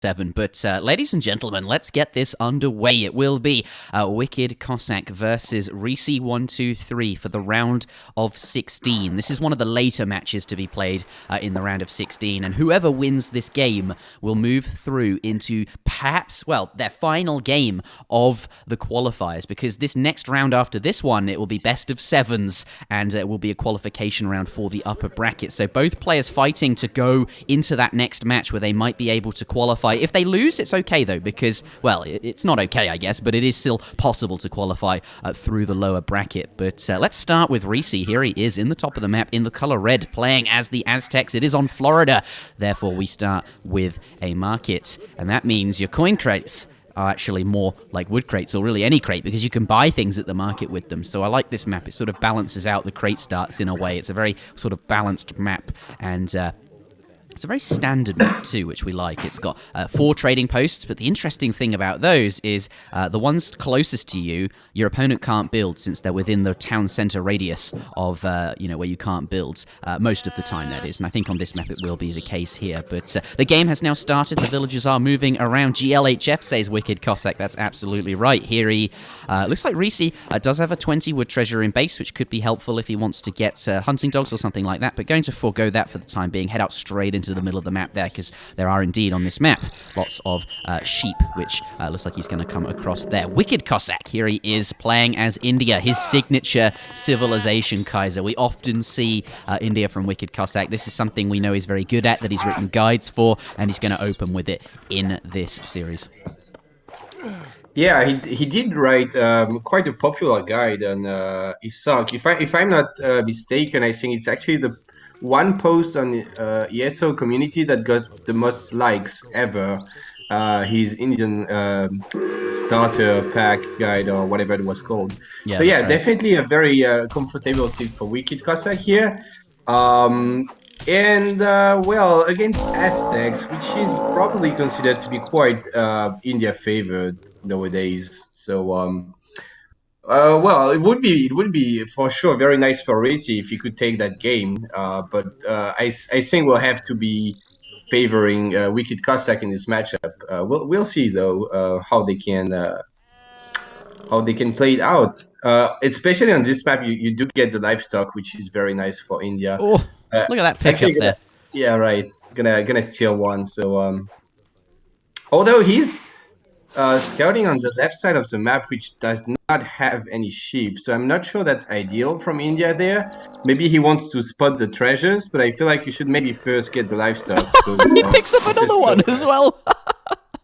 7. But ladies and gentlemen, let's get this underway. It will be Wicked Cossack versus Risi123 for the round of 16. This is one of the later matches to be played in the round of 16, and whoever wins this game will move through into perhaps, well, their final game of the qualifiers, because this next round after this one, it will be best of 7s, and it will be a qualification round for the upper bracket. So both players fighting to go into that next match where they might be able to qualify. If they lose, it's okay, though, because, well, it's not okay, I guess, but it is still possible to qualify through the lower bracket. But let's start with Risi. Here he is in the top of the map in the color red, playing as the Aztecs. It is on Florida. Therefore, we start with a market, and that means your coin crates are actually more like wood crates, or really any crate, because you can buy things at the market with them. So I like this map. It sort of balances out the crate starts in a way. It's a very sort of balanced map, and it's a very standard map too, which we like. It's got 4 trading posts, but the interesting thing about those is the ones closest to you, your opponent can't build since they're within the town center radius of, where you can't build, most of the time, that is. And I think on this map it will be the case here. But the game has now started. The villagers are moving around. GLHF says Wicked Cossack. That's absolutely right. Here he, looks like Risi does have a 20 wood treasure in base, which could be helpful if he wants to get hunting dogs or something like that, but going to forego that for the time being. Head out straight into the middle of the map there, because there are indeed on this map lots of sheep, which looks like he's going to come across there. Wicked Cossack, here he is playing as India, his signature civilization Kaiser. We often see India from Wicked Cossack. This is something we know he's very good at, that he's written guides for, and he's going to open with it in this series. Yeah, he did write quite a popular guide on ESOC. If I'm not mistaken, I think it's actually the one post on eso-community that got the most likes ever. His Indian starter pack guide, or whatever it was called. Yeah, so yeah, right. Definitely a very comfortable seat for Wicked Cossack here. Well, against Aztecs, which is probably considered to be quite India favored nowadays. So well, it would be for sure very nice for Risi if he could take that game. But I think we'll have to be favoring Wicked Cossack in this matchup. We'll see though how they can play it out. Especially on this map, you do get the livestock, which is very nice for India. Oh, look at that pickup there. Yeah, right. Gonna steal one. So although he's scouting on the left side of the map, which does not have any sheep, so I'm not sure that's ideal from India there. Maybe he wants to spot the treasures, but I feel like you should maybe first get the livestock. He picks up another one as well.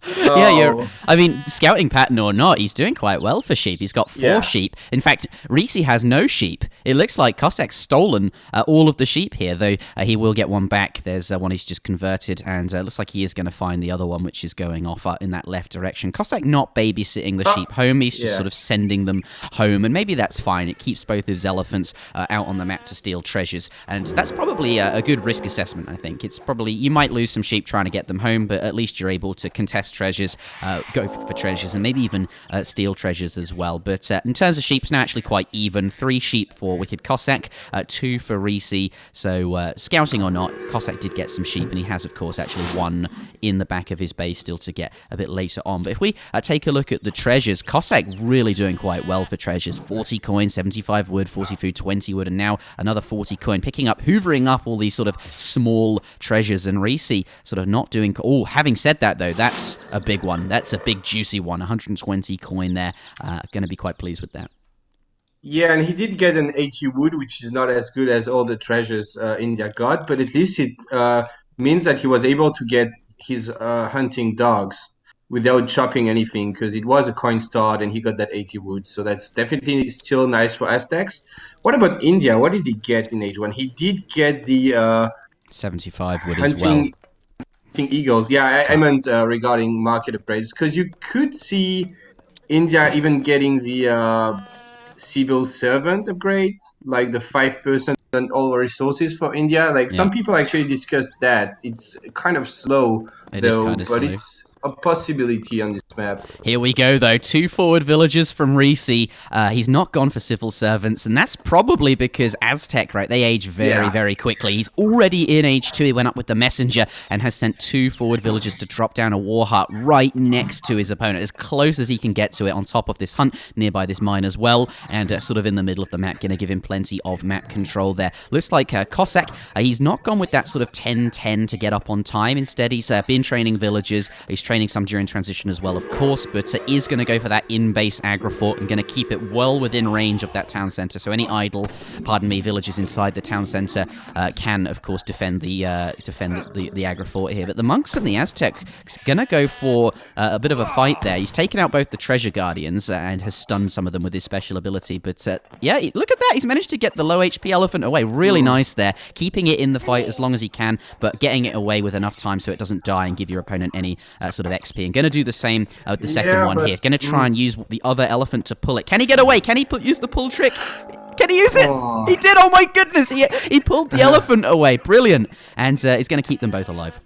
Yeah, I mean, scouting pattern or not, he's doing quite well for sheep. He's got 4 sheep. In fact, Risi has no sheep. It looks like Cossack's stolen all of the sheep here, though he will get one back. There's one he's just converted, and looks like he is going to find the other one, which is going off in that left direction. Cossack not babysitting the sheep home. He's just sort of sending them home, and maybe that's fine. It keeps both of his elephants out on the map to steal treasures, and that's probably a good risk assessment, I think. It's probably, you might lose some sheep trying to get them home, but at least you're able to contest treasures, go for treasures, and maybe even steal treasures as well. But in terms of sheep, it's now actually quite even. 3 sheep for Wicked Cossack, 2 for Risi. So scouting or not, Cossack did get some sheep, and he has, of course, actually 1 in the back of his base still to get a bit later on. But if we take a look at the treasures, Cossack really doing quite well for treasures. 40 coin, 75 wood, 40 food, 20 wood, and now another 40 coin, hoovering up all these sort of small treasures, and Risi sort of not doing... Oh, having said that, though, that's a big one. That's a big, juicy one. 120 coin there. Going to be quite pleased with that. Yeah, and he did get an 80 wood, which is not as good as all the treasures India got, but at least it means that he was able to get his hunting dogs without chopping anything, because it was a coin start and he got that 80 wood. So that's definitely still nice for Aztecs. What about India? What did he get in H1? He did get the 75 wood as well. Hunting eagles. Yeah, I meant regarding market upgrades, because you could see India even getting the civil servant upgrade, like the 5% on all resources for India. Like some people actually discussed that. It's kind of slow, though, but a possibility on this map. Here we go, though. 2 forward villagers from Risi. He's not gone for civil servants, and that's probably because Aztec, right? They age very, very quickly. He's already in age 2. He went up with the messenger and has sent 2 forward villagers to drop down a war hut right next to his opponent, as close as he can get to it, on top of this hunt, nearby this mine as well, and sort of in the middle of the map, going to give him plenty of map control there. Looks like Cossack, he's not gone with that sort of 10-10 to get up on time. Instead, he's been training villagers. He's training some during transition as well, of course, but is going to go for that in-base aggro fort and going to keep it well within range of that town center. So any idle, villagers inside the town center can, of course, defend the aggro fort here. But the monks and the Aztec going to go for a bit of a fight there. He's taken out both the treasure guardians and has stunned some of them with his special ability. But yeah, look at that. He's managed to get the low HP elephant away. Really nice there. Keeping it in the fight as long as he can, but getting it away with enough time so it doesn't die and give your opponent any sort of XP. And going to do the same with the second one here. Going to try and use the other elephant to pull it. Can he get away? Can he use the pull trick? Can he use it? Oh. He did! Oh my goodness! He pulled the elephant away. Brilliant. And he's going to keep them both alive.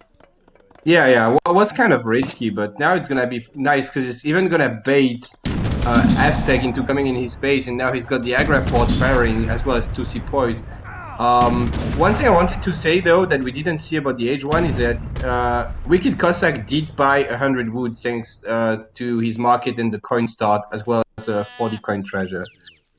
Yeah. Well, it was kind of risky, but now it's going to be nice because it's even going to bait Aztec into coming in his base, and now he's got the aggro fort firing as well as 2 sepoys. One thing I wanted to say though that we didn't see about the age 1 is that Wicked Cossack did buy 100 wood thanks to his market and the coin start, as well as a 40 coin treasure.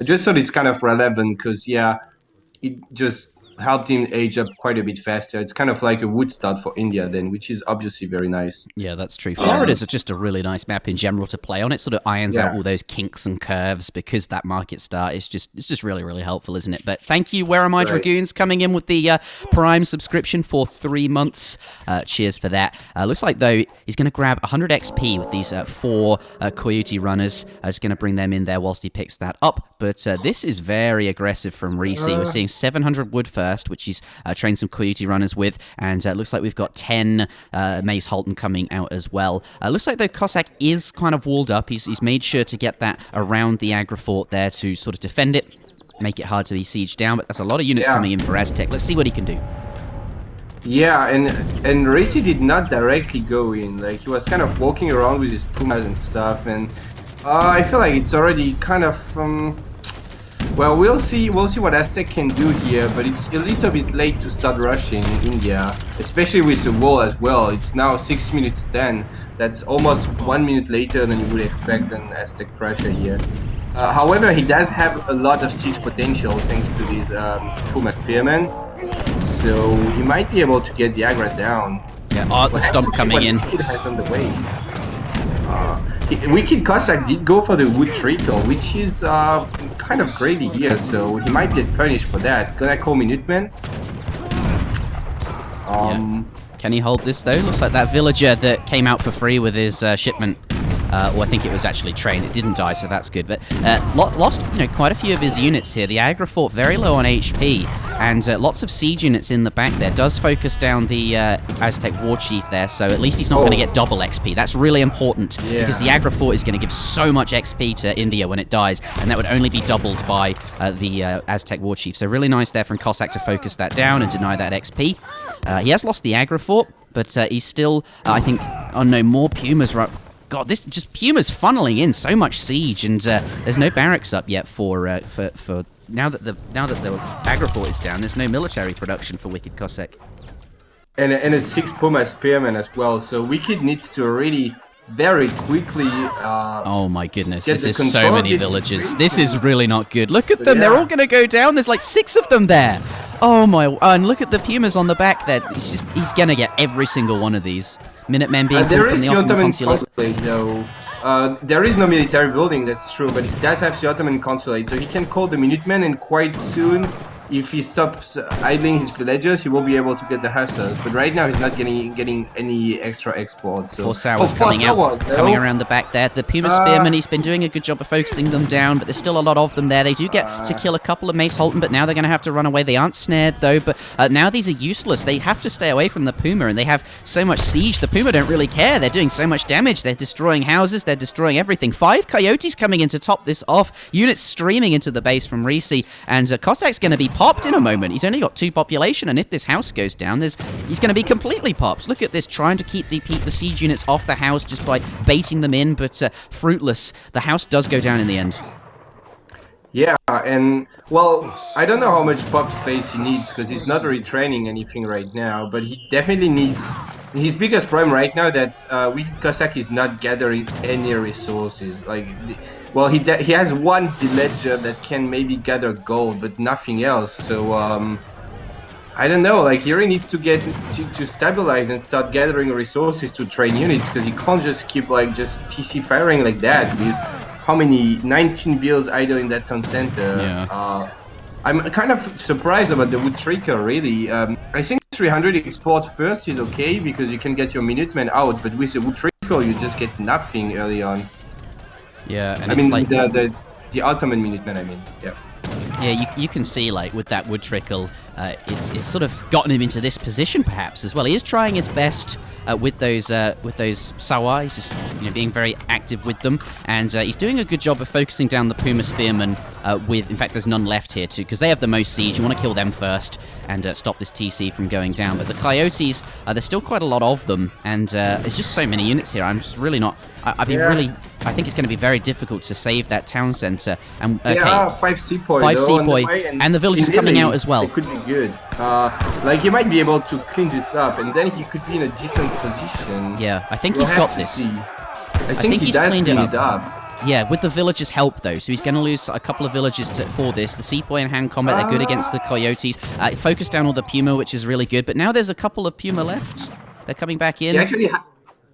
I just thought it's kind of relevant because it just helped him age up quite a bit faster. It's kind of like a wood start for India then, which is obviously very nice. Yeah, that's true. Florida's just a really nice map in general to play on. It sort of irons out all those kinks and curves because that market start is just really, really helpful, isn't it? But thank you, Where Are My Dragoons, coming in with the Prime subscription for 3 months. Cheers for that. Looks like, though, he's going to grab 100 XP with these 4 Coyote runners. Just going to bring them in there whilst he picks that up. But this is very aggressive from Risi. We're seeing 700 wood first, which he's trained some Coyote runners with, and looks like we've got 10 Mace Halton coming out as well. Looks like, though, Cossack is kind of walled up. He's made sure to get that around the aggro fort there to sort of defend it, make it hard to be sieged down, but that's a lot of units coming in for Aztec. Let's see what he can do. Yeah, and Risi did not directly go in. Like, he was kind of walking around with his pumas and stuff, and I feel like it's already kind of well, we'll see what Aztec can do here, but it's a little bit late to start rushing India, especially with the wall as well. It's now 6 minutes 10. That's almost 1 minute later than you would expect an Aztec pressure here. However, he does have a lot of siege potential thanks to these Puma Spearmen, so he might be able to get the aggro down. Yeah, the stomp coming in. Wicked has on the way. Wicked Cossack did go for the wood trickle, which is kind of greedy here, so he might get punished for that. Gonna call Minutemen. Can he hold this, though? Looks like that villager that came out for free with his shipment. Well, I think it was actually trained. It didn't die, so that's good. But lost, quite a few of his units here. The aggro fort very low on HP, and lots of siege units in the back there. Does focus down the Aztec war chief there, so at least he's not going to get double XP. That's really important because the aggro fort is going to give so much XP to India when it dies, and that would only be doubled by the Aztec war chief. So really nice there from Cossack to focus that down and deny that XP. He has lost the aggro fort, but he's still, I think, more Pumas right. God, this just Puma's funneling in so much siege, and there's no barracks up yet for now that the aggro fort is down. There's no military production for Wicked Cossack. And a 6 Puma Spearmen as well. So Wicked needs to really very quickly. Oh my goodness! This is so many villages. This is really not good. Look at them; they're all going to go down. There's like 6 of them there. Oh my! And look at the Pumas on the back there. He's going to get every single one of these. Minutemen being there from is the Ottoman consulate. Though. There is no military building, that's true, but he does have the Ottoman consulate, so he can call the Minutemen, and quite soon, if he stops idling his villagers, he will be able to get the hussars. But right now, he's not getting any extra exports. So. Forsawa's coming out, coming around the back there. The Puma Spearmen, he's been doing a good job of focusing them down, but there's still a lot of them there. They do get to kill a couple of Mace Halton, but now they're going to have to run away. They aren't snared, though, but now these are useless. They have to stay away from the Puma, and they have so much siege. The Puma don't really care. They're doing so much damage. They're destroying houses. They're destroying everything. 5 Coyotes coming in to top this off. Units streaming into the base from Risi, and Cossack's going to be popped in a moment. He's only got 2 population, and if this house goes down, he's going to be completely popped. Look at this, trying to keep the siege units off the house just by baiting them in, but fruitless. The house does go down in the end. Yeah, and well, I don't know how much pop space he needs because he's not retraining anything right now, but he definitely needs his biggest problem right now that WickedCossack is not gathering any resources. Like, well, he has one villager that can maybe gather gold, but nothing else. So I don't know. Like, he really needs to get to stabilize and start gathering resources to train units because he can't just keep like just TC firing like that. Because how many 19 bills idle in that town center? Yeah. I'm kind of surprised about the wood tricker, really. I think 300 export first is okay because you can get your Minutemen out, but with the wood tricker you just get nothing early on. Yeah, and I it's mean like the Ottoman Minutemen, I mean, yeah. Yeah, you can see, like, with that wood trickle, it's sort of gotten him into this position, perhaps, as well. He is trying his best with those Sawa. He's just, being very active with them, and he's doing a good job of focusing down the Puma Spearmen in fact, there's none left here, too, because they have the most siege. You want to kill them first and stop this TC from going down. But the Coyotes, there's still quite a lot of them, and there's just so many units here. I'm just really not... I think it's going to be very difficult to save that town center. And okay, yeah, 5 sepoy. 5 sepoy, and the village is coming out as well. It could be good. Like, he might be able to clean this up, and then he could be in a decent position. Yeah, I think he's got this. I think he does clean it up. Yeah, with the villagers' help, though. So he's going to lose a couple of villagers for this. The Sepoy in hand combat, they're good against the Coyotes. Focus down all the Puma, which is really good. But now there's a couple of Puma left. They're coming back in.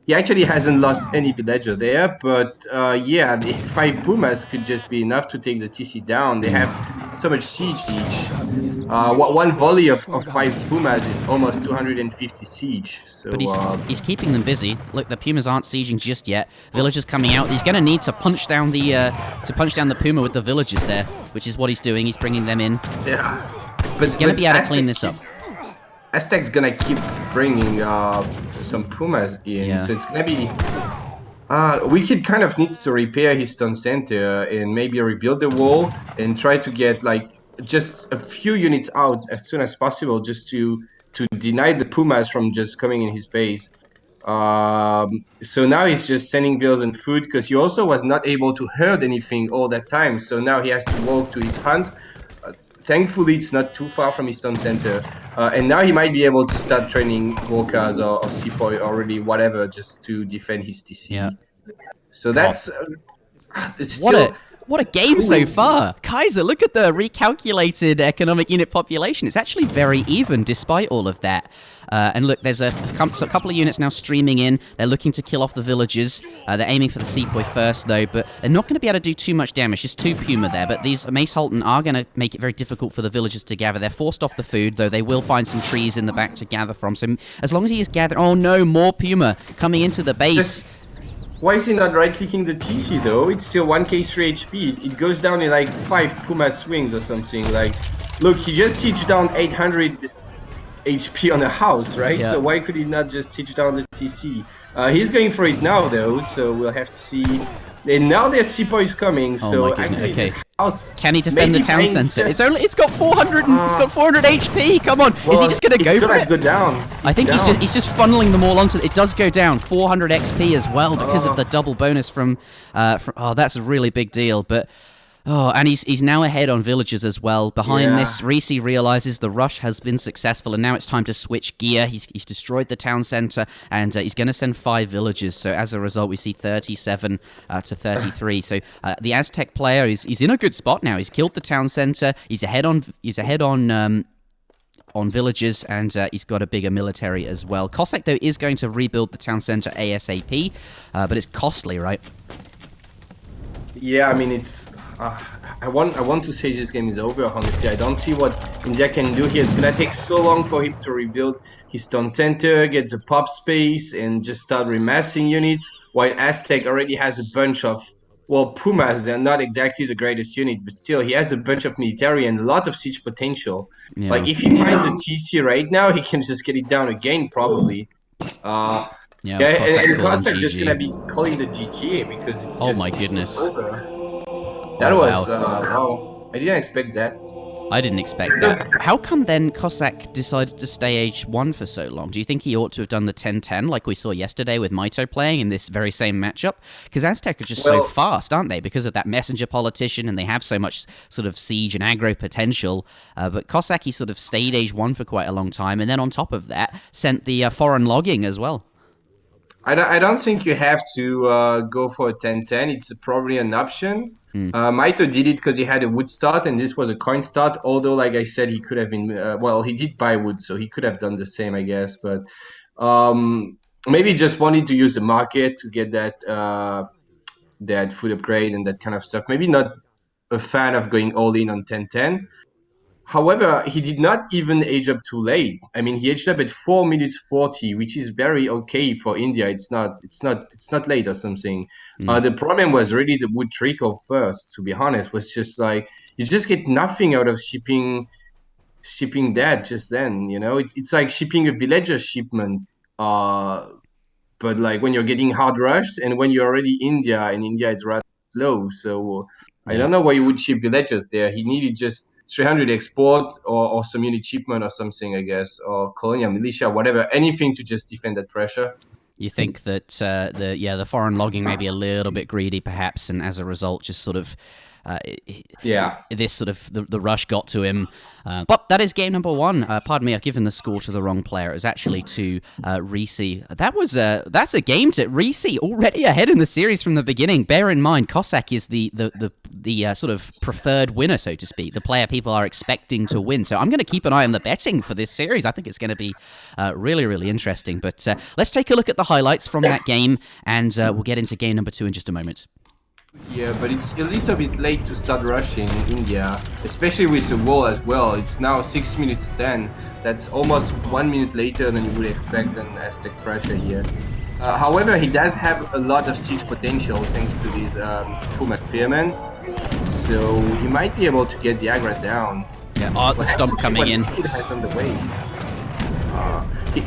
He actually hasn't lost any villager there, but yeah, the 5 Pumas could just be enough to take the TC down. They have so much siege each. One volley of 5 Pumas is almost 250 siege. So, but he's keeping them busy. Look, the Pumas aren't sieging just yet. Villagers coming out. He's going to need to punch down the Puma with the villagers there, which is what he's doing. He's bringing them in. Yeah, but he's going to be able to clean this up. Aztec's gonna keep bringing some Pumas in, so it's gonna be... Wicked kind of needs to repair his town center and maybe rebuild the wall and try to get like just a few units out as soon as possible just to deny the Pumas from just coming in his base. So now he's just sending bills and food because he also was not able to herd anything all that time, so now he has to walk to his hunt. Thankfully, it's not too far from his town center. And now he might be able to start training Walkers or Sepoy or really whatever just to defend his TC. Yeah. So that's... What a game so far! Kaiser, look at the recalculated economic unit population. It's actually very even despite all of that. And look, there's a couple of units now streaming in. They're looking to kill off the villagers. They're aiming for the Sepoy first, though, but they're not going to be able to do too much damage. Just 2 Puma there, but these Mace Halton are going to make it very difficult for the villagers to gather. They're forced off the food, though they will find some trees in the back to gather from. So as long as he is gathering... Oh no, more Puma coming into the base. Why is he not right-clicking the TC, though? It's still 1k3 HP. It goes down in like 5 Puma swings or something. Like, look, he just sieged down 800 HP on a house, right? Yeah. So why could he not just siege down the TC? He's going for it now, though, so we'll have to see. And now their Sepoy is coming, so actually okay. house Can he defend the town center? It's got 400 HP. Come on, well, is he just gonna go for it? It's gonna go down. I think he's just funneling them all onto. It does go down 400 XP as well because of the double bonus from. Oh, that's a really big deal, but. Oh, and he's now ahead on villagers as well. Behind this, Risi realizes the rush has been successful, and now it's time to switch gear. He's destroyed the town center, and he's going to send 5 villagers. So as a result, we see 37 to 33. So the Aztec player he's in a good spot now. He's killed the town center. He's ahead on villagers, and he's got a bigger military as well. Cossack, though, is going to rebuild the town center ASAP, but it's costly, right? Yeah, I mean, it's... I want to say this game is over, honestly. I don't see what India can do here. It's gonna take so long for him to rebuild his town center, get the pop space, and just start remassing units, while Aztec already has a bunch of, well, Pumas. They're not exactly the greatest unit, but still, he has a bunch of military and a lot of siege potential. Yeah. Like, if he finds a TC right now, he can just get it down again, probably. Yeah, and Cossack just gonna be calling the GG because it's just my goodness. over. That was wow. I didn't expect that. I didn't expect that. How come then Cossack decided to stay age 1 for so long? Do you think he ought to have done the 10-10 like we saw yesterday with Maito playing in this very same matchup? Because Aztec are just so fast, aren't they? Because of that messenger politician, and they have so much sort of siege and aggro potential. But Cossack, he sort of stayed age 1 for quite a long time, and then on top of that, sent the foreign logging as well. I don't think you have to go for a 10-10. It's probably an option. Maito did it because he had a wood start, and this was a coin start. Although, like I said, he could have been well, he did buy wood, so he could have done the same, I guess. But maybe just wanted to use the market to get that food upgrade and that kind of stuff. Maybe not a fan of going all in on 10-10. However, he did not even age up too late. I mean, he aged up at 4 minutes 40, which is very okay for India. It's not late or something. The problem was really the wood trickle first, to be honest, was just like you just get nothing out of shipping that just then, you know? It's like shipping a villager shipment. But like when you're getting hard rushed and when you're already India, and India is rather slow. So I don't know why you would ship villagers there. He needed just 300 export or some unit shipment or something, I guess, or colonial militia, whatever, anything to just defend that pressure. You think that the foreign logging may be a little bit greedy, perhaps, and as a result, just sort of this sort of the rush got to him. But that is game number 1. Pardon me, I've given the score to the wrong player. It was actually to Risi. That's a game to Risi already ahead in the series from the beginning. Bear in mind, Cossack is the sort of preferred winner, so to speak, the player people are expecting to win. So I'm going to keep an eye on the betting for this series. I think it's going to be really, really interesting. But let's take a look at the highlights from that game, and we'll get into game number 2 in just a moment. Yeah, but it's a little bit late to start rushing India, especially with the wall as well. It's now 6 minutes 10. That's almost 1 minute later than you would expect an Aztec pressure here. However, he does have a lot of siege potential thanks to these Puma Spearmen, so he might be able to get the aggro down. Yeah, the stomp coming in. Wicked has on the way.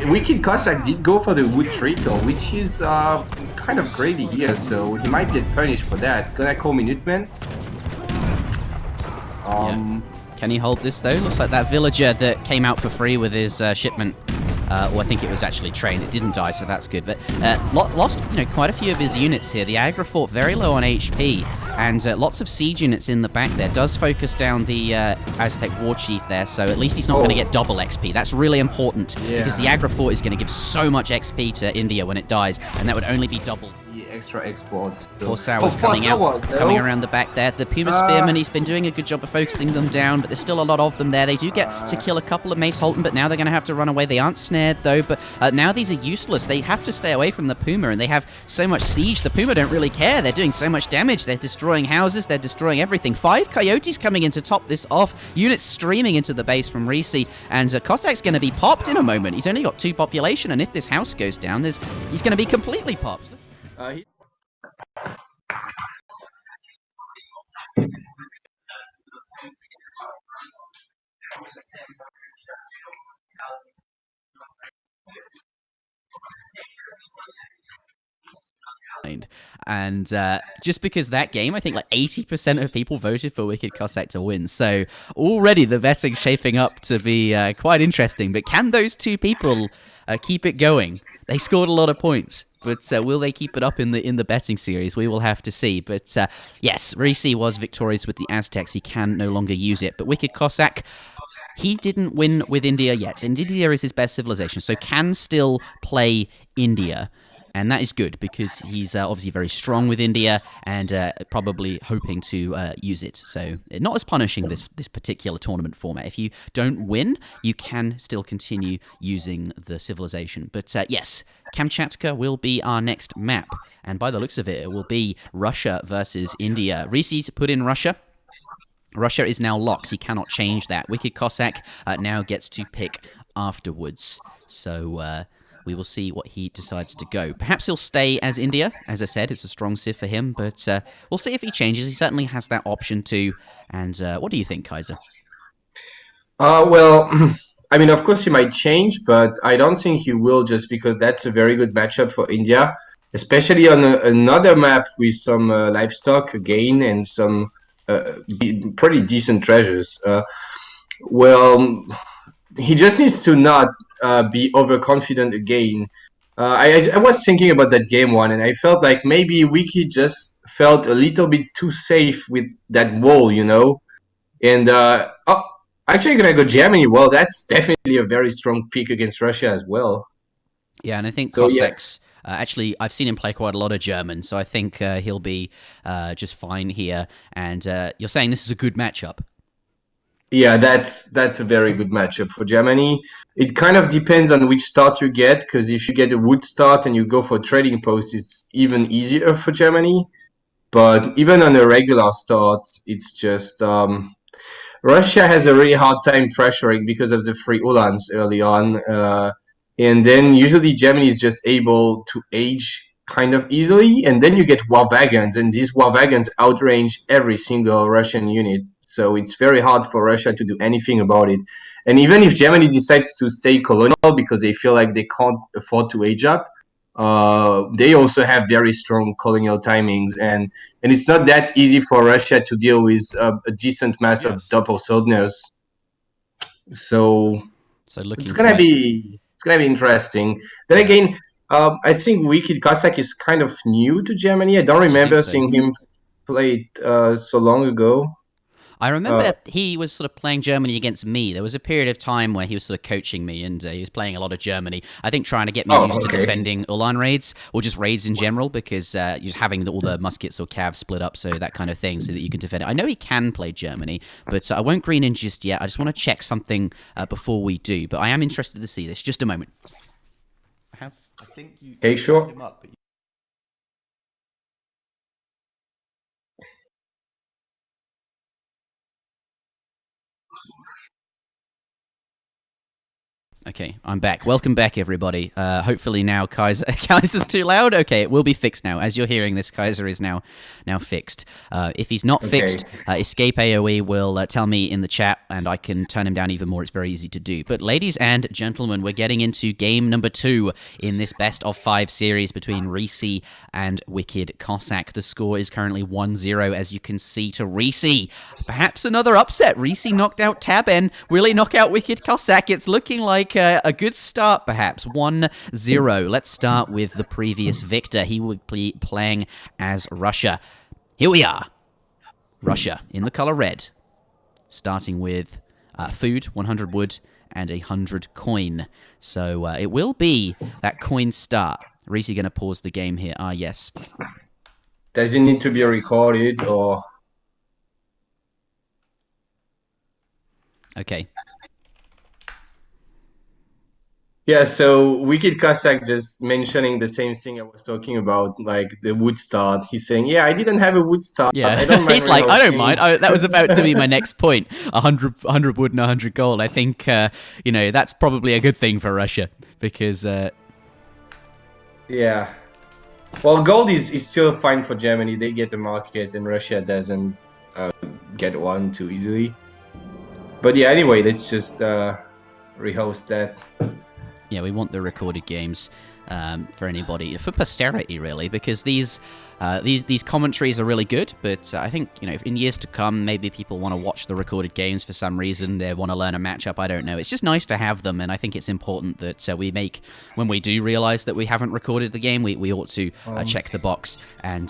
Wicked Cossack did go for the wood trickle, which is kind of greedy here, so he might get punished for that. Gonna call Minutemen. Can he hold this though? Looks like that villager that came out for free with his shipment. Or I think it was actually trained. It didn't die, so that's good. But lost, quite a few of his units here. The aggro fort very low on HP, and lots of siege units in the back there. Does focus down the Aztec war chief there, so at least he's not going to get double XP. That's really important because the aggro fort is going to give so much XP to India when it dies, and that would only be doubled. Extra exports. Corsair was coming around the back there. The Puma Spearmen, he's been doing a good job of focusing them down, but there's still a lot of them there. They do get to kill a couple of Mace Holton, but now they're going to have to run away. They aren't snared, though, but now these are useless. They have to stay away from the Puma, and they have so much siege. The Puma don't really care. They're doing so much damage. They're destroying houses. They're destroying everything. 5 Coyotes coming in to top this off. Units streaming into the base from Risi, and Cossack's going to be popped in a moment. He's only got 2 population, and if this house goes down, he's going to be completely popped. And just because that game, I think like 80% of people voted for Wicked Cossack to win. So already the betting's shaping up to be quite interesting. But can those 2 people keep it going? They scored a lot of points, but will they keep it up in the betting series? We will have to see. But yes, Risi was victorious with the Aztecs. He can no longer use it. But Wicked Cossack, he didn't win with India yet. And India is his best civilization, so can still play India. And that is good because he's obviously very strong with India and probably hoping to use it. So not as punishing this particular tournament format. If you don't win, you can still continue using the civilization. But yes, Kamchatka will be our next map. And by the looks of it, it will be Russia versus India. Risi's put in Russia. Russia is now locked. He cannot change that. Wicked Cossack now gets to pick afterwards. So we will see what he decides to go. Perhaps he'll stay as India. As I said, it's a strong civ for him, but we'll see if he changes. He certainly has that option too. And what do you think, Kaiser? Well, I mean, of course he might change, but I don't think he will just because that's a very good matchup for India, especially on another map with some livestock again and some pretty decent treasures. Well, he just needs to not be overconfident again. I was thinking about that game one, and I felt like maybe Wiki just felt a little bit too safe with that wall, you know. And oh, actually, gonna go Germany. Well, that's definitely a very strong pick against Russia as well. Yeah, and I think So yeah, Cossacks. Actually, I've seen him play quite a lot of German, so I think he'll be just fine here. And you're saying this is a good matchup. yeah, that's a very good matchup for Germany. It kind of depends on which start you get, because if you get a wood start and you go for trading post, it's even easier for Germany. But even on a regular start, it's just Russia has a really hard time pressuring because of the free Ulans early on. And then usually Germany is just able to age kind of easily. And then you get war wagons, and these war wagons outrange every single Russian unit. So it's very hard for Russia to do anything about it. And even if Germany decides to stay colonial because they feel like they can't afford to age up, they also have very strong colonial timings, and it's not that easy for Russia to deal with a decent mass of Yes. double soldiers. So So it's looking gonna quite. be it's gonna be interesting. Then Yeah. again, I think Wicked Cossack is kind of new to Germany. I don't Do you think remember so? seeing him play so long ago. I Uh, remember he was sort of playing Germany against me. There was a period of time where he was sort of coaching me, and he was playing a lot of Germany. I think trying to get me oh, used to okay. defending Ulan raids, or just raids in general, because you're having all the muskets or calves split up, so that kind of thing, so that you can defend it. I know he can play Germany, but I won't green in just yet. I just want to check something before we do, but I am interested to see this. Just a moment. I think you Okay, set sure. him up, but Okay, I'm back. Welcome back, everybody. Hopefully now Kaiser Kaiser's too loud. Okay, it will be fixed now. As you're hearing this, Kaiser is now fixed. If he's not Okay. fixed, EscapeAoE will tell me in the chat, and I can turn him down even more. It's very easy to do. But ladies and gentlemen, we're getting into game number 2 in this best of 5 series between Risi and Wicked Cossack. The score is currently 1-0, as you can see, to Risi. Perhaps another upset. Risi knocked out Taben. Will he knock out Wicked Cossack? It's looking like a good start, perhaps. 1-0. Let's start with the previous victor. He would be playing as Russia. Here we are. Russia in the color red. Starting with food, 100 wood, and 100 coin. So it will be that coin start. Reese, going to pause the game here. Ah, yes. Does it need to be yes. recorded or? Okay. Yeah, so Wicked Cossack just mentioning the same thing I was talking about, like the wood start. He's saying, "Yeah, I didn't have a wood start. I Yeah, don't mind he's like, I don't rehosting." mind. That was about to be my next point. 100 wood and 100 gold. I think, that's probably a good thing for Russia because, Yeah. Well, gold is still fine for Germany. They get a market, and Russia doesn't get one too easily. But yeah, anyway, let's just rehost that. yeah, we want the recorded games for anybody, for posterity, really, because these commentaries are really good. But I think in years to come, maybe people want to watch the recorded games for some reason. They want to learn a matchup. I don't know. It's just nice to have them, and I think it's important that we make when we do realize that we haven't recorded the game, we ought to check the box and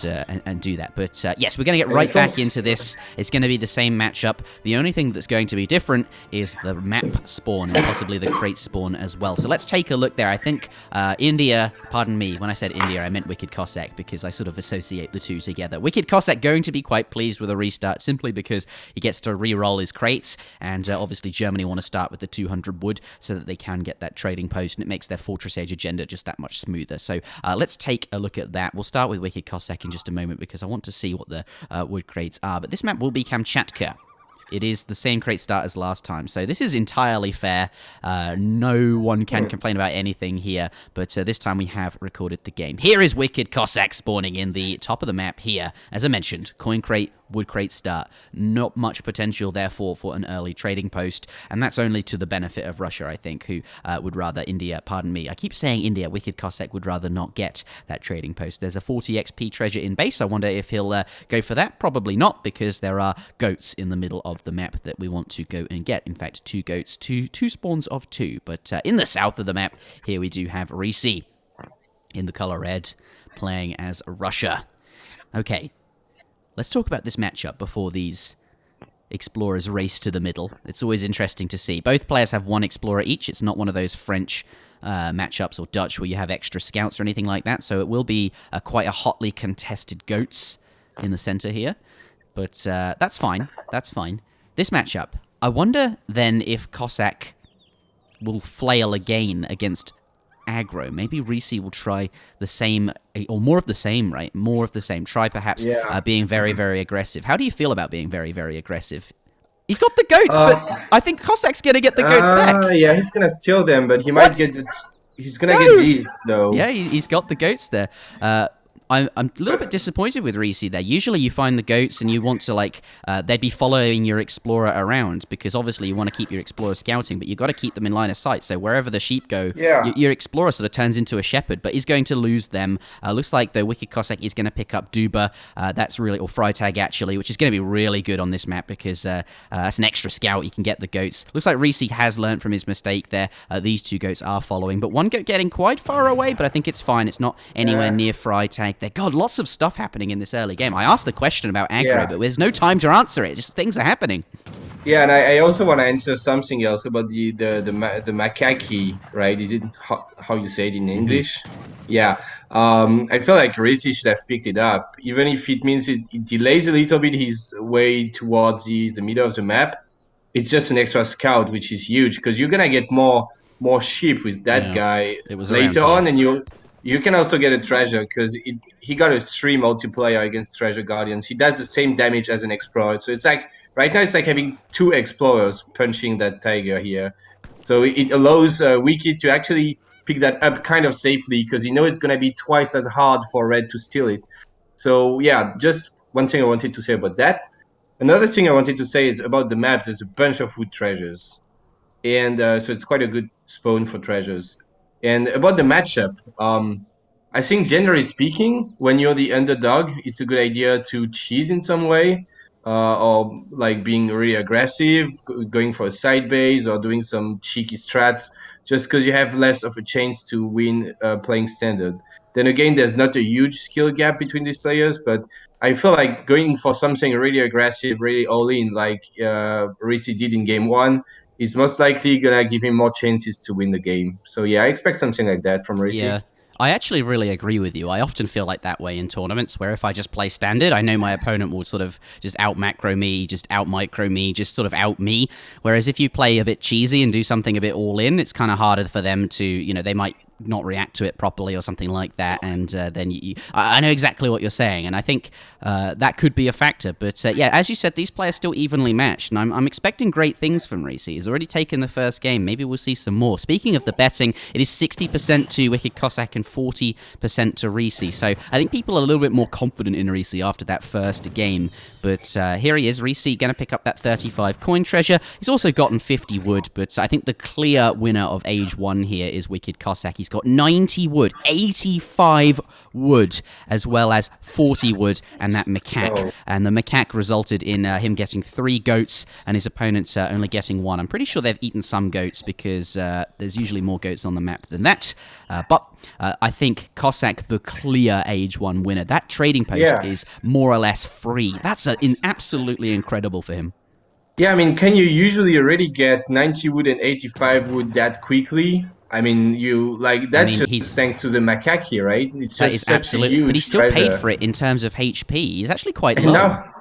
do that. But yes, we're going to get right back into this. It's going to be the same matchup. The only thing that's going to be different is the map spawn and possibly the crate spawn as well. So let's take a look there. I think India, pardon me, when I said India, I meant Wicked Cossack because I sort of associate the two together. Wicked Cossack going to be quite pleased with a restart simply because he gets to re-roll his crates, and obviously Germany want to start with the 200 wood so that they can get that trading post, and it makes their Fortress Age agenda just that much smoother. So let's take a look at that. We'll start with Wicked Cossack in just a moment because I want to see what the wood crates are. But this map will be Kamchatka. It is the same crate start as last time, so this is entirely fair. No one can complain about anything here, but this time we have recorded the game. Here is Wicked Cossack spawning in the top of the map here. As I mentioned, coin crate wood crate start. Not much potential, therefore, for an early trading post, and that's only to the benefit of Russia, I think, who would rather India, pardon me, I keep saying India, WickedCossack would rather not get that trading post. There's a 40 XP treasure in base. I wonder if he'll go for that. Probably not, because there are goats in the middle of the map that we want to go and get. In fact, 2 goats, two spawns of 2. But in the south of the map, here we do have Risi in the color red, playing as Russia. Okay, let's talk about this matchup before these explorers race to the middle. It's always interesting to see. Both players have 1 explorer each. It's not one of those French matchups or Dutch where you have extra scouts or anything like that, so it will be quite a hotly contested goats in the center here. But that's fine. That's fine. This matchup, I wonder then if Cossack will flail again against aggro. Maybe Risi will try the same, or more of the same, right? More of the same. Try perhaps being very, very aggressive. How do you feel about being very, very aggressive? He's got the goats, but I think Cossack's going to get the goats back. Yeah, he's going to steal them, but he might get he's going to get these, though. Yeah, he's got the goats there. I'm a little bit disappointed with Risi there. Usually you find the goats and you want to, like, they'd be following your explorer around, because obviously you want to keep your explorer scouting, but you've got to keep them in line of sight. So wherever the sheep go, your explorer sort of turns into a shepherd, but he's going to lose them. Looks like the WickedCossack is going to pick up Duba. That's really, or Freitag actually, which is going to be really good on this map, because that's an extra scout. You can get the goats. Looks like Risi has learned from his mistake there. These 2 goats are following, but 1 goat getting quite far away, but I think it's fine. It's not anywhere near Freitag. God, lots of stuff happening in this early game. I asked the question about aggro, but there's no time to answer it. Just things are happening. Yeah, and I also want to answer something else about the macaque, right? Is it how you say it in English? Yeah. I feel like Risi should have picked it up, even if it means it delays a little bit his way towards the middle of the map. It's just an extra scout, which is huge, because you're gonna get more sheep with that guy later on, and you can also get a treasure, because he got a 3 multiplayer against treasure guardians. He does the same damage as an explorer, so it's like right now it's like having 2 explorers punching that tiger here. So it allows Wicked to actually pick that up kind of safely, because you know it's going to be twice as hard for Red to steal it. So yeah, just one thing I wanted to say about that. Another thing I wanted to say is about the maps. There's a bunch of wood treasures, and so it's quite a good spawn for treasures. And about the matchup, I think generally speaking, when you're the underdog, it's a good idea to cheese in some way, or like being really aggressive, going for a side base, or doing some cheeky strats, just because you have less of a chance to win playing standard. Then again, there's not a huge skill gap between these players, but I feel like going for something really aggressive, really all-in, like Risi did in game 1, is most likely gonna give him more chances to win the game. So yeah, I expect something like that from Risi. Yeah. I actually really agree with you. I often feel like that way in tournaments, where if I just play standard, I know my opponent will sort of just out-macro me, just out-micro me, just sort of out-me. Whereas if you play a bit cheesy and do something a bit all-in, it's kind of harder for them to, you know, they might not react to it properly or something like that, and then I know exactly what you're saying, and I think that could be a factor. But yeah, as you said, these players still evenly matched, and I'm expecting great things from Risi. He's already taken the first game. Maybe we'll see some more. Speaking of the betting, it is 60% to WickedCossack and 40% to Risi, so I think people are a little bit more confident in Risi after that first game. But here he is, Risi, going to pick up that 35 coin treasure. He's also gotten 50 wood, but I think the clear winner of Age 1 here is WickedCossack. He's got 90 wood, 85 wood, as well as 40 wood, and that macaque. And the macaque resulted in him getting 3 goats, and his opponents only getting 1. I'm pretty sure they've eaten some goats, because there's usually more goats on the map than that. But I think Cossack, the clear Age 1 winner. That trading post is more or less free. That's absolutely incredible for him. Yeah, I mean, can you usually already get 90 wood and 85 wood that quickly? I mean, that's just thanks to the macaque, right? It's just such absolute, a huge but he still treasure. paid for it in terms of HP. He's actually quite low. Now,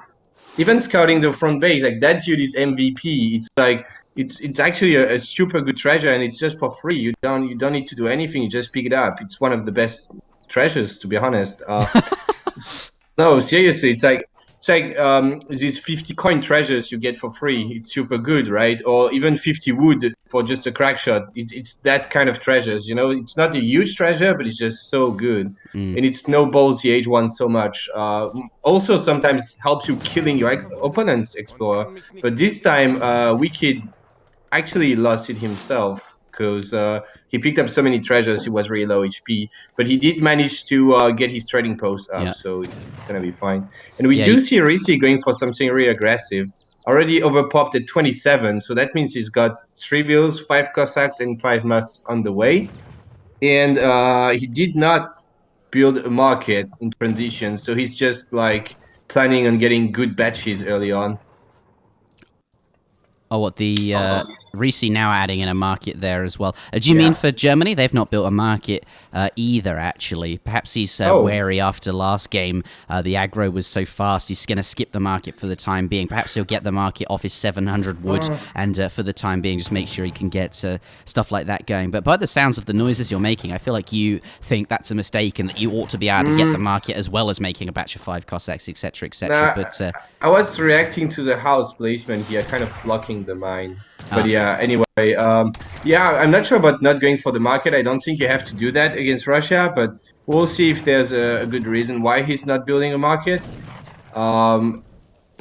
even scouting the front base, like that dude is MVP. It's like it's actually a super good treasure, and it's just for free. You don't need to do anything. You just pick it up. It's one of the best treasures, to be honest. No, seriously, it's it's like these 50 coin treasures you get for free. It's super good, right? Or even 50 wood for just a crack shot. It's that kind of treasures, you know. It's not a huge treasure, but it's just so good, and it snowballs the H1 so much. Also, sometimes helps you killing your opponent's explorer. But this time, Wicked actually lost it himself because he picked up so many treasures. He was really low HP, but he did manage to get his trading post up, Yeah. so it's gonna be fine. And we Yeah, do see Risi going for something really aggressive. Already overpopped at 27, so that means he's got 3 bills, 5 Cossacks, and 5 mugs on the way. And he did not build a market in transition, so he's just like planning on getting good batches early on. Oh, what the Risi now adding in a market there as well. Do you Yeah. mean for Germany? They've not built a market either, actually. Perhaps he's wary after last game. The aggro was so fast, he's going to skip the market for the time being. Perhaps he'll get the market off his 700 wood, and for the time being, just make sure he can get stuff like that going. But by the sounds of the noises you're making, I feel like you think that's a mistake and that you ought to be able to get the market as well as making a batch of 5 Cossacks, etc., etc. But I was reacting to the house placement here, kind of blocking the mine. But yeah, anyway, yeah, I'm not sure about not going for the market. I don't think you have to do that against Russia, but we'll see if there's a good reason why he's not building a market.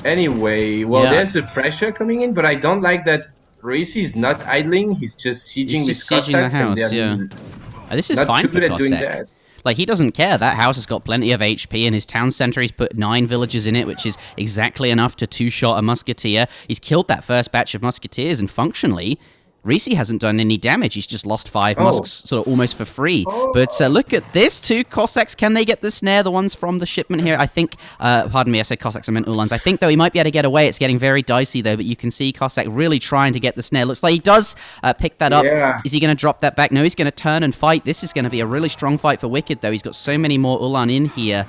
Anyway, well, there's the pressure coming in, but I don't like that Risi is not idling. He's just sieging with Cossacks, and they're this is not fine too for good at doing Cossack. that. Like, he doesn't care. That house has got plenty of HP. In his town center, he's put 9 villagers in it, which is exactly enough to two-shot a musketeer. He's killed that first batch of musketeers, and functionally, Risi hasn't done any damage. He's just lost 5 musks sort of almost for free. But look at this. 2 Cossacks. Can they get the snare? The ones from the shipment here. I think, pardon me, I said Cossacks, I meant Uhlans. I think, though, he might be able to get away. It's getting very dicey, though, but you can see Cossack really trying to get the snare. Looks like he does pick that up. Yeah. Is he going to drop that back? No, he's going to turn and fight. This is going to be a really strong fight for Wicked, though. He's got so many more Uhlan in here.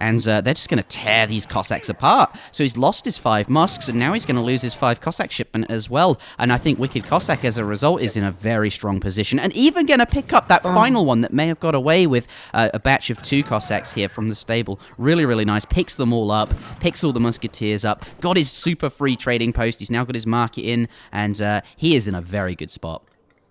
And they're just going to tear these Cossacks apart. So he's lost his 5 musks, and now he's going to lose his 5 Cossack shipment as well. And I think Wicked Cossack, as a result, is in a very strong position. And even going to pick up that final one that may have got away with a batch of 2 Cossacks here from the stable. Really, really nice. Picks them all up. Picks all the musketeers up. Got his super free trading post. He's now got his market in. And he is in a very good spot.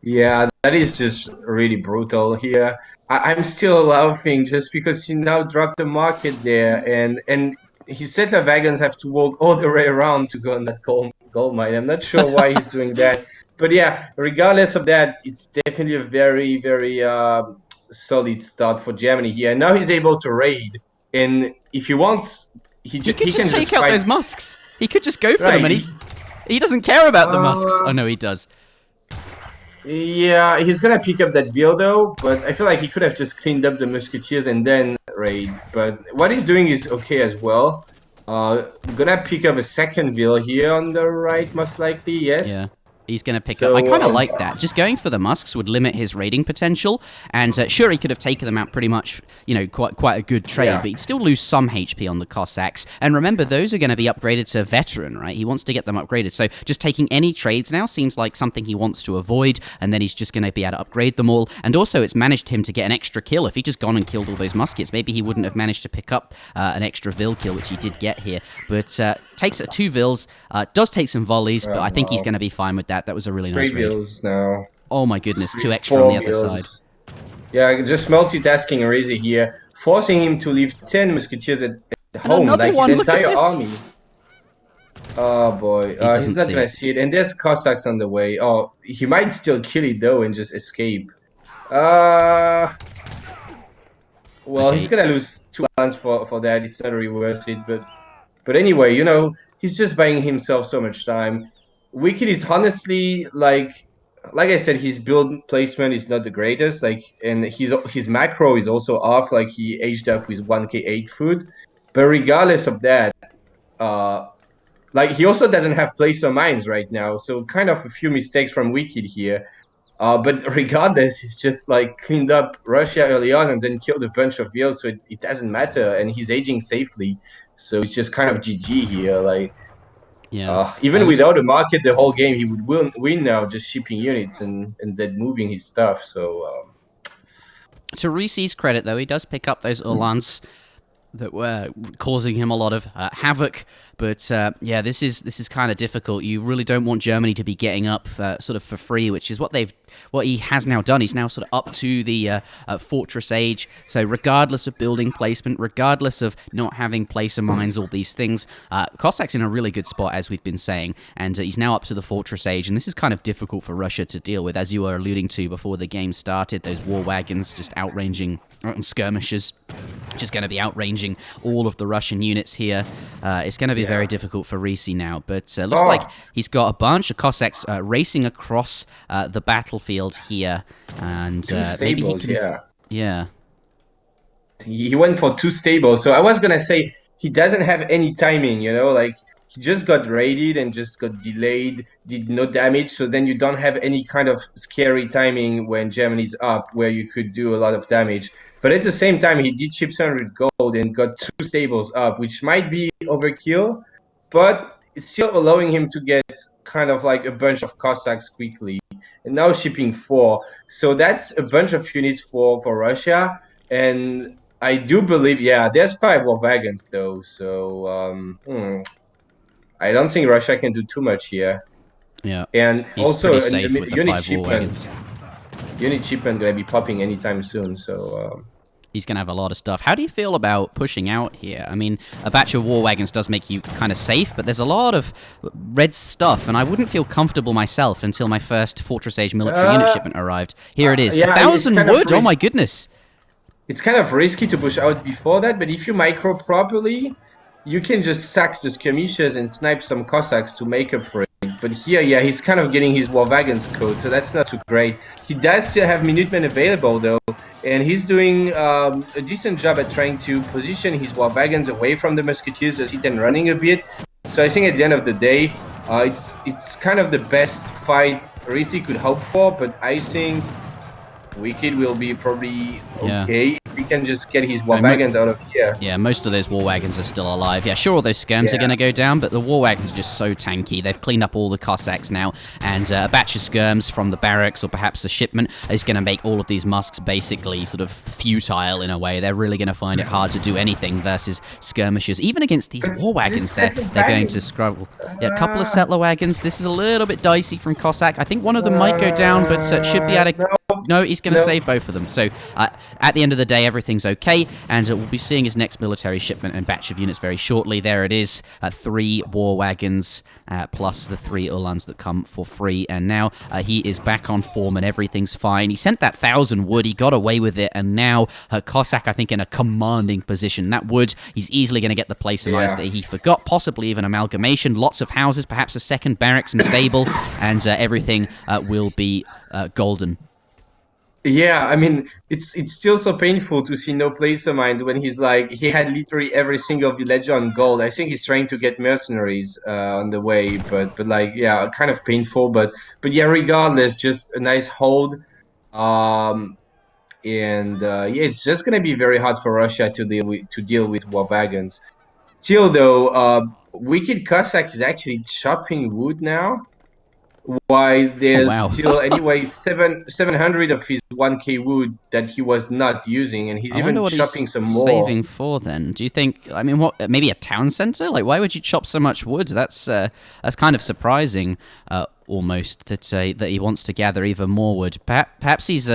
Yeah, that is just really brutal here. I'm still laughing just because he now dropped the market there, and his settler wagons have to walk all the way around to go on that gold mine. I'm not sure why he's doing that, but yeah, regardless of that, it's definitely a very, very solid start for Germany here. And now he's able to raid, and if he wants, he could can just take out fight. those musks. He could just go for them, and he doesn't care about the musks. Oh no, he does. Yeah, he's gonna pick up that bill though, but I feel like he could have just cleaned up the musketeers and then raid. But what he's doing is okay as well. Gonna pick up a second bill here on the right, most likely. Yes. Yeah. He's going to pick up. I kind of like that. Just going for the musks would limit his raiding potential. And sure, he could have taken them out pretty much, you know, quite a good trade, but he'd still lose some HP on the Cossacks. And remember, those are going to be upgraded to veteran, right? He wants to get them upgraded. So just taking any trades now seems like something he wants to avoid. And then he's just going to be able to upgrade them all. And also, it's managed him to get an extra kill. If he just gone and killed all those muskets, maybe he wouldn't have managed to pick up an extra Vil kill, which he did get here. But takes 2 Vils, does take some volleys, but I think he's going to be fine with that. That was a really nice 3 raid. bills now. Oh my goodness, 2 extra on the other side. Yeah, just multitasking Risi here, forcing him to leave 10 musketeers at home, like his entire army. Oh boy, he's not gonna see it. And there's Cossacks on the way. Oh, he might still kill it though and just escape. Well, he's gonna lose 2 lands for that. It's not really worth it, but anyway, you know, he's just buying himself so much time. Wicked is honestly like I said, his build placement is not the greatest. Like, and his macro is also off. Like, he aged up with 1k8 food. But regardless of that, like, he also doesn't have placer mines right now. So kind of a few mistakes from Wicked here. But regardless, he's just like cleaned up Russia early on and then killed a bunch of Vils, so it doesn't matter. And he's aging safely, so it's just kind of GG here. Like, even without a market, the whole game he would win now, just shipping units and then moving his stuff. So to Risi's credit, though, he does pick up those Uhlans. that were causing him a lot of havoc. But yeah, this is kind of difficult. You really don't want Germany to be getting up sort of for free, which is what he has now done. He's now sort of up to the fortress age. So regardless of building placement, regardless of not having placer mines, all these things, Cossack's in a really good spot, as we've been saying, and he's now up to the fortress age. And this is kind of difficult for Russia to deal with, as you were alluding to before the game started. Those war wagons just outranging skirmishers, just going to be outranging all of the Russian units here. It's going to be very difficult for Risi now, but looks like he's got a bunch of Cossacks racing across the battlefield here, and maybe he can... Yeah. He went for 2 stables, so I was gonna say he doesn't have any timing, like he just got raided and just got delayed, did no damage, so then you don't have any kind of scary timing when Germany's up where you could do a lot of damage. But at the same time, he did chip 700 gold and got 2 stables up, which might be overkill, but it's still allowing him to get kind of like a bunch of Cossacks quickly. And now shipping 4. So that's a bunch of units for Russia. And I do believe, there's 5 war wagons though. So I don't think Russia can do too much here. Yeah. And he's also, safe with the 5 war wagons. Unit shipment going to be popping anytime soon. So he's going to have a lot of stuff. How do you feel about pushing out here? I mean, a batch of war wagons does make you kind of safe, but there's a lot of red stuff, and I wouldn't feel comfortable myself until my first Fortress Age military unit shipment arrived. Here it is. 1,000 wood? Oh my goodness. It's kind of risky to push out before that, but if you micro properly, you can just sack the skirmishers and snipe some Cossacks to make up for it. But here, he's kind of getting his war wagons code, so that's not too great. He does still have Minutemen available, though, and he's doing a decent job at trying to position his war wagons away from the musketeers, just hit and running a bit. So I think at the end of the day, it's kind of the best fight Risi could hope for, but I think Wicked will be probably okay if he can just get his war wagons out of here. Yeah, most of those war wagons are still alive. Yeah, sure, all those skirms are going to go down, but the war wagons are just so tanky. They've cleaned up all the Cossacks now, and a batch of skirms from the barracks or perhaps the shipment is going to make all of these musks basically sort of futile in a way. They're really going to find it hard to do anything versus skirmishers. Even against these war wagons, they're going to struggle. Yeah, a couple of settler wagons. This is a little bit dicey from Cossack. I think one of them might go down, but should be able to... No, he's going to save both of them. So at the end of the day, everything's okay, and we'll be seeing his next military shipment and batch of units very shortly. There it is, 3 war wagons plus the 3 Uhlans that come for free, and now he is back on form and everything's fine. He sent that 1,000 wood, he got away with it, and now Cossack, I think, in a commanding position. That wood, he's easily going to get the placer mines that he forgot, possibly even amalgamation, lots of houses, perhaps a second barracks and stable, and everything will be golden. Yeah, I mean, it's still so painful to see no placer mines when he's like, he had literally every single villager on gold. I think he's trying to get mercenaries on the way, but like, kind of painful, but regardless, just a nice hold. It's just gonna be very hard for Russia to deal with war wagons. Still though, Wicked Cossack is actually chopping wood now. Why there's still anyway 700 of his 1k wood that he was not using, and he's even chopping some more. Saving for then? Do you think? I mean, what? Maybe a town center? Like, why would you chop so much wood? That's kind of surprising, almost that he wants to gather even more wood. Perhaps he's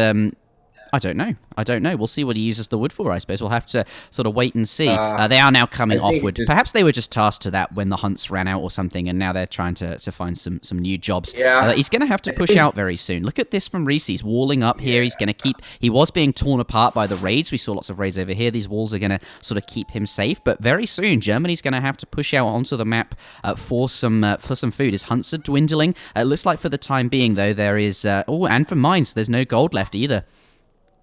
I don't know. We'll see what he uses the wood for, I suppose. We'll have to sort of wait and see. They are now coming off wood. Perhaps they were just tasked to that when the hunts ran out or something, and now they're trying to find some new jobs. He's going to have to push out very soon. Look at this from Risi. He's walling up here. He's going to keep... He was being torn apart by the raids. We saw lots of raids over here. These walls are going to sort of keep him safe. But very soon, Germany's going to have to push out onto the map for some food. His hunts are dwindling. It looks like for the time being, though, there is... and for mines, there's no gold left either.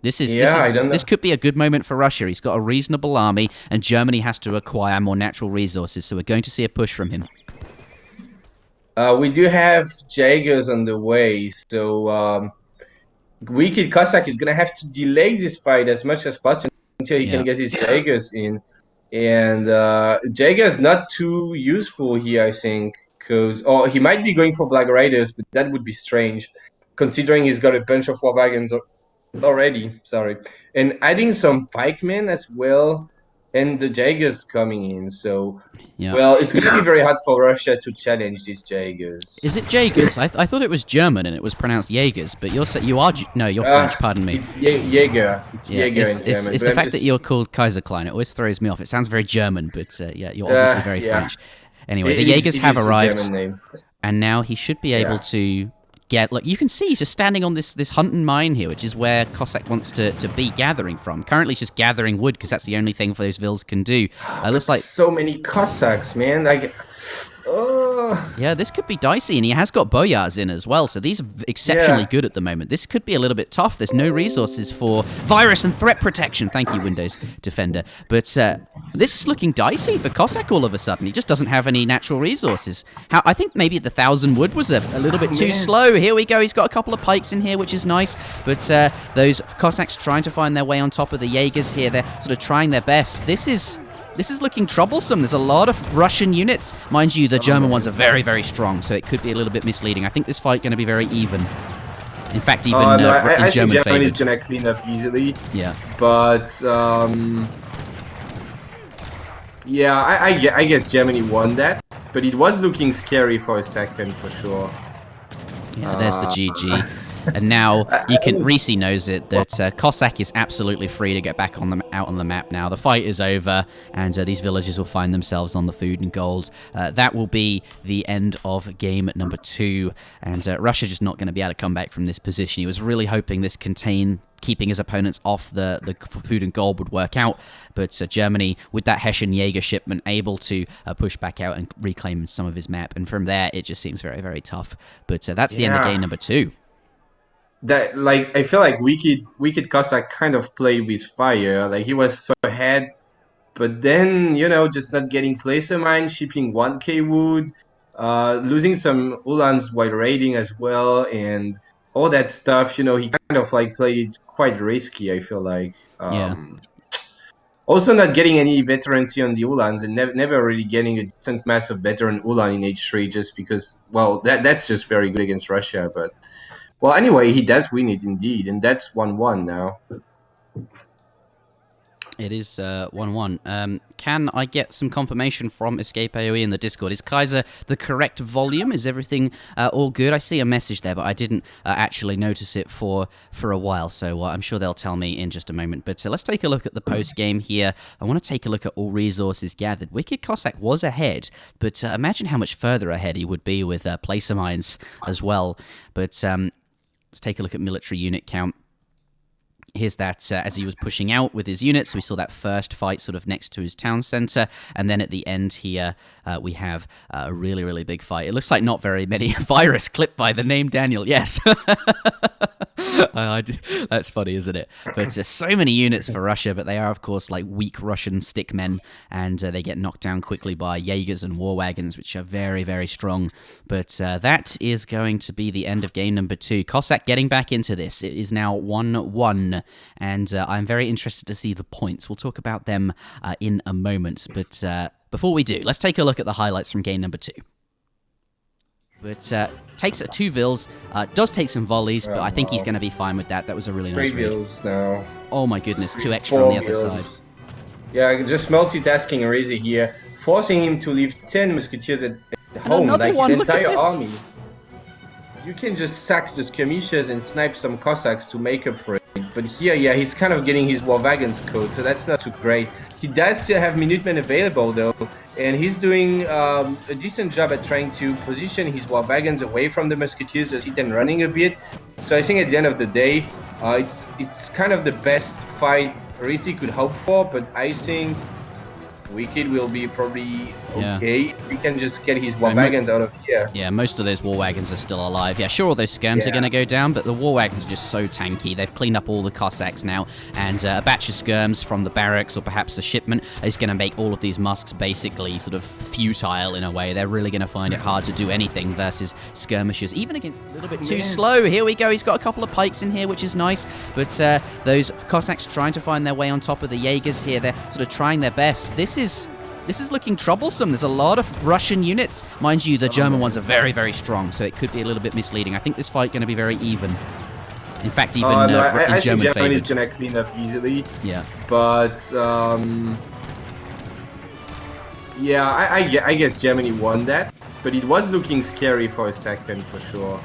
This could be a good moment for Russia. He's got a reasonable army, and Germany has to acquire more natural resources, so we're going to see a push from him. We do have Jaegers on the way, so Wicked Cossack is going to have to delay this fight as much as possible until he can get his Jaegers in. And Jaeger is not too useful here, I think, because he might be going for Black Riders, but that would be strange, considering he's got a bunch of war wagons already, and adding some pikemen as well and the Jaegers coming in. So, Yeah. well, it's going to be very hard for Russia to challenge these Jaegers. Is it Jaegers? I thought it was German and it was pronounced Jaegers, but you're French. Pardon me. It's Jaeger. It's Yeah, Jaeger it's in German. it's but the I'm fact that just- you're called Kaiserklein. It always throws me off. It sounds very German, but yeah, you're obviously very yeah. French. Anyway, the It Jaegers have is a arrived, German name. and now he should be able to get. Look, you can see he's just standing on this hunting mine here, which is where Cossack wants to be gathering from. Currently, he's just gathering wood because that's the only thing for those vills can do. Looks like So many Cossacks, man. Like, oh. yeah, this could be dicey, and he has got boyars in as well, so these are exceptionally good at the moment. This could be a little bit tough. There's no resources for virus and threat protection. Thank you, Windows Defender. But this is looking dicey for Cossack all of a sudden. He just doesn't have any natural resources. I think maybe the 1,000 wood was a little bit too slow. Here we go. He's got a couple of pikes in here, which is nice. But those Cossacks trying to find their way on top of the Jaegers here. They're sort of trying their best. This is looking troublesome. There's a lot of Russian units. Mind you, the German ones are very, very strong, so it could be a little bit misleading. I think this fight going to be very even. In fact, even I in think German Germany is favoured. going to clean up easily. Yeah. But, yeah, I guess Germany won that. But it was looking scary for a second, for sure. Yeah, there's the GG. And now you can. Risi knows it that Cossack is absolutely free to get back out on the map now. The fight is over, and these villagers will find themselves on the food and gold. That will be the end of game number 2, and Russia just not going to be able to come back from this position. He was really hoping this keeping his opponents off the food and gold would work out, but Germany, with that Hessian Jaeger shipment, able to push back out and reclaim some of his map, and from there it just seems very, very tough. But that's the end of game number 2. That, like, I feel like Wicked Cossack kind of played with fire. Like, he was so ahead, but then, you know, just not getting placer mine, shipping 1k wood, losing some Ulans while raiding as well, and all that stuff. You know, he kind of like played quite risky, I feel like. Also not getting any veterancy on the Ulans, and never really getting a decent mass of veteran Ulan in H3, just because, well, that's just very good against Russia. But, well, anyway, he does win it indeed, and that's 1-1 now. It is 1-1. Can I get some confirmation from EscapeAoE in the Discord? Is Kaiser the correct volume? Is everything all good? I see a message there, but I didn't actually notice it for a while, so I'm sure they'll tell me in just a moment. But let's take a look at the post-game here. I want to take a look at all resources gathered. Wicked Cossack was ahead, but imagine how much further ahead he would be with placer mines as well. But let's take a look at military unit count. Here's that as he was pushing out with his units. We saw that first fight sort of next to his town center. And then at the end here, we have a really, really big fight. It looks like not very many. Virus clipped by the name Daniel. Yes. That's funny, isn't it? But there's so many units for Russia, but they are, of course, like weak Russian stickmen. And they get knocked down quickly by Jaegers and war wagons, which are very, very strong. But that is going to be the end of game number 2. Cossack getting back into this. It is now 1-1. And I'm very interested to see the points. We'll talk about them in a moment. But before we do, let's take a look at the highlights from game number 2. But takes 2 vills, does take some volleys, but I think he's going to be fine with that. That was a really nice 3 read. vills now. Oh my goodness, 2 extra on the other side. Yeah, just multitasking Risi here, forcing him to leave 10 musketeers at home, like his entire army. You can just sack the skirmishers and snipe some Cossacks to make up for it. But here, yeah, he's kind of getting his war wagons caught, so that's not too great. He does still have Minutemen available, though, and he's doing a decent job at trying to position his war wagons away from the musketeers, just hit and running a bit. So I think at the end of the day, it's kind of the best fight Risi could hope for, but I think Wicked will be probably okay. We can just get his war wagons out of here. Yeah, most of those war wagons are still alive. Yeah, sure, all those skirms are going to go down, but the war wagons are just so tanky. They've cleaned up all the Cossacks now, and a batch of skirms from the barracks or perhaps the shipment is going to make all of these musks basically sort of futile in a way. They're really going to find it hard to do anything versus skirmishers, even against a little bit too slow. Here we go. He's got a couple of pikes in here, which is nice, but those Cossacks trying to find their way on top of the Jaegers here. They're sort of trying their best. This is looking troublesome. There's a lot of Russian units. Mind you, the German ones are very, very strong, so it could be a little bit misleading. I think this fight going to be very even. In fact, even I in think German Germany is favoured. going to clean up easily. Yeah. But, Yeah, I guess Germany won that, but it was looking scary for a second for sure.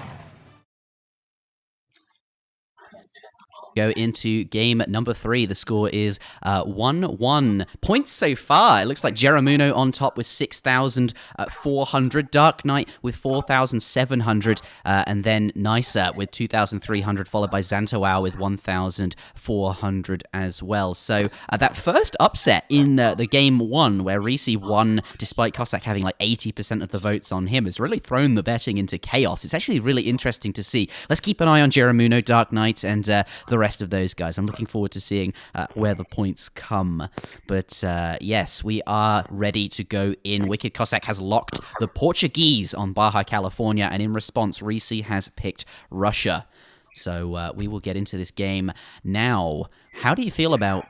Go into game number 3. The score is 1-1. Points so far. It looks like Jeramuno on top with 6,400. Dark Knight with 4,700. And then Nisa with 2,300, followed by Xantowao with 1,400 as well. So that first upset in the game 1, where Risi won despite Cossack having like 80% of the votes on him, has really thrown the betting into chaos. It's actually really interesting to see. Let's keep an eye on Jeramuno, Dark Knight, and the rest of those guys. I'm looking forward to seeing where the points come. But yes, we are ready to go in. Wicked Cossack has locked the Portuguese on Baja, California, and in response, Risi has picked Russia. So we will get into this game now. How do you feel about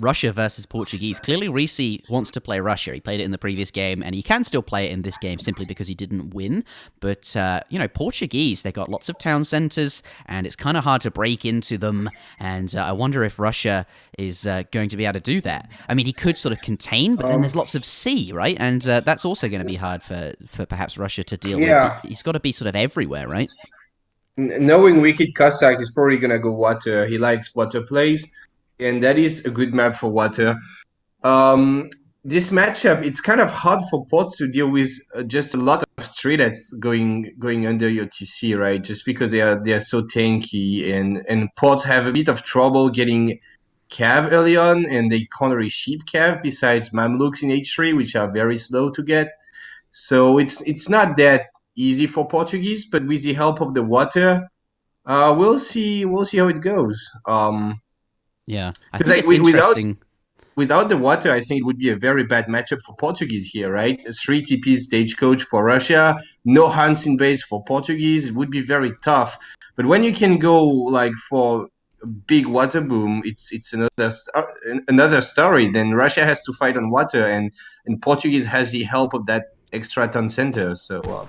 Russia versus Portuguese? Clearly, Risi wants to play Russia. He played it in the previous game, and he can still play it in this game simply because he didn't win. But, you know, Portuguese, they got lots of town centers, and it's kind of hard to break into them. And I wonder if Russia is going to be able to do that. I mean, he could sort of contain, but then there's lots of sea, right? And that's also going to be hard for perhaps Russia to deal with. He's got to be sort of everywhere, right? Knowing Wicked Cossack is probably gonna go water. He likes water plays, and that is a good map for water. This matchup, it's kind of hard for Ports to deal with just a lot of streetlets going under your TC, right? Just because they are so tanky, and Ports have a bit of trouble getting Cav early on, and they can't really sheep Cav besides Mamluks in H3, which are very slow to get. So it's not that easy for Portuguese, but with the help of the water, we'll see how it goes. Yeah, I think Like it's interesting. Without the water, I think it would be a very bad matchup for Portuguese here, right? 3 TP stagecoach for Russia, no hunts in base for Portuguese. It would be very tough. But when you can go like for a big water boom, it's another story. Then Russia has to fight on water, and Portuguese has the help of that extra town center. So.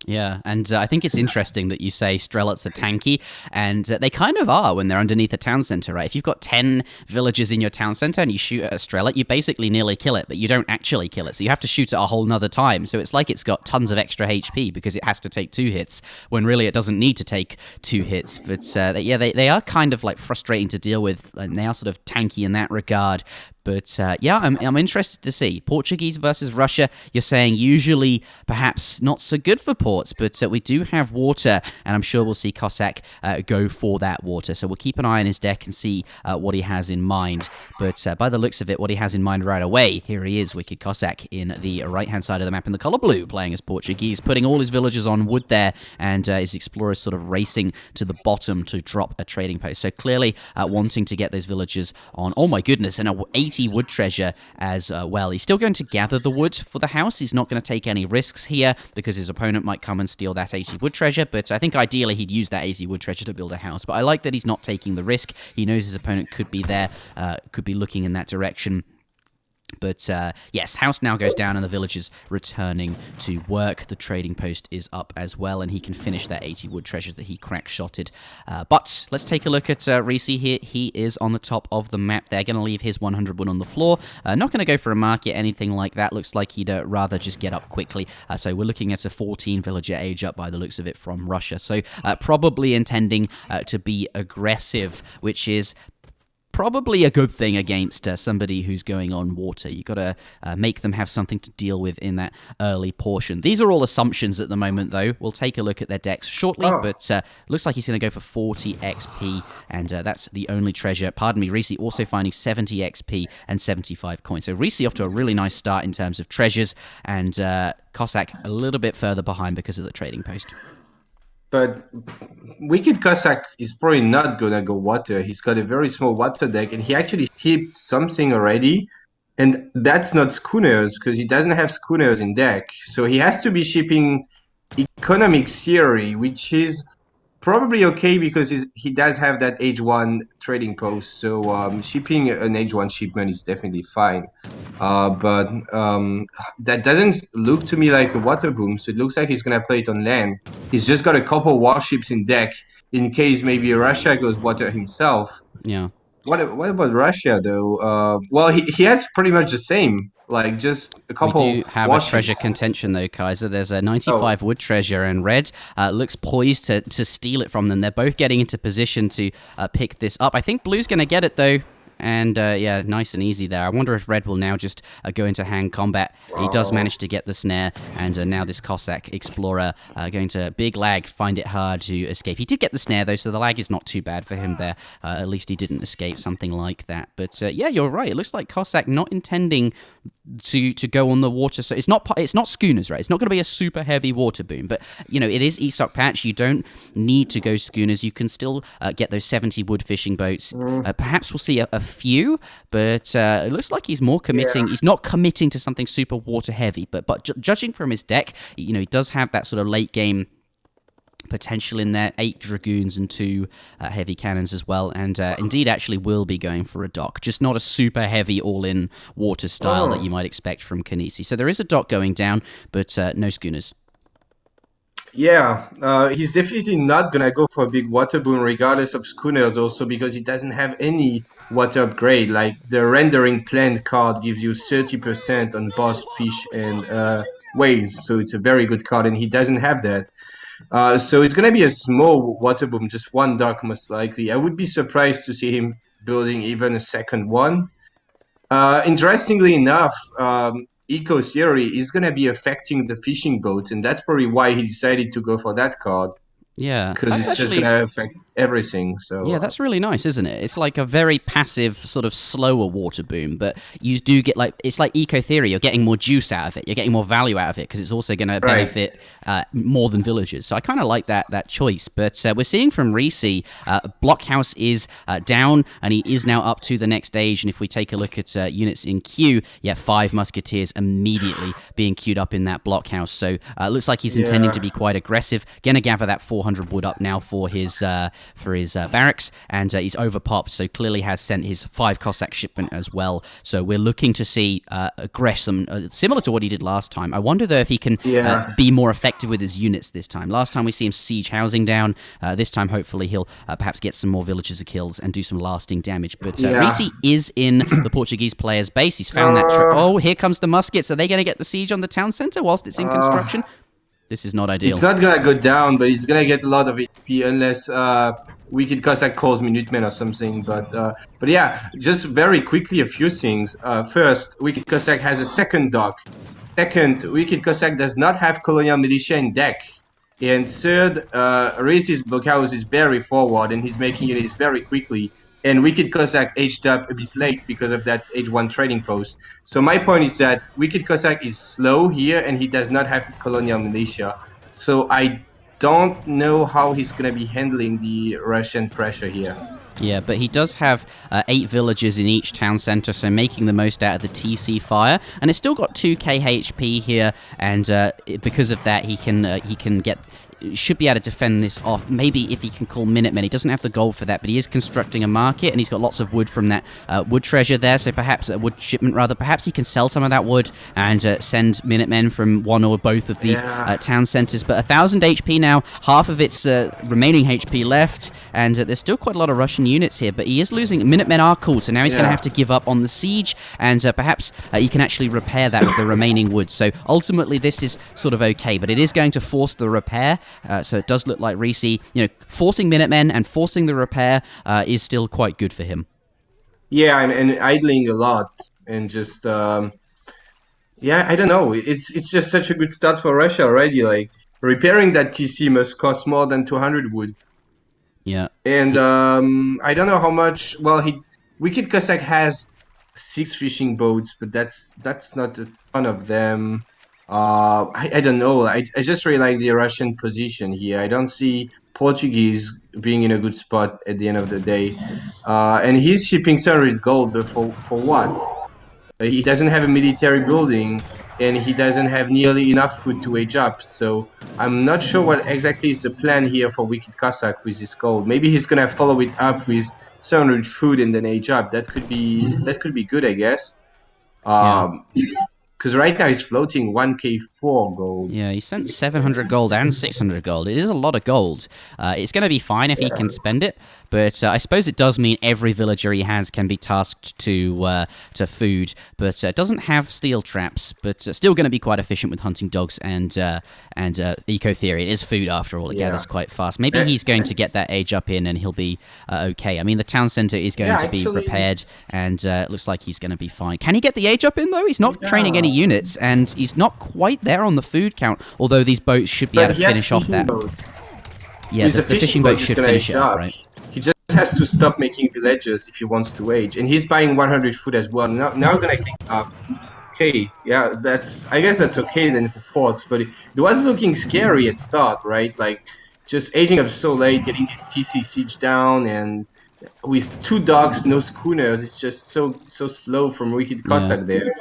Yeah, and I think it's interesting that you say Strelets are tanky, and they kind of are when they're underneath a town center, right? If you've got 10 villagers in your town center and you shoot at a Strelet, you basically nearly kill it, but you don't actually kill it, so you have to shoot it a whole nother time. So it's like it's got tons of extra HP because it has to take 2 hits, when really it doesn't need to take 2 hits. But yeah, they are kind of like frustrating to deal with, and they are sort of tanky in that regard. But yeah, I'm interested to see. Portuguese versus Russia, you're saying usually perhaps not so good for ports, but we do have water, and I'm sure we'll see Cossack go for that water. So we'll keep an eye on his deck and see what he has in mind. But by the looks of it, what he has in mind right away, here he is, Wicked Cossack, in the right-hand side of the map in the color blue, playing as Portuguese, putting all his villagers on wood there, and his explorers sort of racing to the bottom to drop a trading post. So clearly wanting to get those villagers on. Oh my goodness, and a 80 wood treasure as well. He's still going to gather the wood for the house. He's not going to take any risks here because his opponent might come and steal that 80 wood treasure, but I think ideally he'd use that 80 wood treasure to build a house. But I like that he's not taking the risk. He knows his opponent could be there, could be looking in that direction. But yes, house now goes down and the village is returning to work. The trading post is up as well, and he can finish that 80 wood treasure that he crack-shotted. But let's take a look at Risi here. He is on the top of the map. They're going to leave his 100 wood on the floor. Not going to go for a market, anything like that. Looks like he'd rather just get up quickly. So we're looking at a 14 villager age up by the looks of it from Russia. So probably intending to be aggressive, which is probably a good thing against somebody who's going on water. You've got to make them have something to deal with in that early portion. These are all assumptions at the moment, though. We'll take a look at their decks shortly, but looks like he's going to go for 40 XP, and that's the only treasure. Pardon me, Risi also finding 70 XP and 75 coins. So Risi off to a really nice start in terms of treasures, and Cossack a little bit further behind because of the trading post. But Wicked Cossack is probably not gonna go water. He's got a very small water deck, and he actually shipped something already, and that's not schooners because he doesn't have schooners in deck. So he has to be shipping economic theory, which is probably okay because he does have that H1 trading post. So shipping an H1 shipment is definitely fine. But that doesn't look to me like a water boom. So it looks like he's gonna play it on land. He's just got a couple warships in deck in case maybe Russia goes water himself. Yeah. What about Russia though? Well, he has pretty much the same, like just a We do couple have a washes. treasure contention, though, Kaiser. There's a Oh, 95 wood treasure, and Red looks poised to steal it from them. They're both getting into position to pick this up. I think Blue's going to get it, though. And yeah, nice and easy there. I wonder if Red will now just go into hand combat. He does manage to get the snare, and now this Cossack Explorer going to big lag, find it hard to escape. He did get the snare though, so the lag is not too bad for him there. At least he didn't escape something like that. But yeah, you're right. It looks like Cossack not intending to go on the water. So it's not schooners, right? It's not going to be a super heavy water boom, but you know it is Estoc patch. You don't need to go schooners. You can still get those 70 wood fishing boats. Perhaps we'll see a few, but it looks like he's more committing. Yeah. He's not committing to something super water heavy, but judging from his deck, you know, he does have that sort of late game potential in there. 8 dragoons and 2 heavy cannons as well, and indeed actually will be going for a dock, just not a super heavy all-in water style that you might expect from Kanisi. So there is a dock going down, but no schooners. Yeah, he's definitely not gonna go for a big water boom regardless of schooners also because he doesn't have any water upgrade. Like the rendering plant card gives you 30% on both fish and whales, so it's a very good card and he doesn't have that. So it's gonna be a small water boom, just one dock most likely. I would be surprised to see him building even a second one. Interestingly enough, eco theory is going to be affecting the fishing boats, and that's probably why he decided to go for that card Yeah, because that's it's just going actually to affect everything. So yeah, that's really nice, isn't it? It's like a very passive, sort of slower water boom, but you do get like it's like eco theory. You're getting more juice out of it. You're getting more value out of it because it's also going to benefit more than villagers. So I kind of like that choice. But we're seeing from Risi, Blockhouse is down, and he is now up to the next stage. And if we take a look at units in queue, yeah, 5 musketeers immediately being queued up in that Blockhouse. So it looks like he's intending to be quite aggressive. Gonna gather that 400 wood up now for his barracks, and he's overpopped, so clearly has sent his 5 Cossack shipment as well. So we're looking to see aggression, similar to what he did last time. I wonder though if he can be more effective with his units this time. Last time we see him siege housing down. This time hopefully he'll perhaps get some more villagers kills and do some lasting damage. But Risi is in the Portuguese player's base. He's found that oh, here comes the muskets. Are they going to get the siege on the town centre whilst it's in construction? This is not ideal. It's not gonna go down, but it's gonna get a lot of HP unless Wicked Cossack calls Minutemen or something. But yeah, just very quickly a few things. First, Wicked Cossack has a second dock. Second, Wicked Cossack does not have Colonial Militia in deck. And third, Racist Blockhouse is very forward and he's making units very quickly. And Wicked Cossack aged up a bit late because of that age 1 trading post. So my point is that Wicked Cossack is slow here and he does not have Colonial Militia. So I don't know how he's going to be handling the Russian pressure here. Yeah, but he does have 8 villages in each town centre, so making the most out of the TC fire. And it's still got 2k HP here, and because of that, he can get... should be able to defend this off. Maybe if he can call Minutemen. He doesn't have the gold for that, but he is constructing a market, and he's got lots of wood from that wood treasure there, so perhaps a wood shipment, rather. Perhaps he can sell some of that wood and send Minutemen from one or both of these town centres. But 1,000 HP now, half of its remaining HP left, and there's still quite a lot of Russian units here, but he is losing. Minutemen are cool, so now he's going to have to give up on the siege, and perhaps he can actually repair that with the remaining wood. So ultimately this is sort of okay, but it is going to force the repair. So it does look like Risi, forcing Minutemen and forcing the repair is still quite good for him. Yeah, and idling a lot and just I don't know. It's just such a good start for Russia already. Like repairing that TC must cost more than 200 wood. Yeah. And I don't know how much. Well, Wicked Cossack has 6 fishing boats, but that's not a ton of them. I don't know. I just really like the Russian position here. I don't see Portuguese being in a good spot at the end of the day. And he's shipping 700 gold, but for what? He doesn't have a military building, and he doesn't have nearly enough food to age up. So I'm not sure what exactly is the plan here for Wicked Cossack with his gold. Maybe he's gonna follow it up with 700 food and then age up. That could be good, I guess. because right now he's floating 1k4 gold. Yeah, he sent 700 gold and 600 gold. It is a lot of gold. It's going to be fine if he can spend it, but I suppose it does mean every villager he has can be tasked to food, but doesn't have steel traps, but still going to be quite efficient with hunting dogs and eco theory. It is food after all. It gathers quite fast. Maybe he's going to get that age up in and he'll be okay. I mean, the town center is going to be repaired, and it looks like he's going to be fine. Can he get the age up in, though? He's not training any units, and he's not quite there on the food count, although these boats should be able to finish off that. Yeah, the fishing boat should finish it up, right? He just has to stop making villages if he wants to age, and he's buying 100 food as well. Now we're gonna click up. Okay, yeah, I guess that's okay then for ports, but it was looking scary at start, right? Like, just aging up so late, getting his TC siege down, and with 2 docks, no schooners, it's just so slow from WickedCossack there.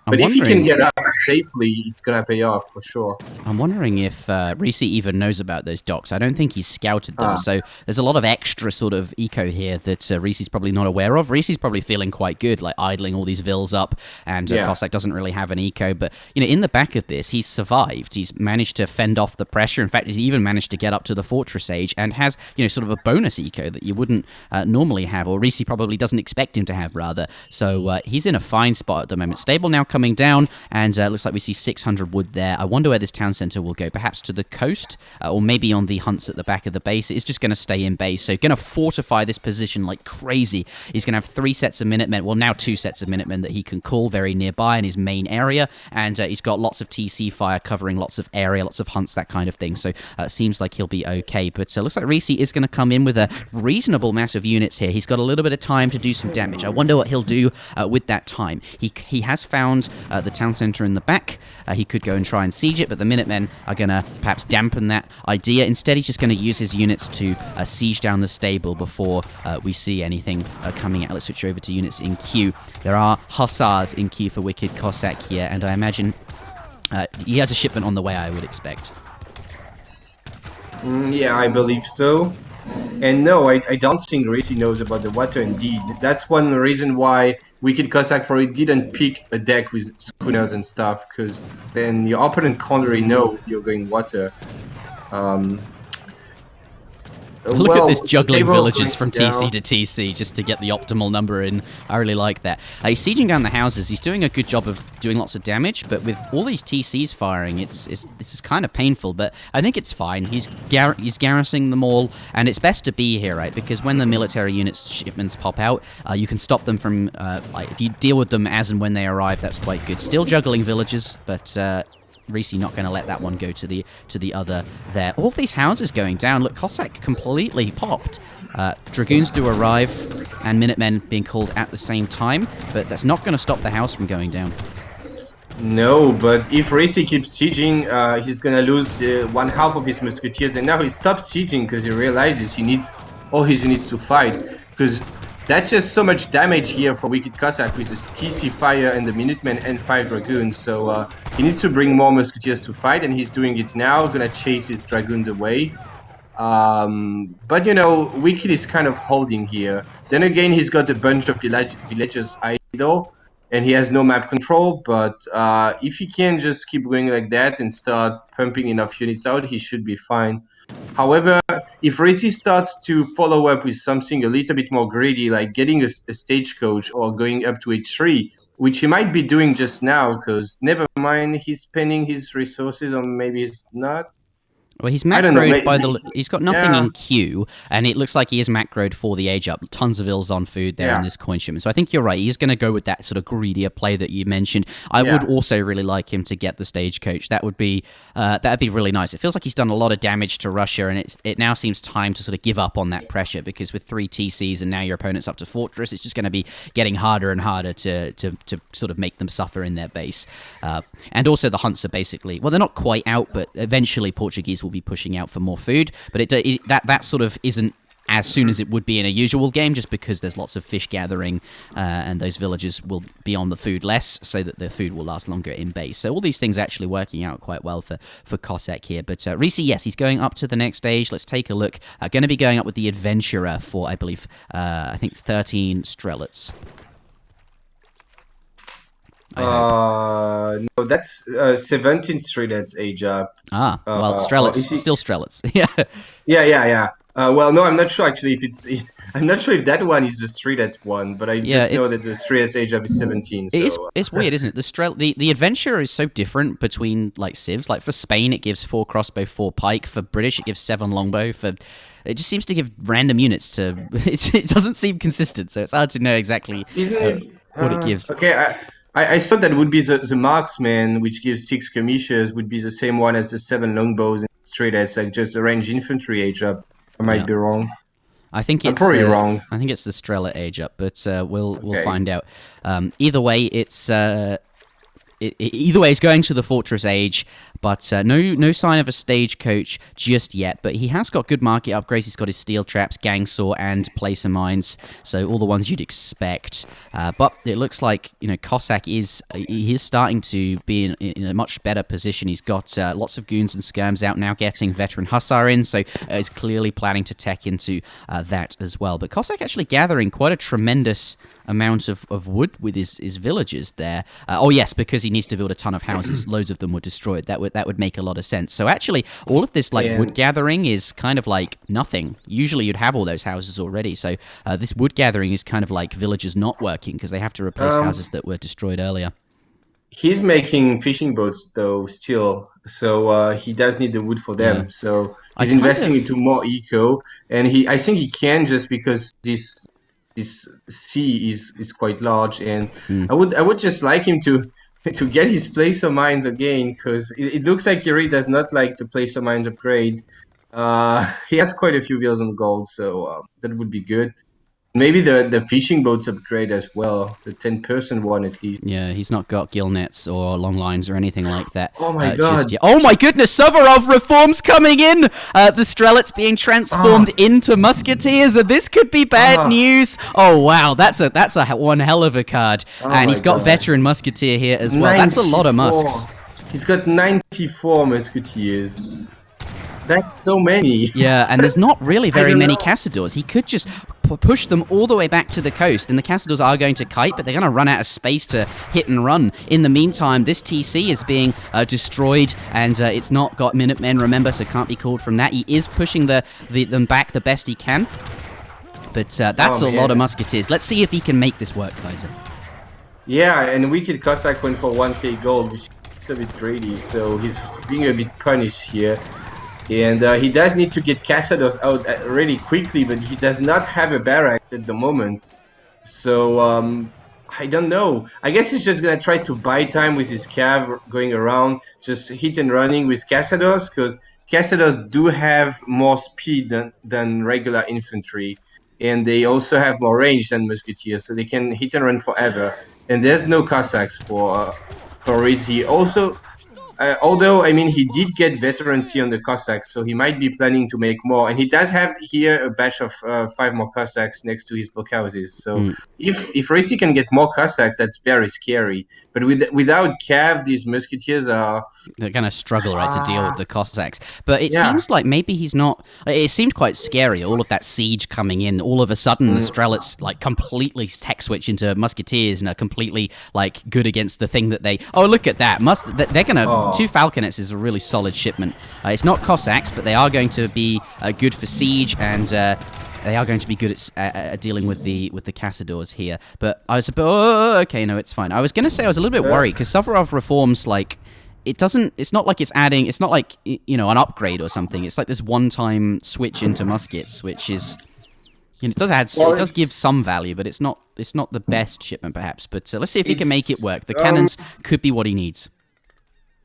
But if he can get up safely, it's gonna pay off for sure. I'm wondering if Risi even knows about those docks. I don't think he's scouted them, so there's a lot of extra sort of eco here that Risi's probably not aware of. Risi's probably feeling quite good, like idling all these vills up, and Cossack doesn't really have an eco. But you know, in the back of this, he's survived. He's managed to fend off the pressure. In fact, he's even managed to get up to the fortress age and has, you know, sort of a bonus eco that you wouldn't normally have, or Risi probably doesn't expect him to have, rather. So he's in a fine spot at the moment. Stable now coming down, and looks like we see 600 wood there. I wonder where this town center will go. Perhaps to the coast, or maybe on the hunts at the back of the base. It's just going to stay in base, so going to fortify this position like crazy. He's going to have 3 sets of Minutemen, well now 2 sets of Minutemen that he can call very nearby in his main area, and he's got lots of TC fire covering lots of area, lots of hunts, that kind of thing. So seems like he'll be okay, but looks like Risi is going to come in with a reasonable mass of units here. He's got a little bit of time to do some damage. I wonder what he'll do with that time. He has found the town center in the back. He could go and try and siege it, but the Minutemen are going to perhaps dampen that idea. Instead, he's just going to use his units to siege down the stable before we see anything coming out. Let's switch over to units in queue. There are hussars in queue for WickedCossack here, and I imagine he has a shipment on the way, I would expect. Yeah, I believe so. And no, I don't think Risi knows about the water indeed. That's one reason why WickedCossack probably didn't pick a deck with schooners and stuff, because then your opponent can't really know you're going water. Look at this juggling villages from TC to TC just to get the optimal number in. I really like that. He's sieging down the houses. He's doing a good job of doing lots of damage, but with all these TCs firing, it's kind of painful, but I think it's fine. He's garrisoning them all, and it's best to be here, right? Because when the military units shipments pop out, you can stop them from, if you deal with them as and when they arrive, that's quite good. Still juggling villages, but Risi not going to let that one go to the other there. All of these houses going down. Look, Cossack completely popped. Dragoons do arrive, and Minutemen being called at the same time, but that's not going to stop the house from going down. No, but if Risi keeps sieging, he's going to lose 1/2 of his musketeers, and now he stops sieging because he realizes he needs all his units to fight, because that's just so much damage here for WickedCossack with his TC fire and the Minutemen and 5 Dragoons. So he needs to bring more musketeers to fight, and he's doing it now. Gonna chase his Dragoons away. But you know, Wicked is kind of holding here. Then again, he's got a bunch of villagers idle, and he has no map control. But if he can just keep going like that and start pumping enough units out, he should be fine. However, if Risi starts to follow up with something a little bit more greedy, like getting a stagecoach or going up to H3, which he might be doing just now, because never mind, he's spending his resources on maybe he's not. Well, he's macroed by the... He's got nothing in queue, and it looks like he is macroed for the age up. Tons of ills on food there in this coin shipment. So I think you're right. He's going to go with that sort of greedier play that you mentioned. I would also really like him to get the stagecoach. That would be really nice. It feels like he's done a lot of damage to Russia, and it now seems time to sort of give up on that pressure, because with 3 TCs and now your opponent's up to Fortress, it's just going to be getting harder and harder to sort of make them suffer in their base. And also the hunts are basically... Well, they're not quite out, but eventually Portuguese will be pushing out for more food, but that sort of isn't as soon as it would be in a usual game, just because there's lots of fish gathering, and those villagers will be on the food less, so that the food will last longer in base. So all these things actually working out quite well for Cossack here. But Risi, yes, he's going up to the next stage. Let's take a look. Going to be going up with the Adventurer for, I believe, I think 13 strelets. No, that's 17th Strelets age up. Ah, well, Or Strelets, is he? still Strelets. Yeah. Yeah. Well, no, I'm not sure actually if it's. I'm not sure if that one is the Strelets one, but I Yeah, just know that the Strelets age up is 17. So It's weird, isn't it? The adventure is so different between like civs. Like for Spain, it gives 4 crossbow, 4 pike. For British, it gives 7 longbow. It just seems to give random units to. It doesn't seem consistent, so it's hard to know exactly isn't it? what it gives. Okay, I thought that would be the marksman, which gives 6 skirmishers, would be the same one as the 7 longbows and Strelets, like just the range infantry age up. I might Yeah. be wrong. I think I'm it's probably wrong. I think it's the Strela age up, but we'll Okay. find out. Either way, it's either way, he's going to the Fortress Age, but no sign of a stagecoach just yet. But he has got good market upgrades. He's got his steel traps, gang saw, and placer mines, so all the ones you'd expect. But it looks like Cossack is starting to be in a much better position. He's got lots of goons and skirms out now, getting veteran hussar in, so he's clearly planning to tech into that as well. But Cossack actually gathering quite a tremendous amount of wood with his villagers there. Oh yes, because he needs to build a ton of houses. Loads of them were destroyed. That would make a lot of sense. So actually, all of this wood gathering is kind of like nothing. Usually you'd have all those houses already. So this wood gathering is kind of like villagers not working because they have to replace houses that were destroyed earlier. He's making fishing boats though still, so he does need the wood for them. Yeah. So he's investing into more eco, and I think he can just because this sea is quite large, and I would just like him to get his placer mines again, because it looks like he really does not like the placer mines upgrade. He has quite a few wheels on gold, so that would be good. Maybe the fishing boats upgrade as well, the 10-person one at least. Yeah, he's not got gill nets or long lines or anything like that. Oh my god! Just yet. Oh my goodness! Suvorov reforms coming in. The Strelets being transformed into musketeers. This could be bad news. Oh wow, that's a one hell of a card. And he's got veteran musketeer here as well. That's a lot of musks. He's got 94 musketeers. That's so many. Yeah, and there's not really very many Cassadors. He could just push them all the way back to the coast, and the Cassadors are going to kite, but they're going to run out of space to hit and run. In the meantime, this TC is being destroyed, and it's not got Minutemen, remember, so can't be called from that. He is pushing them back the best he can, but that's a lot of musketeers. Let's see if he can make this work, Kaiser. Yeah, and WickedCossack went for 1k gold, which is a bit greedy, so he's being a bit punished here. And he does need to get Cassadors out really quickly, but he does not have a barrack at the moment. So, I don't know. I guess he's just going to try to buy time with his cav going around, just hit and running with Cassadors, because Cassadors do have more speed than regular infantry. And they also have more range than Musketeers, so they can hit and run forever. And there's no Cossacks for Risi. Also, although, I mean, he did get veterancy on the Cossacks, so he might be planning to make more. And he does have here a batch of 5 more Cossacks next to his blockhouses. So if Risi can get more Cossacks, that's very scary. But without Cav, these Musketeers are... They're going to struggle, right, to deal with the Cossacks. But it seems like maybe he's not... It seemed quite scary, all of that siege coming in. All of a sudden, the Strelets, completely tech switch into Musketeers and are completely, good against the thing that they... Oh, look at that. They're going to... 2 Falconets is a really solid shipment. It's not Cossacks, but they are going to be good for siege, and they are going to be good at dealing with the Cassadors here. But I was okay, no, it's fine. I was going to say I was a little bit worried because Suvorov reforms it's not like it's adding. It's not like an upgrade or something. It's like this one-time switch into muskets, which is. It does add. It does give some value, but it's not the best shipment perhaps. But let's see if he can make it work. The cannons could be what he needs.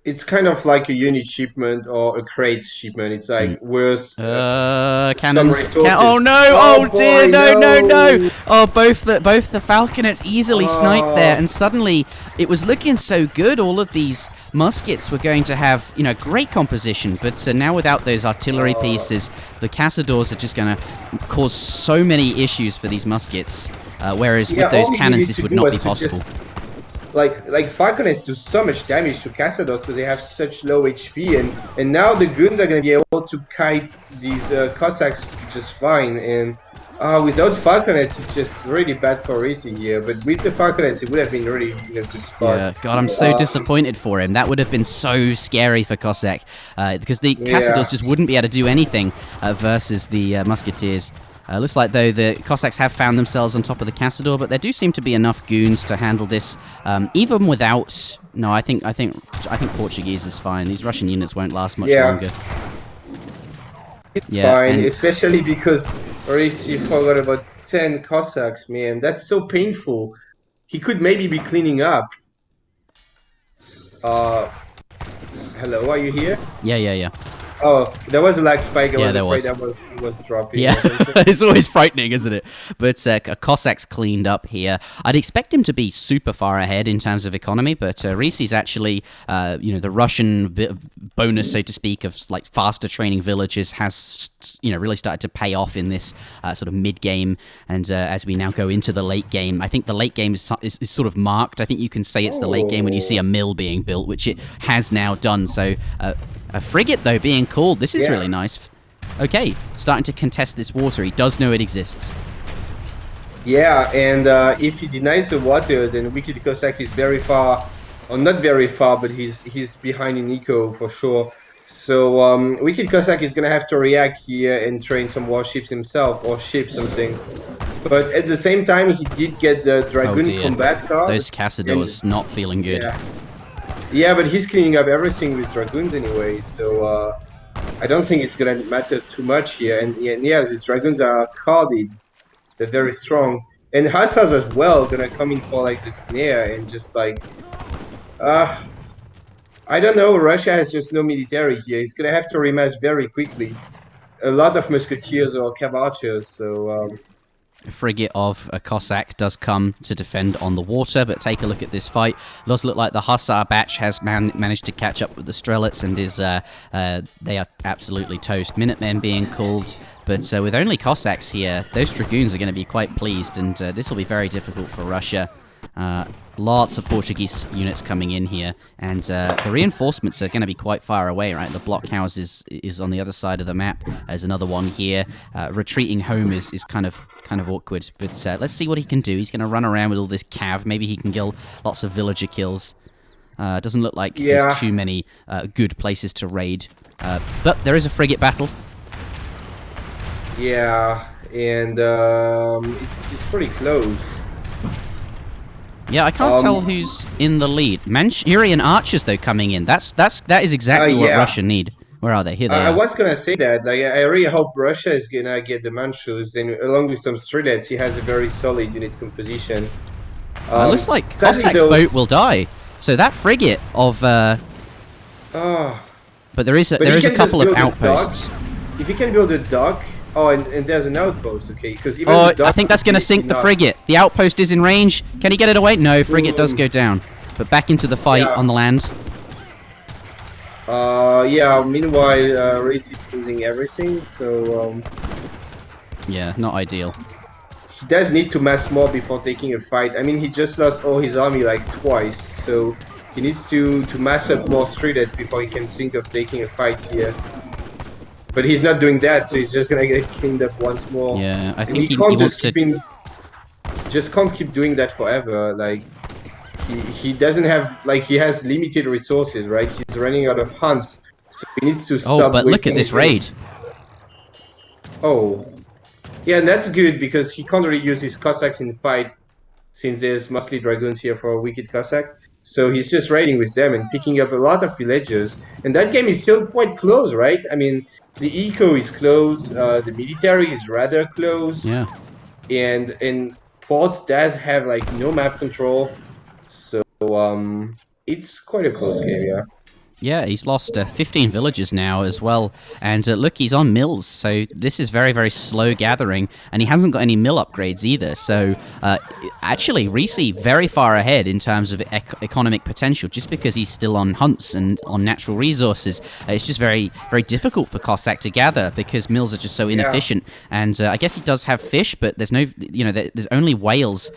It's kind of like a unit shipment or a crate shipment. It's worth cannons. Oh no! Oh dear! No! Oh, both the Falconets easily sniped there, and suddenly it was looking so good. All of these muskets were going to have great composition, but now without those artillery pieces, the Cassadors are just going to cause so many issues for these muskets. Whereas with those cannons, this would not be possible. Like Falconets do so much damage to Cassadors because they have such low HP, and now the goons are going to be able to kite these Cossacks just fine, and Without Falconets, it's just really bad for Risi here. But with the Falconets, it would have been really in a good spot. Yeah, God, I'm so disappointed for him. That would have been so scary for Cossack, because the Cassadors just wouldn't be able to do anything versus the Musketeers. Looks like, though, the Cossacks have found themselves on top of the Cassador, but there do seem to be enough goons to handle this, even without... No, I think Portuguese is fine. These Russian units won't last much longer. It's fine, especially because Risi forgot about 10 Cossacks, man. That's so painful. He could maybe be cleaning up. Hello, are you here? Yeah. Oh, there was a lag spike. I was there afraid that was dropping. Yeah, it's always frightening, isn't it? But Cossack's cleaned up here. I'd expect him to be super far ahead in terms of economy, but Risi's actually, the Russian bonus, so to speak, of like faster training villages has, really started to pay off in this sort of mid-game. And as we now go into the late game, I think the late game is sort of marked. I think you can say it's the late game when you see a mill being built, which it has now done. So a frigate, though, being called. This is really nice. Okay, starting to contest this water. He does know it exists. Yeah, and if he denies the water, then Wicked Cossack is very far, or not very far, but he's behind in eco for sure. So Wicked Cossack is gonna have to react here and train some warships himself, or ship something. But at the same time, he did get the Dragoon combat card. Those Cassadors not feeling good. Yeah, but he's cleaning up everything with Dragoons anyway, so I don't think it's gonna matter too much here. And yeah, these Dragoons are carded. They're very strong. And Hussars as well gonna come in for like the snare and just like... I don't know, Russia has just no military here. He's gonna have to remass very quickly. A lot of musketeers or cav archers, so... A frigate of a Cossack does come to defend on the water, but take a look at this fight. It does look like the Hussar batch has managed to catch up with the Strelets and is they are absolutely toast. Minutemen being called, but with only Cossacks here, those Dragoons are going to be quite pleased, and this will be very difficult for Russia. Lots of Portuguese units coming in here, and the reinforcements are going to be quite far away, right? The blockhouse is on the other side of the map. There's another one here. Retreating home is kind of awkward, but let's see what he can do. He's going to run around with all this cav. Maybe he can kill lots of villager kills. Doesn't look like there's too many good places to raid, but there is a frigate battle. Yeah, and it's pretty close. Yeah, I can't tell who's in the lead. Manchurian archers, though, coming in. That is exactly what Russia need. Where are they? Here they are. I was gonna say that. Like, I really hope Russia is gonna get the Manchus, and along with some Strelets, he has a very solid unit composition. It looks like Cossack's boat will die. So that frigate of. But there is a couple of outposts. If he can build a dock. Oh, and there's an outpost, okay? Because I think that's going to sink the frigate. The outpost is in range. Can he get it away? No, frigate does go down. But back into the fight on the land. Meanwhile, Risi is losing everything, so... Yeah, not ideal. He does need to mass more before taking a fight. I mean, he just lost all his army like twice, so he needs to mass up more Strelets before he can think of taking a fight here. But he's not doing that, so he's just gonna get cleaned up once more. Yeah, I think he wants to... He just can't keep doing that forever. Like, he doesn't have... Like, he has limited resources, right? He's running out of hunts, so he needs to stop. Oh, but look at this raid. Oh. Yeah, and that's good, because he can't really use his Cossacks in the fight, since there's mostly Dragoons here for a Wicked Cossack. So he's just raiding with them and picking up a lot of villagers. And that game is still quite close, right? I mean... The eco is close, the military is rather close, and ports does have like no map control, so it's quite a close game, yeah. Yeah, he's lost 15 villages now as well. And look, he's on mills, so this is very, very slow gathering. And he hasn't got any mill upgrades either. So actually, Risi very far ahead in terms of economic potential, just because he's still on hunts and on natural resources. It's just very, very difficult for Cossack to gather because mills are just so inefficient. And I guess he does have fish, but there's no, there's only whales.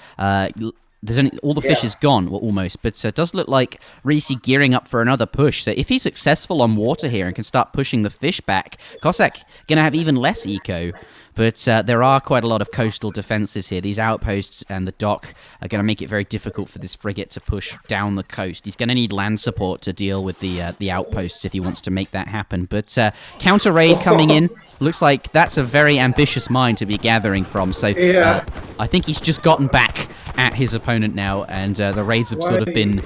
There's only, all the fish is gone, well, almost, but it does look like Risi gearing up for another push. So if he's successful on water here and can start pushing the fish back, Cossack gonna have even less eco. But there are quite a lot of coastal defenses here. These outposts and the dock are going to make it very difficult for this frigate to push down the coast. He's going to need land support to deal with the outposts if he wants to make that happen. But counter raid coming in. Looks like that's a very ambitious mind to be gathering from. So I think he's just gotten back at his opponent now, and the raids have sort of been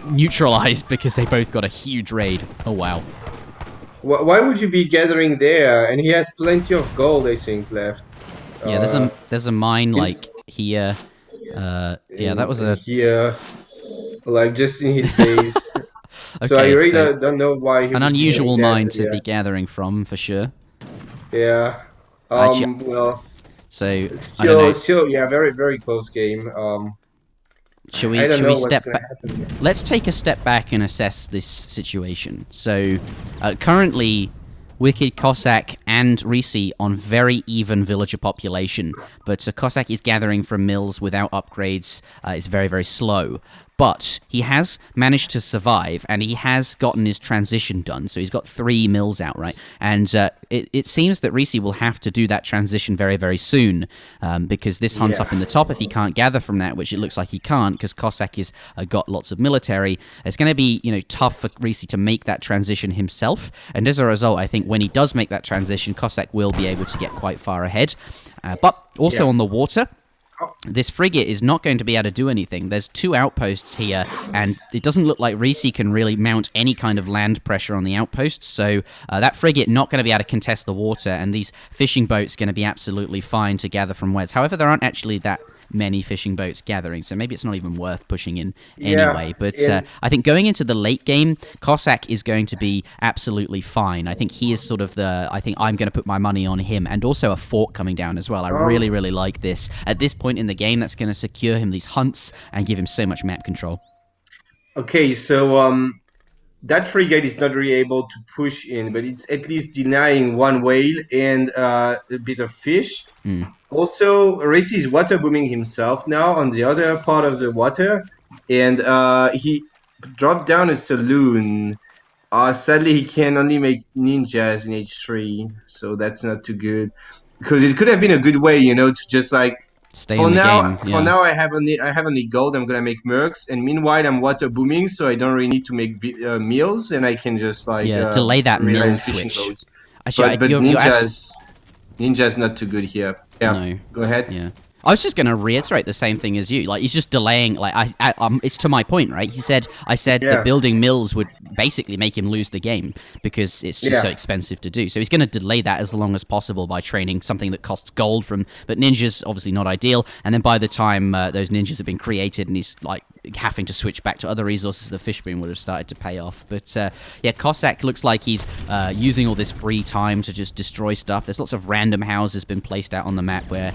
neutralized because they both got a huge raid. Oh, wow. Why would you be gathering there? And he has plenty of gold, I think, left. Yeah, there's a mine like here. Yeah, that was here, like just in his base. Okay, so I really don't know why he an would be unusual doing that, mine to be gathering from for sure. Yeah. Well. So I don't know. Still, yeah, very, very close game. Should we step back? Let's take a step back and assess this situation. So, currently, Wicked Cossack and Risi on very even villager population, but Cossack is gathering from mills without upgrades. It's very, very slow. But he has managed to survive, and he has gotten his transition done. So he's got 3 mills out, right? And it seems that Risi will have to do that transition very, very soon, because this hunt's up in the top. If he can't gather from that, which it looks like he can't, because Cossack has got lots of military, it's going to be tough for Risi to make that transition himself. And as a result, I think when he does make that transition, Cossack will be able to get quite far ahead. But also on the water, this frigate is not going to be able to do anything. There's 2 outposts here, and it doesn't look like Risi can really mount any kind of land pressure on the outposts, so that frigate not going to be able to contest the water, and these fishing boats going to be absolutely fine to gather from west. However, there aren't actually that many fishing boats gathering, so maybe it's not even worth pushing in anyway. But I think going into the late game, Cossack is going to be absolutely fine. I think he is sort of I think I'm going to put my money on him, and also a fort coming down as well. I really, really like this. At this point in the game, that's going to secure him these hunts and give him so much map control. Okay, so that frigate is not really able to push in, but it's at least denying 1 whale and a bit of fish. Also, Risi is water booming himself now on the other part of the water, and he dropped down a saloon. Sadly, he can only make ninjas in H3, so that's not too good. Because it could have been a good way, to just like stay in the game. For now, I have only gold. I'm gonna make mercs, and meanwhile, I'm water booming, so I don't really need to make meals, and I can just delay that mill switch. Actually, but Ninja's not too good here. Yeah, no. Go ahead. Yeah. I was just going to reiterate the same thing as you. Like, he's just delaying. Like, it's to my point, right? I said that building mills would basically make him lose the game because it's just so expensive to do. So he's going to delay that as long as possible by training something that costs gold but ninjas, obviously not ideal. And then by the time those ninjas have been created and he's like having to switch back to other resources, the fish boom would have started to pay off. But Cossack looks like he's using all this free time to just destroy stuff. There's lots of random houses been placed out on the map where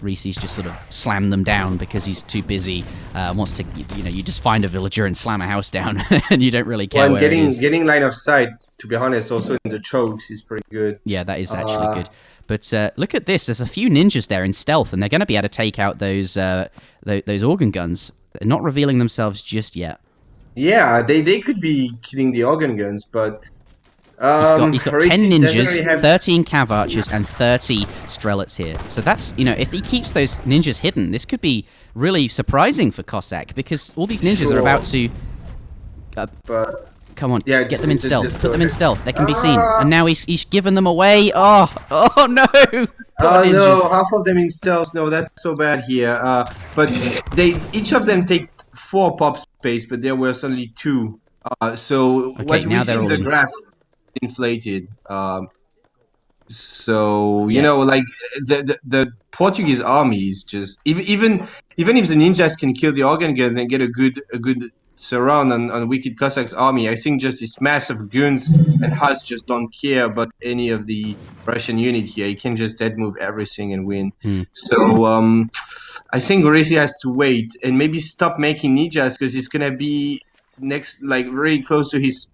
Risi's just sort of slammed them down because he's too busy. Wants to, you just find a villager and slam a house down, and you don't really care where it is. Getting line of sight, to be honest, also in the chokes is pretty good. Yeah, that is actually good. But look at this. There's a few ninjas there in stealth, and they're going to be able to take out those organ guns. They're not revealing themselves just yet. Yeah, they could be killing the organ guns, but he's got 10 ninjas, 13 cav archers, and 30 strelets here. So that's, if he keeps those ninjas hidden, this could be really surprising for Cossack, because all these ninjas are about to... come on, get them in stealth. Put them in stealth. They can be seen. And now he's given them away. Oh no! No, half of them in stealth. No, that's so bad here. But each of them take 4 pop space, but there was only 2. So what we see in the graph inflated. So like the Portuguese army is just even if the ninjas can kill the organ guns and get a good surround on Wicked Cossack's army, I think just this mass of guns and Hus just don't care about any of the Russian unit here. He can just dead move everything and win. So I think Risi has to wait and maybe stop making ninjas because he's gonna be next, like very close to his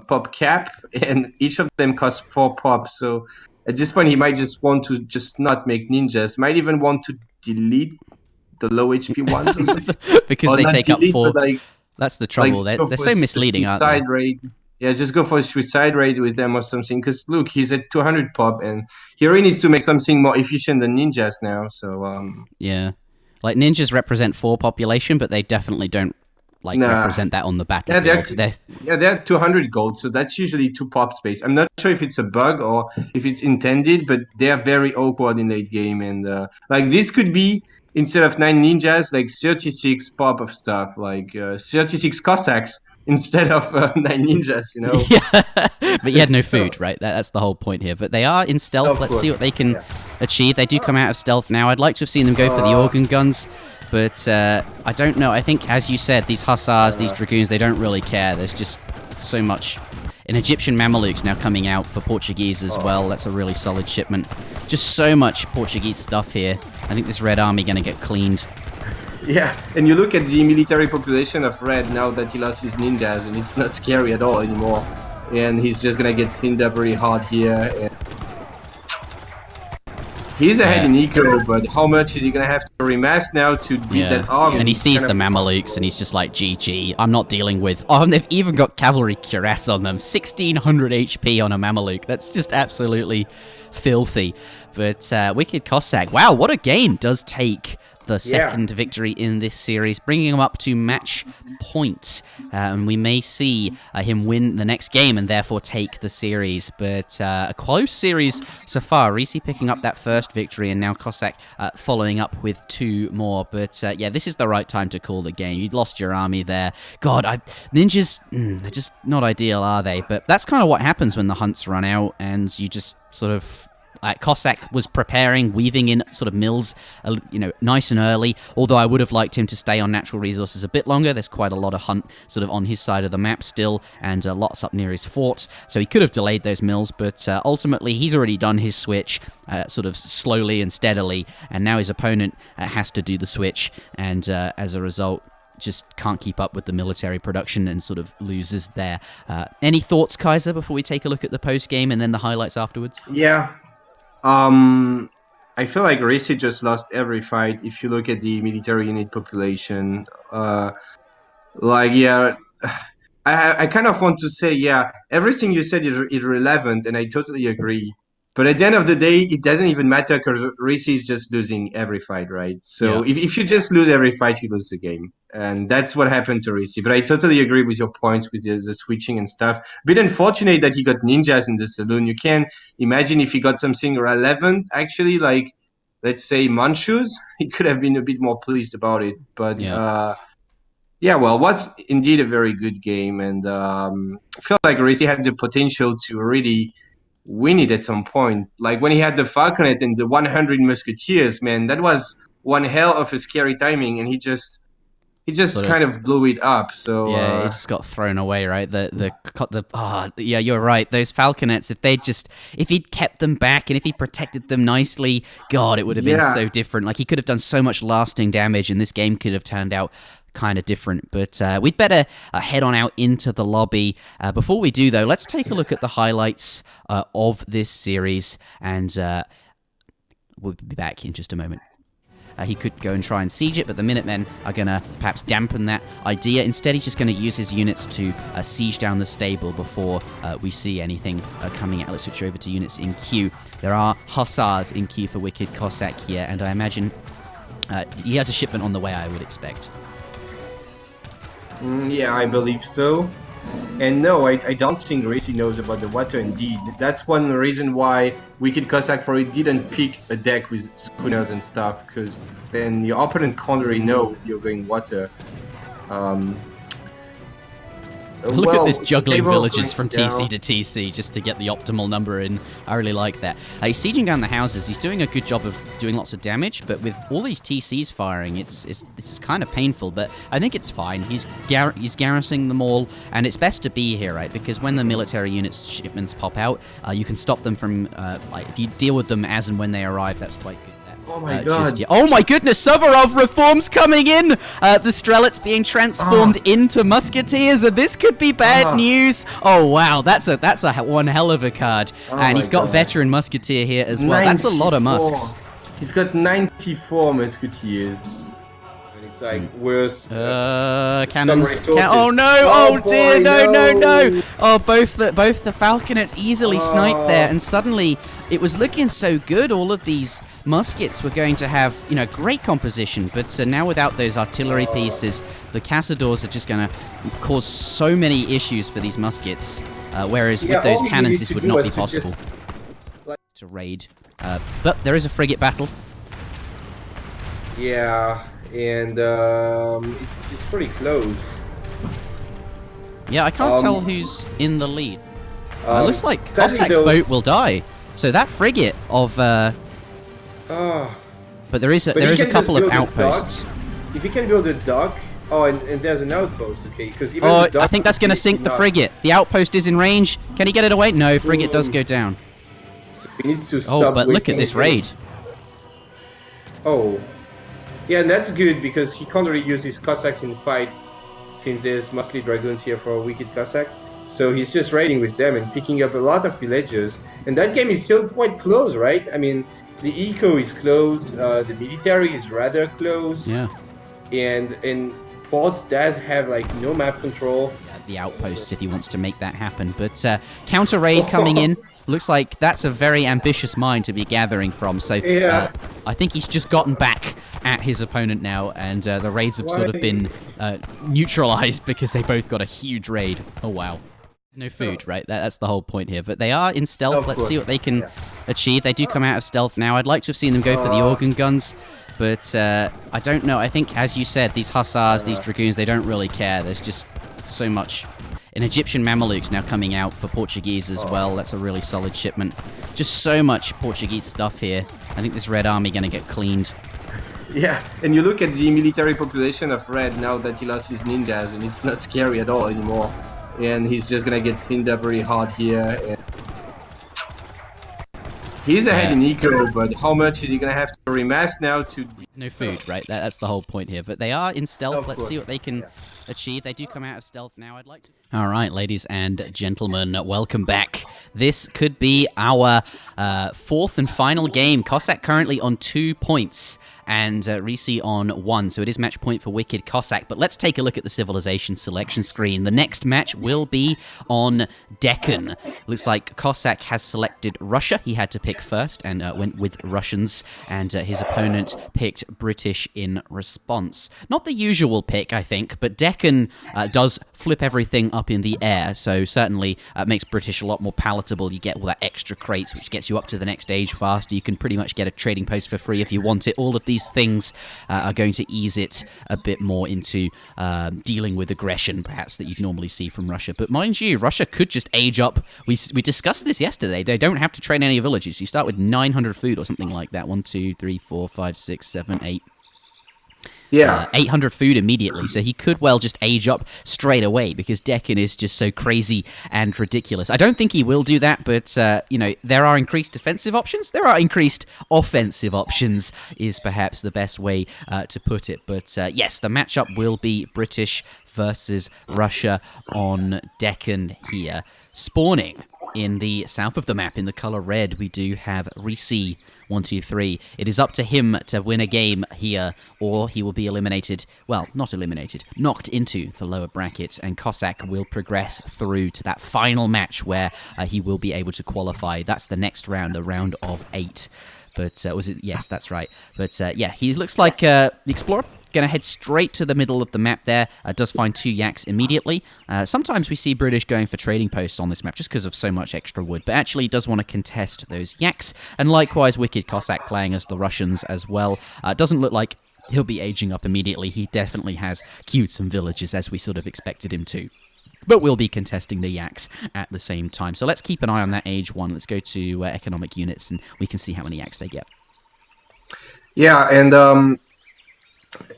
pop cap, and each of them costs 4 pops. So at this point, he might just want to just not make ninjas. Might even want to delete the low HP ones or because they take up 4. That's the trouble. They're so misleading, aren't they? Raid. Yeah, just go for a suicide raid with them or something. Because look, he's at 200 pop, and he really needs to make something more efficient than ninjas now. So Yeah. Like, ninjas represent 4 population, but they definitely don't, like, nah. represent that on the battlefield. They're 200 gold, so that's usually 2 pop space. I'm not sure if it's a bug or if it's intended, but they're very awkward in late game. And like, this could be, instead of 9 ninjas, like 36 pop of stuff, like 36 Cossacks instead of 9 ninjas, you know? Yeah, but you had no food, right? That's the whole point here. But they are in stealth. Of Let's course. see what they can achieve. They do come out of stealth now. I'd like to have seen them go for the organ guns, but I don't know. I think, as you said, these hussars, these dragoons, they don't really care. There's just so much. An Egyptian Mamelukes now coming out for Portuguese as well. That's a really solid shipment. Just so much Portuguese stuff here. I think this Red Army going to get cleaned. Yeah, and you look at the military population of Red now that he lost his ninjas, and it's not scary at all anymore. And he's just gonna get cleaned up really hard here. And he's ahead in eco, but how much is he gonna have to remass now to beat that army? And he sees the Mamelukes, and he's just like, GG, I'm not dealing with... Oh, and they've even got cavalry cuirass on them. 1600 HP on a Mameluke. That's just absolutely filthy. But Wicked Cossack, wow, what a game. Does take the second victory in this series, bringing him up to match point. And we may see him win the next game and therefore take the series. But a close series so far. Risi picking up that first victory, and now Cossack following up with 2 more. But yeah, this is the right time to call the game. You'd lost your army there. God, ninjas, they're just not ideal, are they? But that's kind of what happens when the hunts run out, and you just sort of... Cossack was preparing, weaving in sort of mills, nice and early, although I would have liked him to stay on natural resources a bit longer. There's quite a lot of hunt sort of on his side of the map still, and lots up near his fort, so he could have delayed those mills, but ultimately he's already done his switch sort of slowly and steadily, and now his opponent has to do the switch, and as a result, just can't keep up with the military production and sort of loses there. Any thoughts, Kaiser, before we take a look at the post-game and then the highlights afterwards? Yeah. I feel like Risi just lost every fight. If you look at the military unit population, I kind of want to say, everything you said is relevant, and I totally agree. But at the end of the day, it doesn't even matter because Risi is just losing every fight, right? So if you just lose every fight, you lose the game. And that's what happened to Risi. But I totally agree with your points with the switching and stuff. A bit unfortunate that he got ninjas in the saloon. You can imagine if he got something relevant, actually, like, let's say, Manchus, he could have been a bit more pleased about it. But well, what's indeed a very good game. And I feel like Risi had the potential to really win it at some point. Like when he had the Falconet and the 100 Musketeers, man, that was one hell of a scary timing, and he just kind of blew it up. So yeah, it just got thrown away, right? Yeah, you're right. Those Falconets, if he'd kept them back and if he protected them nicely, God, it would have been so different. Like, he could have done so much lasting damage, and this game could have turned out kind of different. But we'd better head on out into the lobby. Before we do, though, let's take a look at the highlights of this series, and we'll be back in just a moment. He could go and try and siege it, but the Minutemen are going to perhaps dampen that idea. Instead, he's just going to use his units to siege down the stable before we see anything coming out. Let's switch over to units in queue. There are Hussars in queue for Wicked Cossack here, and I imagine he has a shipment on the way, I would expect. Yeah, I believe so. And no, I don't think Risi knows about the water indeed. That's one reason why Wicked Cossack probably didn't pick a deck with schooners and stuff, because then your opponent can't really know you're going water. Look at this juggling villages from TC to TC just to get the optimal number in. I really like that. He's sieging down the houses. He's doing a good job of doing lots of damage, but with all these TCs firing, it's kind of painful, but I think it's fine. He's garrisoning them all, and it's best to be here, right? Because when the military units shipments pop out, you can stop them from, if you deal with them as and when they arrive, that's quite good. Oh my god. Oh my goodness, Suvorov reforms coming in! The Strelets being transformed into Musketeers, and this could be bad news. Oh wow, that's a one hell of a card. And he's got Veteran Musketeer here as well. 94. That's a lot of Musks. He's got 94 Musketeers. like worse. Cannons. Some Oh no! Oh, Oh dear! boy, No! Oh, both the falconets easily sniped there, Oh. and suddenly it was looking so good. All of these muskets were going to have, you know, great composition, but now without those artillery pieces, the cazadors are just going to cause so many issues for these muskets. Whereas Yeah, with those all we cannons, needed this to would do not was be to possible just, to raid. But there is a frigate battle. Yeah, and it's pretty close. Yeah, I can't tell who's in the lead. It looks like sadly Cossack's though- boat will die. So that frigate of... Oh. But there is a, But there he is a can just couple of build a outposts. If you can build a dock, and there's an outpost, okay? Because even Oh, the dock I think that's going to is sink the not- frigate. The outpost is in range. Can he get it away? No, frigate does go down. So he needs to Oh, stop but look at wasting this his raid. bullets. Oh, yeah, and that's good because he can't really use his Cossacks in fight since there's mostly dragoons here for Wicked Cossack. So he's just raiding with them and picking up a lot of villagers. And that game is still quite close, right? I mean, the eco is close, the military is rather close, Yeah. and Ports does have like no map control. The outposts if he wants to make that happen. But counter raid coming in. Looks like that's a very ambitious mind to be gathering from. So Yeah. I think he's just gotten back at his opponent now, and the raids have sort of Why? been neutralized because they both got a huge raid. Oh wow. No food, right? That's the whole point here. But they are in stealth. Of Let's course. see what they can achieve. They do come out of stealth now. I'd like to have seen them go for the organ guns. But I don't know. I think, as you said, these hussars, these dragoons, they don't really care. There's just so much. An Egyptian Mamelukes now coming out for Portuguese as well. That's a really solid shipment. Just so much Portuguese stuff here. I think this Red Army going to get cleaned. Yeah, and you look at the military population of Red now that he lost his ninjas, and it's not scary at all anymore. And he's just gonna get cleaned up really hard here. And he's ahead in eco, but how much is he gonna have to remass now to... No food, right? That's the whole point here. But they are in stealth. Of Let's course. see what they can achieve. They do come out of stealth now. I'd like to... All right, ladies and gentlemen, welcome back. This could be our fourth and final game. Cossack currently on 2 points and Risi on 1. So it is match point for Wicked Cossack. But let's take a look at the civilization selection screen. The next match will be on Deccan. Looks like Cossack has selected Russia. He had to pick first and went with Russians. And his opponent picked British in response. Not the usual pick, I think, but Deccan does flip everything up in the air. So certainly makes British a lot more palatable. You get all that extra crates, which gets you up to the next stage faster. You can pretty much get a trading post for free if you want it. All of these things are going to ease it a bit more into dealing with aggression, perhaps, that you'd normally see from Russia. But mind you, Russia could just age up. We discussed this yesterday. They don't have to train any villages. You start with 900 food or something like that. 1, 2, 3, 4, 5, 6, 7, 8. Yeah. 800 food immediately, so he could well just age up straight away because Deccan is just so crazy and ridiculous. I don't think he will do that, but, you know, there are increased defensive options. There are increased offensive options is perhaps the best way to put it. But, yes, the matchup will be British versus Russia on Deccan here. Spawning in the south of the map in the color red, we do have Risi123. It is up to him to win a game here, or he will be eliminated. Well, not eliminated, knocked into the lower brackets, and Cossack will progress through to that final match where he will be able to qualify. That's the next round, the round of 8. But was it? Yes, that's right. But yeah, he looks like the Explorer. Going to head straight to the middle of the map there. Does find 2 yaks immediately. Sometimes we see British going for trading posts on this map just because of so much extra wood, but actually he does want to contest those yaks. And likewise, Wicked Cossack playing as the Russians as well. Doesn't look like he'll be aging up immediately. He definitely has queued some villages as we sort of expected him to. But we'll be contesting the yaks at the same time. So let's keep an eye on that age 1. Let's go to economic units and we can see how many yaks they get. Yeah, and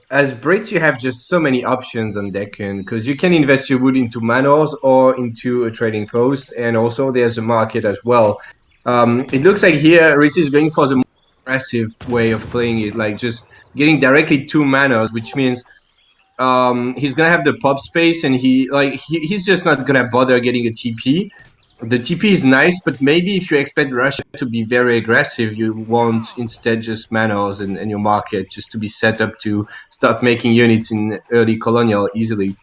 as Brits, you have just so many options on Deccan because you can invest your wood into manors or into a trading post, and also there's a market as well. It looks like here Risi is going for the more aggressive way of playing it, like just getting directly 2 manors, which means he's gonna have the pop space, and he's just not gonna bother getting a TP. the TP is nice, but maybe if you expect Russia to be very aggressive, you want instead just manors and your market just to be set up to start making units in early colonial easily.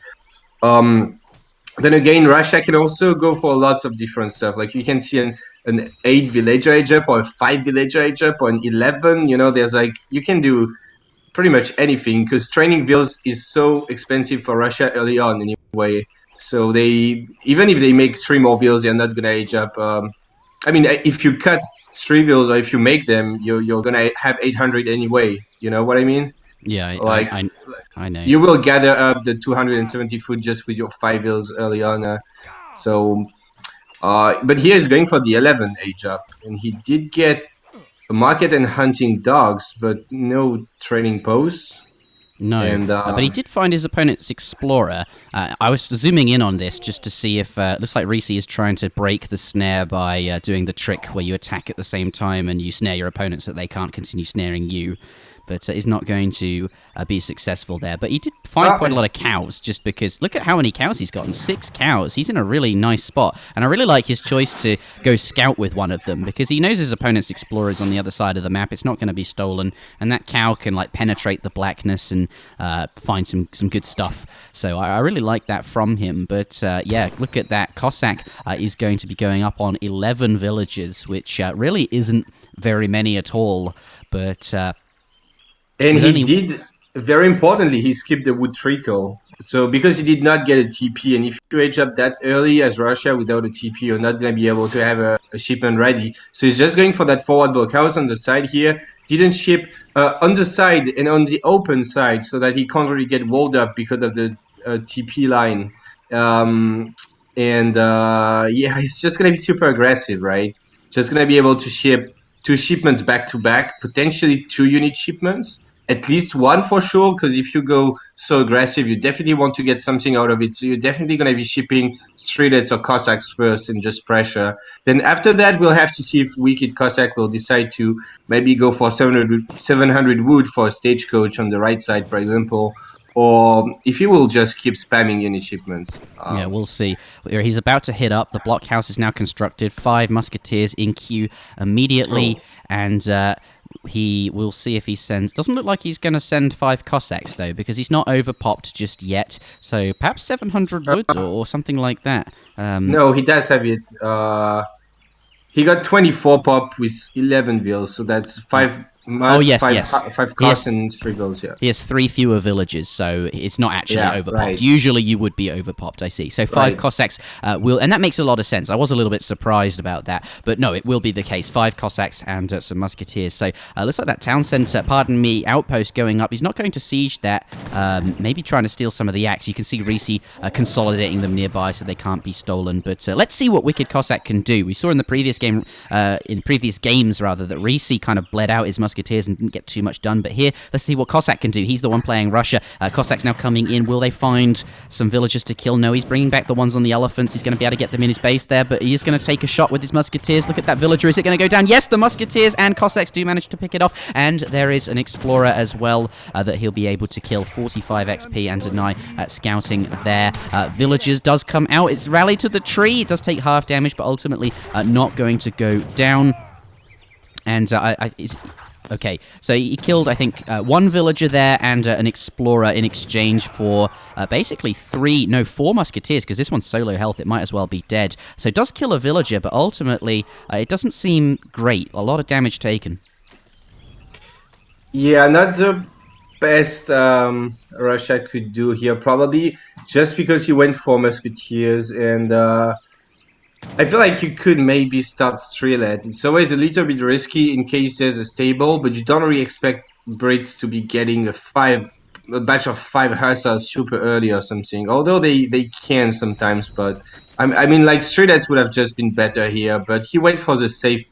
Then again, Russia can also go for lots of different stuff. Like you can see an 8 villager age up or a 5 villager age up or an 11. You know, there's like, you can do pretty much anything because training vills is so expensive for Russia early on anyway. So they, even if they make 3 more vills, they're not gonna age up. I mean, if you cut 3 vills or if you make them, you're gonna have 800 anyway. You know what I mean? Yeah, Like I know. you will gather up the 270 food just with your 5 vills early on. But here he's going for the 11 age up, and he did get a market and hunting dogs, but no training posts. No, And but he did find his opponent's explorer. I was zooming in on this just to see if looks like Risi is trying to break the snare by doing the trick where you attack at the same time and you snare your opponent so they can't continue snaring you. But is not going to be successful there. But he did find quite a lot of cows, just because look at how many cows he's gotten. 6 cows. He's in a really nice spot, and I really like his choice to go scout with one of them because he knows his opponent's explorer is on the other side of the map. It's not going to be stolen, and that cow can like penetrate the blackness and find some good stuff. So I really like that from him. But yeah, look at that. Cossack is going to be going up on 11 villages, which really isn't very many at all. But and he did, very importantly, he skipped the wood trickle. So because he did not get a TP, and if you age up that early as Russia without a TP, you're not going to be able to have a shipment ready. So he's just going for that forward blockhouse on the side here. Didn't ship on the side and on the open side so that he can't really get walled up because of the TP line. Yeah, he's just going to be super aggressive, right? Just going to be able to ship 2 shipments back to back, potentially 2 unit shipments. At least 1 for sure, because if you go so aggressive, you definitely want to get something out of it. So you're definitely going to be shipping Streelets or Cossacks first and just pressure. Then after that, we'll have to see if Wicked Cossack will decide to maybe go for 700 wood for a stagecoach on the right side, for example, or if he will just keep spamming unit shipments. Yeah, we'll see. He's about to hit up. The blockhouse is now constructed. 5 musketeers in queue immediately, and he will see if he sends. Doesn't look like he's going to send 5 Cossacks though, because he's not overpopped just yet. So perhaps 700 wood or something like that. No, he does have it. He got 24 pop with 11 vills, so that's 5. Five costs and 3 vills, yeah. He has 3 fewer villages, so it's not actually overpopped. Right. Usually you would be overpopped, I see. So 5 Cossacks will, and that makes a lot of sense. I was a little bit surprised about that, but no, it will be the case. 5 Cossacks and some musketeers. So looks like that town centre, outpost going up. He's not going to siege that, maybe trying to steal some of the axe. You can see Risi consolidating them nearby so they can't be stolen. But let's see what Wicked Cossack can do. We saw in the previous game, in previous games rather, that Risi kind of bled out his musketeers and didn't get too much done, but here let's see what Cossack can do. He's the one playing Russia. Cossack's now coming in. Will they find some villagers to kill? No, he's bringing back the ones on the elephants. He's going to be able to get them in his base there, but he is going to take a shot with his musketeers. Look at that villager. Is it going to go down? Yes, the musketeers and Cossacks do manage to pick it off, and there is an explorer as well that he'll be able to kill. 45 XP and deny scouting there. Villagers does come out. It's rallied to the tree. It does take half damage, but ultimately not going to go down. And okay, so he killed, I think, 1 villager there and an explorer in exchange for basically 4 musketeers, because this one's solo health. It might as well be dead. So it does kill a villager, but ultimately it doesn't seem great. A lot of damage taken. Yeah, not the best Russia could do here, probably, just because he went for musketeers, and I feel like you could maybe start Streelet. It's always a little bit risky in case there's a stable, but you don't really expect Brits to be getting a batch of 5 hussars super early or something. Although they can sometimes, but I mean, like, Streelets would have just been better here. But he went for the safe,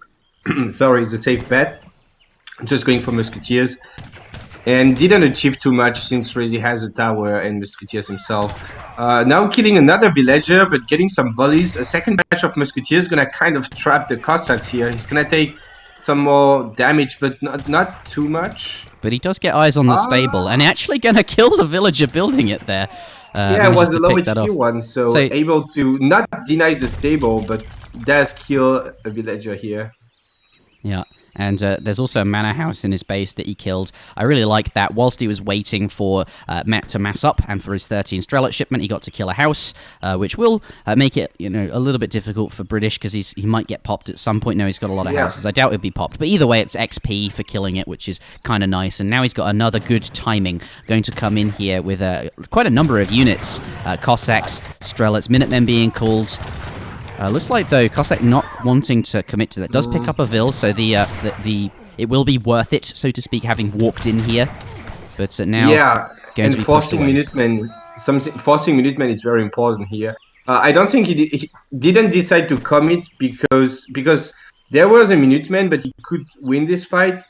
the safe bet, just going for musketeers. And didn't achieve too much since Risi has a tower and musketeers himself. Now killing another villager, but getting some volleys. A second batch of musketeers gonna kind of trap the Cossacks here. He's gonna take some more damage, but not too much. But he does get eyes on the stable, and actually gonna kill the villager building it there. Yeah, it was a low HP one, so able to not deny the stable, but does kill a villager here. Yeah. And there's also a manor house in his base that he killed. I really like that. Whilst he was waiting for Matt to mass up and for his 13 Strelot shipment, he got to kill a house, which will make it a little bit difficult for British because he might get popped at some point. No, he's got a lot of houses. I doubt it'd be popped. But either way, it's XP for killing it, which is kind of nice. And now he's got another good timing. Going to come in here with quite a number of units. Cossacks, Strelets, Minutemen being called. Looks like, though, Cossack not wanting to commit to that. Does pick up a Vil, so it will be worth it, so to speak, having walked in here. But now, going to be forcing Minutemen, forcing Minutemen is very important here. I don't think he didn't decide to commit because there was a Minuteman, but he could win this fight.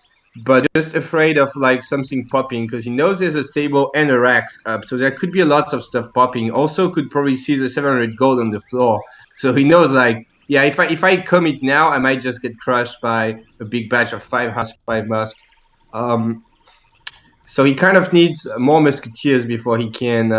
But just afraid of like something popping because he knows there's a stable and a Rax up, so there could be a lot of stuff popping. Also, could probably see the 700 gold on the floor. So he knows, like, yeah, if I commit now, I might just get crushed by a big batch of 5 Husk, 5 Musk. So he kind of needs more Musketeers before he can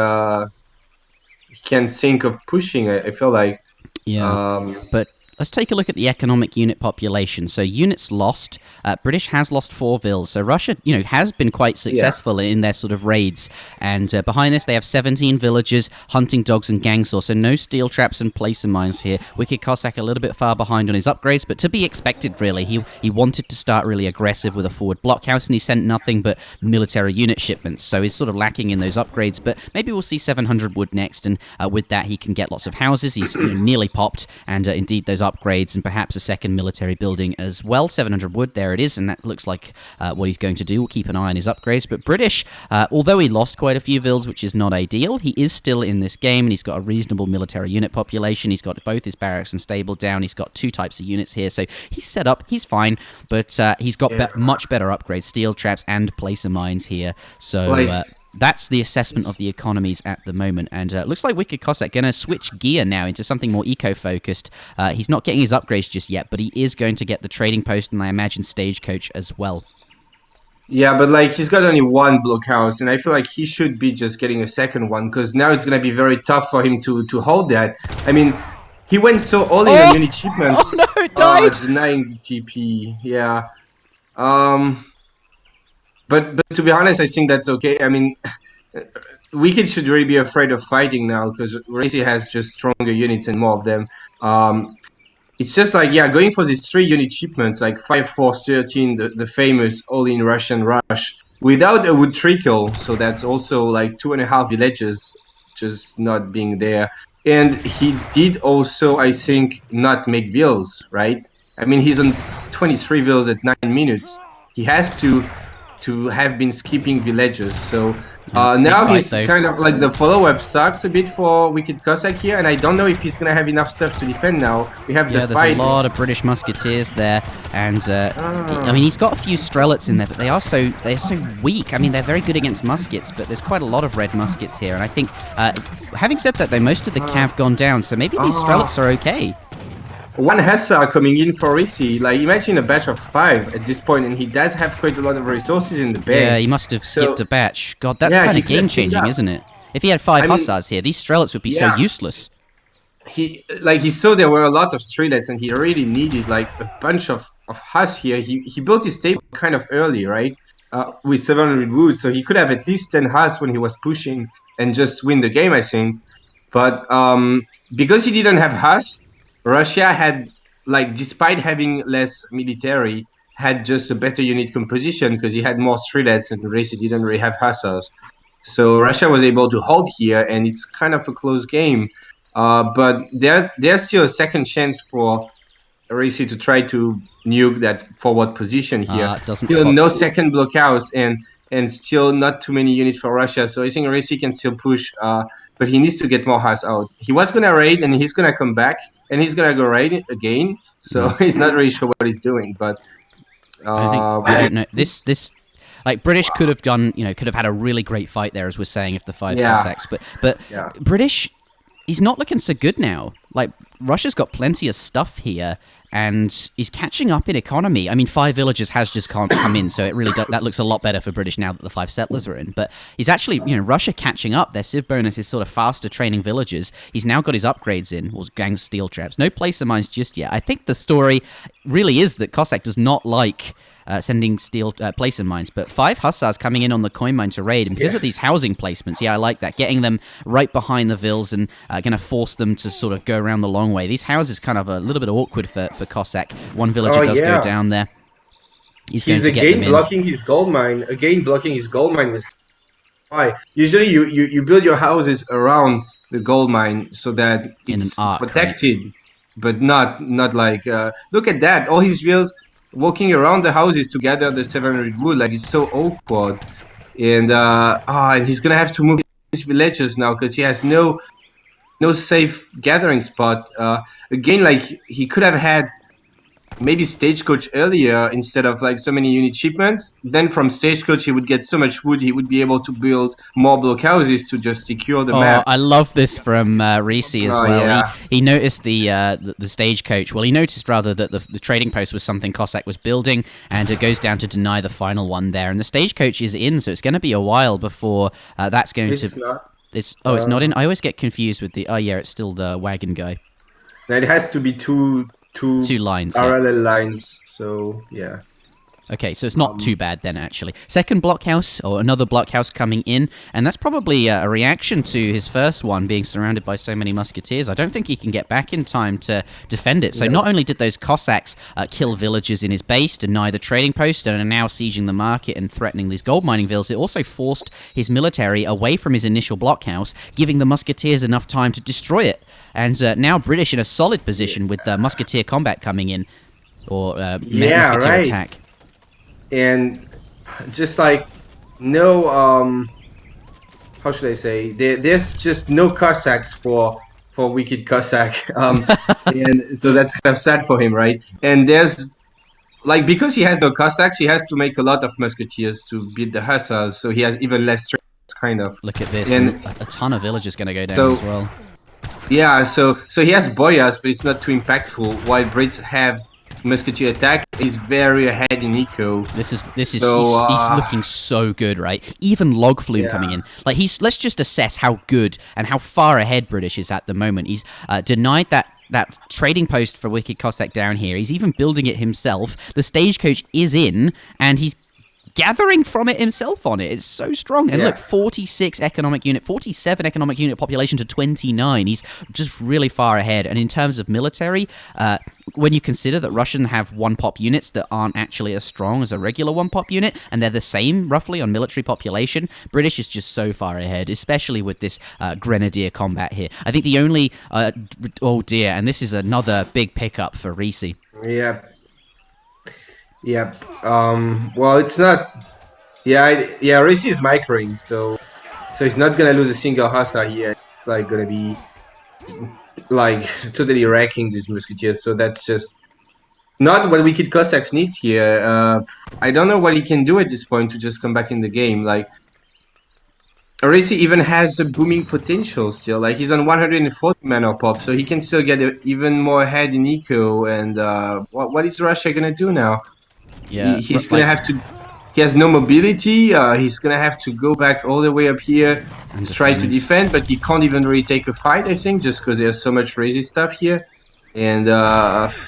think of pushing. I feel like. Yeah, but let's take a look at the economic unit population. So units lost. British has lost 4 Vils. So Russia, has been quite successful in their sort of raids. And behind this, they have 17 villagers, hunting dogs, and gang saw. So no steel traps and placer mines here. Wicked Cossack a little bit far behind on his upgrades, but to be expected, really. He wanted to start really aggressive with a forward blockhouse, and he sent nothing but military unit shipments. So he's sort of lacking in those upgrades. But maybe we'll see 700 wood next, and with that, he can get lots of houses. He's nearly popped, and indeed those upgrades and perhaps a second military building as well. 700 wood, there it is, and that looks like what he's going to do. We'll keep an eye on his upgrades. But British, although he lost quite a few Vils, which is not ideal, he is still in this game, and he's got a reasonable military unit population. He's got both his barracks and stable down. He's got 2 types of units here, so he's set up. He's fine, but he's got much better upgrades, steel traps and placer mines here. So that's the assessment of the economies at the moment. And looks like Wicked Cossack going to switch gear now into something more eco-focused. He's not getting his upgrades just yet, but he is going to get the trading post and I imagine stagecoach as well. Yeah, but like he's got only 1 blockhouse, and I feel like he should be just getting a second one because now it's going to be very tough for him to hold that. I mean, he went so all in on unit shipments. Oh no, it died! Denying the TP, yeah. But to be honest, I think that's okay. I mean, Wicked should really be afraid of fighting now because Risi has just stronger units and more of them. It's just like, going for these 3 unit shipments, like 5, 4, 13, the famous all-in Russian rush, without a wood trickle. So that's also like 2.5 villages just not being there. And he did also, I think, not make Vils, right? I mean, he's on 23 Vils at 9 minutes. He has to have been skipping villages. So now he's kind of like the follow-up sucks a bit for Wicked Cossack here, and I don't know if he's going to have enough stuff to defend now. We have the fight. There's a lot of British musketeers there, and I mean, he's got a few Strelets in there, but they're so weak. I mean, they're very good against muskets, but there's quite a lot of red muskets here, and I think, having said that, though, most of the cav gone down, so maybe these Strelets are okay. 1 Hussar coming in for Risi. Like, imagine a batch of 5 at this point, and he does have quite a lot of resources in the bank. Yeah, he must have skipped a batch. God, that's kind of game-changing, isn't it? If he had 5 Hussars here, these Strelets would be so useless. He saw there were a lot of Strelets, and he really needed like a bunch of Huss here. He built his stable kind of early, right? With 700 wood, so he could have at least 10 Huss when he was pushing and just win the game, I think. But because he didn't have Huss, Russia had, like, despite having less military, had just a better unit composition because he had more Strelets and Risi didn't really have Hussars. So Russia was able to hold here, and it's kind of a close game. But there's still a second chance for Risi to try to nuke that forward position here. Still no second blockhouse and still not too many units for Russia. So I think Risi can still push, but he needs to get more Huss out. He was going to raid, and he's going to come back. And he's gonna go raid again, so he's not really sure what he's doing. But I don't know. This like British could have gone, could have had a really great fight there, as we're saying, if the 5 Cossacks. But British, he's not looking so good now. Like Russia's got plenty of stuff here, and is catching up in economy. I mean, 5 villagers has just come in, so it really that looks a lot better for British now that the 5 settlers are in. But he's actually, Russia catching up. Their civ bonus is sort of faster training villagers. He's now got his upgrades in, or gang steel traps. No placer mines just yet. I think the story really is that Cossack does not like sending steel placer mines, but 5 hussars coming in on the coin mine to raid, and because of these housing placements, I like that, getting them right behind the vills and going to force them to sort of go around the long way. These houses kind of a little bit awkward for Cossack. One villager does go down there. He's going to get them in. blocking his gold mine. Again, blocking his gold mine with high. Usually, you build your houses around the gold mine so that it's protected, right? But not like look at that. All his vills walking around the houses to gather the 700 wood, like it's so awkward. And and he's gonna have to move his villagers now because he has no safe gathering spot. Again, like he could have had maybe stagecoach earlier instead of like so many unit shipments. Then from stagecoach he would get so much wood he would be able to build more blockhouses to just secure the map. I love this from Risi as well. Yeah. He noticed the stagecoach. Well, he noticed rather that the trading post was something Cossack was building, and it goes down to deny the final one there. And the stagecoach is in, so it's going to be a while before that's going to. Not. It's not in. I always get confused with the. Oh yeah, it's still the wagon guy. Now it has to be two lines, parallel lines, so yeah. Okay, so it's not too bad then, actually. Second blockhouse, or another blockhouse coming in, and that's probably a reaction to his first one being surrounded by so many musketeers. I don't think he can get back in time to defend it. So not only did those Cossacks kill villagers in his base, deny the trading post, and are now sieging the market and threatening these gold mining villas, it also forced his military away from his initial blockhouse, giving the musketeers enough time to destroy it. And now British in a solid position with musketeer combat coming in, or musketeer attack. And just like no how should I say, there's just no Cossacks for Wicked Cossack, and so that's kind of sad for him, right? And there's like, because he has no Cossacks, he has to make a lot of musketeers to beat the hussars, so he has even less strength, kind of. Look at this, and a ton of villagers going to go down as well. Yeah, so he has boyars, but it's not too impactful, while Brits have musketeer attack. Is very ahead in eco. This is he's looking so good, right? Even log flume coming in. Like, let's just assess how good and how far ahead British is at the moment. He's denied that trading post for Wicked Cossack down here. He's even building it himself. The stagecoach is in, and he's gathering from it himself on it. It's so strong. And look, 47 economic unit population to 29. He's just really far ahead. And in terms of military, when you consider that Russian have 1-pop units that aren't actually as strong as a regular 1-pop unit, and they're the same roughly on military population, British is just so far ahead, especially with this grenadier combat here. I think the only oh dear, and this is another big pickup for Risi. Yep. Well, it's not. Risi is microing, so he's not gonna lose a single hussar here. It's like gonna be like totally wrecking these musketeers. So that's just not what Wicked Cossacks needs here. I don't know what he can do at this point to just come back in the game. Like, Risi even has a booming potential still. Like, he's on 140 mana pop, so he can still get even more ahead in eco. And what is Russia gonna do now? Yeah, he's gonna have to. He has no mobility. He's gonna have to go back all the way up here to try to defend, but he can't even really take a fight, I think, just because there's so much crazy stuff here, and that's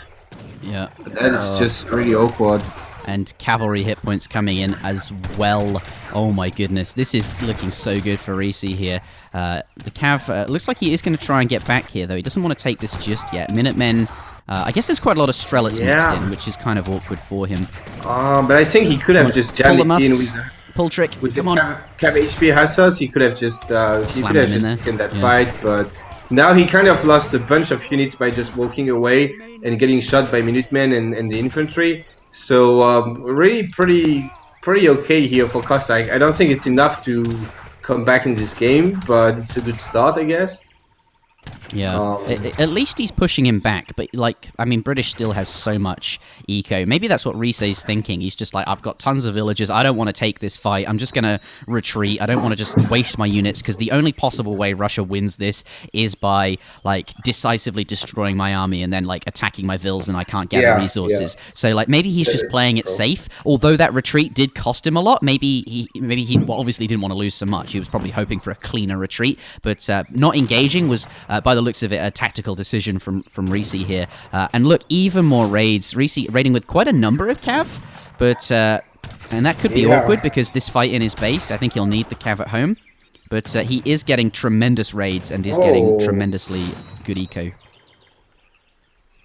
just really awkward. And cavalry hit points coming in as well. Oh my goodness, this is looking so good for Risi here. The Cav looks like he is going to try and get back here, though. He doesn't want to take this just yet. Minutemen. I guess there's quite a lot of Strelets mixed in, which is kind of awkward for him. But I think he could have just jammed it in with pull trick. With Come on, Cav HP Hussars. He could have just taken that fight, but now he kind of lost a bunch of units by just walking away and getting shot by Minutemen and the infantry. So really pretty okay here for Cossack. I don't think it's enough to come back in this game, but it's a good start, I guess. Yeah, at least he's pushing him back, but like, I mean, British still has so much eco. Maybe that's what Rise's thinking. He's just like, I've got tons of villagers. I don't want to take this fight. I'm just going to retreat. I don't want to just waste my units, because the only possible way Russia wins this is by like decisively destroying my army and then like attacking my vills, and I can't gather resources. So like, maybe he's just playing it safe. Although that retreat did cost him a lot. Maybe he obviously didn't want to lose so much. He was probably hoping for a cleaner retreat, but not engaging was by the looks of it a tactical decision from Risi here. And look, even more raids. Risi raiding with quite a number of cav, but and that could be awkward because this fight in his base, I think he'll need the cav at home. But he is getting tremendous raids and is getting tremendously good eco.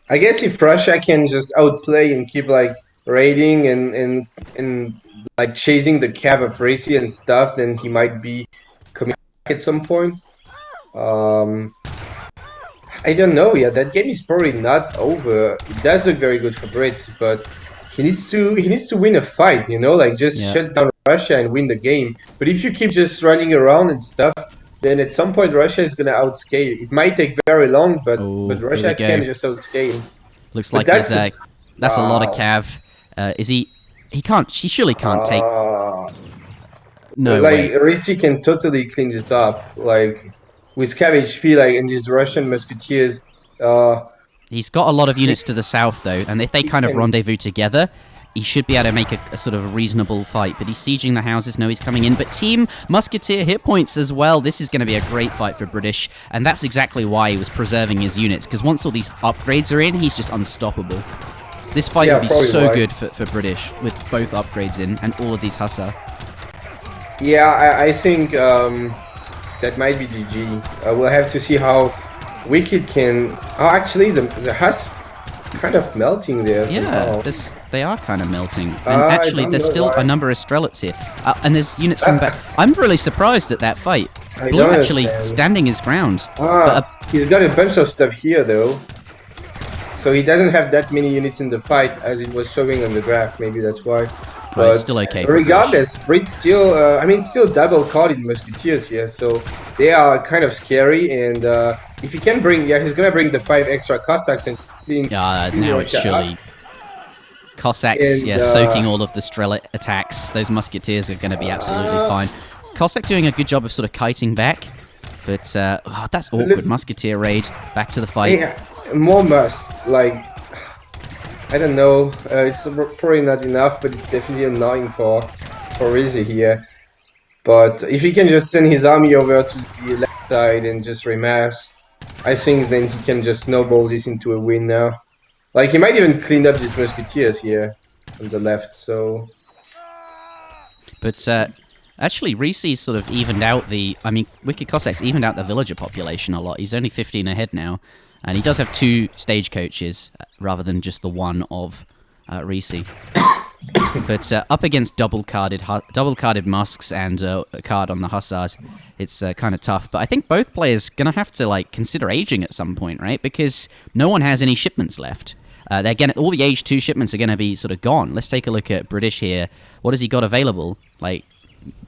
I guess if Russia can just outplay and keep like raiding and like chasing the cav of Risi and stuff, then he might be coming back at some point. I don't know. Yeah, that game is probably not over. It does look very good for Brits, but he needs to win a fight. You know, like just shut down Russia and win the game. But if you keep just running around and stuff, then at some point Russia is gonna outscale. It might take very long, but Russia can just outscale. Looks like that's a lot of cav. Is he? He can't. She surely can't take. No way. Like Risi can totally clean this up. Like with cav HP, like and these Russian musketeers. He's got a lot of units to the south though, and if they kind of rendezvous together, he should be able to make a sort of reasonable fight. But he's sieging the houses. No, he's coming in. But Team Musketeer hit points as well. This is going to be a great fight for British, and that's exactly why he was preserving his units, because once all these upgrades are in, he's just unstoppable. This fight would be so good for British with both upgrades in and all of these Hussar. Yeah, I think that might be GG. We'll have to see how Wicked can... Oh, actually, the Huss kind of melting there. Yeah, they are kind of melting. And actually, there's still a number of Strelets here. And there's units from back. I'm really surprised at that fight. Blue actually standing his ground. He's got a bunch of stuff here, though. So he doesn't have that many units in the fight as it was showing on the graph. Maybe that's why. But it's still okay. Regardless, Brits still, still double-carded musketeers here, so they are kind of scary. And if he can bring, he's gonna bring the 5 extra Cossacks and now it's surely Cossacks, soaking all of the Strelet attacks. Those musketeers are going to be absolutely fine. Cossack doing a good job of sort of kiting back, but that's awkward. Musketeer raid, back to the fight. Yeah, more must, like, I don't know, it's probably not enough, but it's definitely annoying for Risi here. But if he can just send his army over to the left side and just remass, I think then he can just snowball this into a win now. Like, he might even clean up these musketeers here on the left, so... But, actually, Risi's sort of evened out the... I mean, WickedCossack's evened out the villager population a lot. He's only 15 ahead now. And he does have 2 stagecoaches, rather than just the one of Risi. But up against double-carded Musks and a card on the Hussars, it's kind of tough. But I think both players going to have to like consider aging at some point, right? Because no one has any shipments left. They're gonna, all the age 2 shipments are going to be sort of gone. Let's take a look at British here. What has he got available? Like,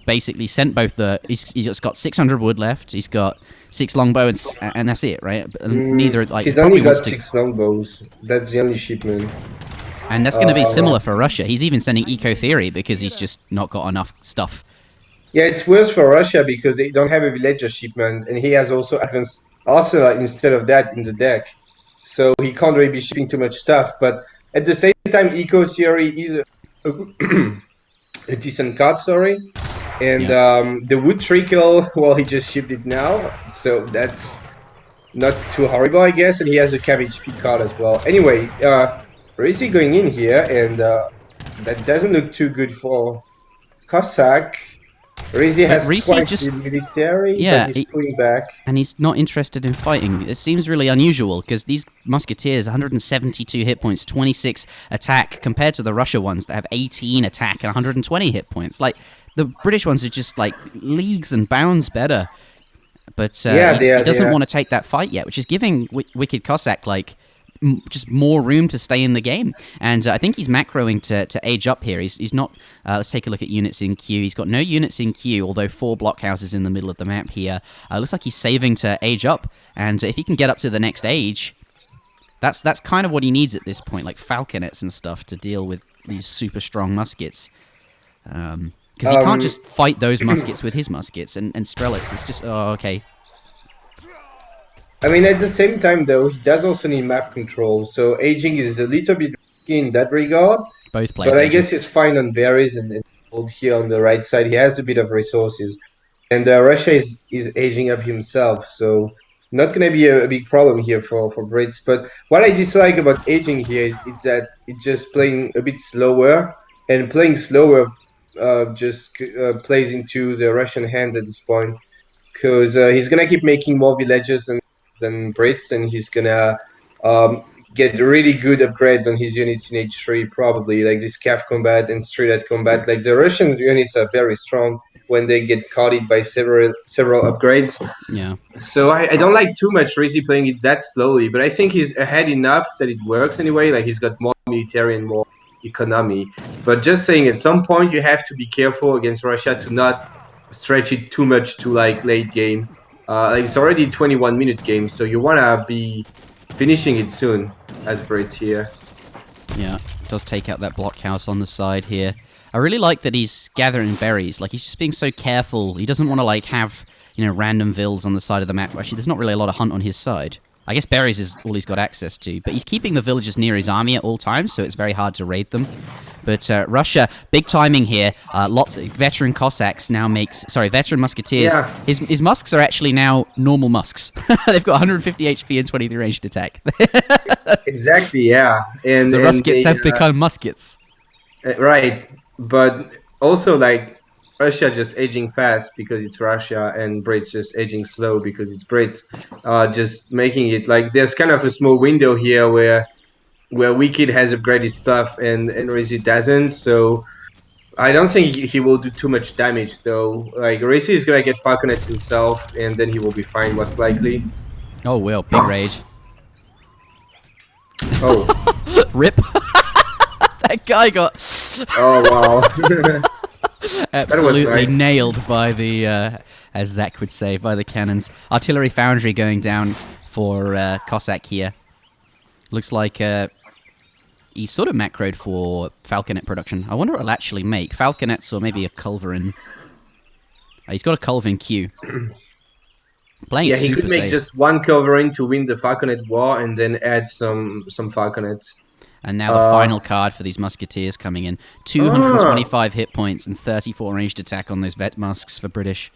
basically sent both the... He's just got 600 wood left. He's got 6 longbow and that's it, right? Neither, like... He's only got 6 longbows. That's the only shipment. And that's going to be similar for Russia. He's even sending Eco Theory because he's just not got enough stuff. Yeah, it's worse for Russia because they don't have a villager shipment, and he has also advanced arsenal instead of that in the deck. So he can't really be shipping too much stuff. But at the same time, Eco Theory is a decent card, And the wood trickle, well, he just shipped it now. So that's not too horrible, I guess. And he has a cabbage HP card as well. Anyway, Risi going in here, and that doesn't look too good for Cossack. Risi has twice the military, but he's pulling back. And he's not interested in fighting. It seems really unusual, because these musketeers, 172 hit points, 26 attack, compared to the Russia ones that have 18 attack and 120 hit points. Like, the British ones are just, like, leagues and bounds better. But he doesn't want to take that fight yet, which is giving Wicked Cossack, like, just more room to stay in the game. And I think he's macroing to age up here. He's not... let's take a look at units in queue. He's got no units in queue, although 4 blockhouses in the middle of the map here. Looks like he's saving to age up. And if he can get up to the next age, that's kind of what he needs at this point, like falconets and stuff to deal with these super strong muskets. Because he can't just fight those muskets with his muskets and strelets. It's just... Oh, okay. I mean, at the same time, though, he does also need map control, so aging is a little bit risky in that regard. Both players. But I guess he's fine on berries and hold here on the right side. He has a bit of resources. And Russia is aging up himself, so not going to be a big problem here for Brits. But what I dislike about aging here is that it's just playing a bit slower, and playing slower just plays into the Russian hands at this point. Because he's going to keep making more villages than Brits, and he's gonna get really good upgrades on his units in H3 probably, like this calf combat and straight combat. Like the Russian units are very strong when they get carded by several upgrades. Yeah. So I don't like too much Risi playing it that slowly, but I think he's ahead enough that it works anyway. Like he's got more military and more economy. But just saying, at some point you have to be careful against Russia to not stretch it too much to like late game. Like it's already a 21-minute game, so you wanna be finishing it soon, as Brits here. Yeah, does take out that blockhouse on the side here. I really like that he's gathering berries. Like, he's just being so careful. He doesn't want to, like, have, you know, random vills on the side of the map. Actually, there's not really a lot of hunt on his side. I guess berries is all he's got access to. But he's keeping the villagers near his army at all times, so it's very hard to raid them. But Russia, big timing here. Lots of veteran Cossacks now makes... Sorry, veteran Musketeers. Yeah. His musks are actually now normal musks. They've got 150 HP and 23 ranged attack. Exactly, yeah. And the muskets have become muskets. Right, but also, like, Russia just aging fast because it's Russia, and Brits just aging slow because it's Brits. Just making it, like, there's kind of a small window here where Wicked has upgraded stuff and Risi doesn't, so I don't think he will do too much damage though. Like Risi is gonna get falconets himself, and then he will be fine most likely. Oh well, big rage. Oh, rip! That guy got oh wow, absolutely nice. nailed by the, as Zach would say, by the cannons. Artillery foundry going down for Cossack here. Looks like he sort of macroed for falconet production. I wonder what it'll actually make. Falconets or maybe a culverin. He's got a culverin queue. Playing yeah, it he super could make safe. just one culverin to win the falconet war, and then add some falconets. And now the final card for these musketeers coming in. 225 hit points and 34 ranged attack on those vet musks for British.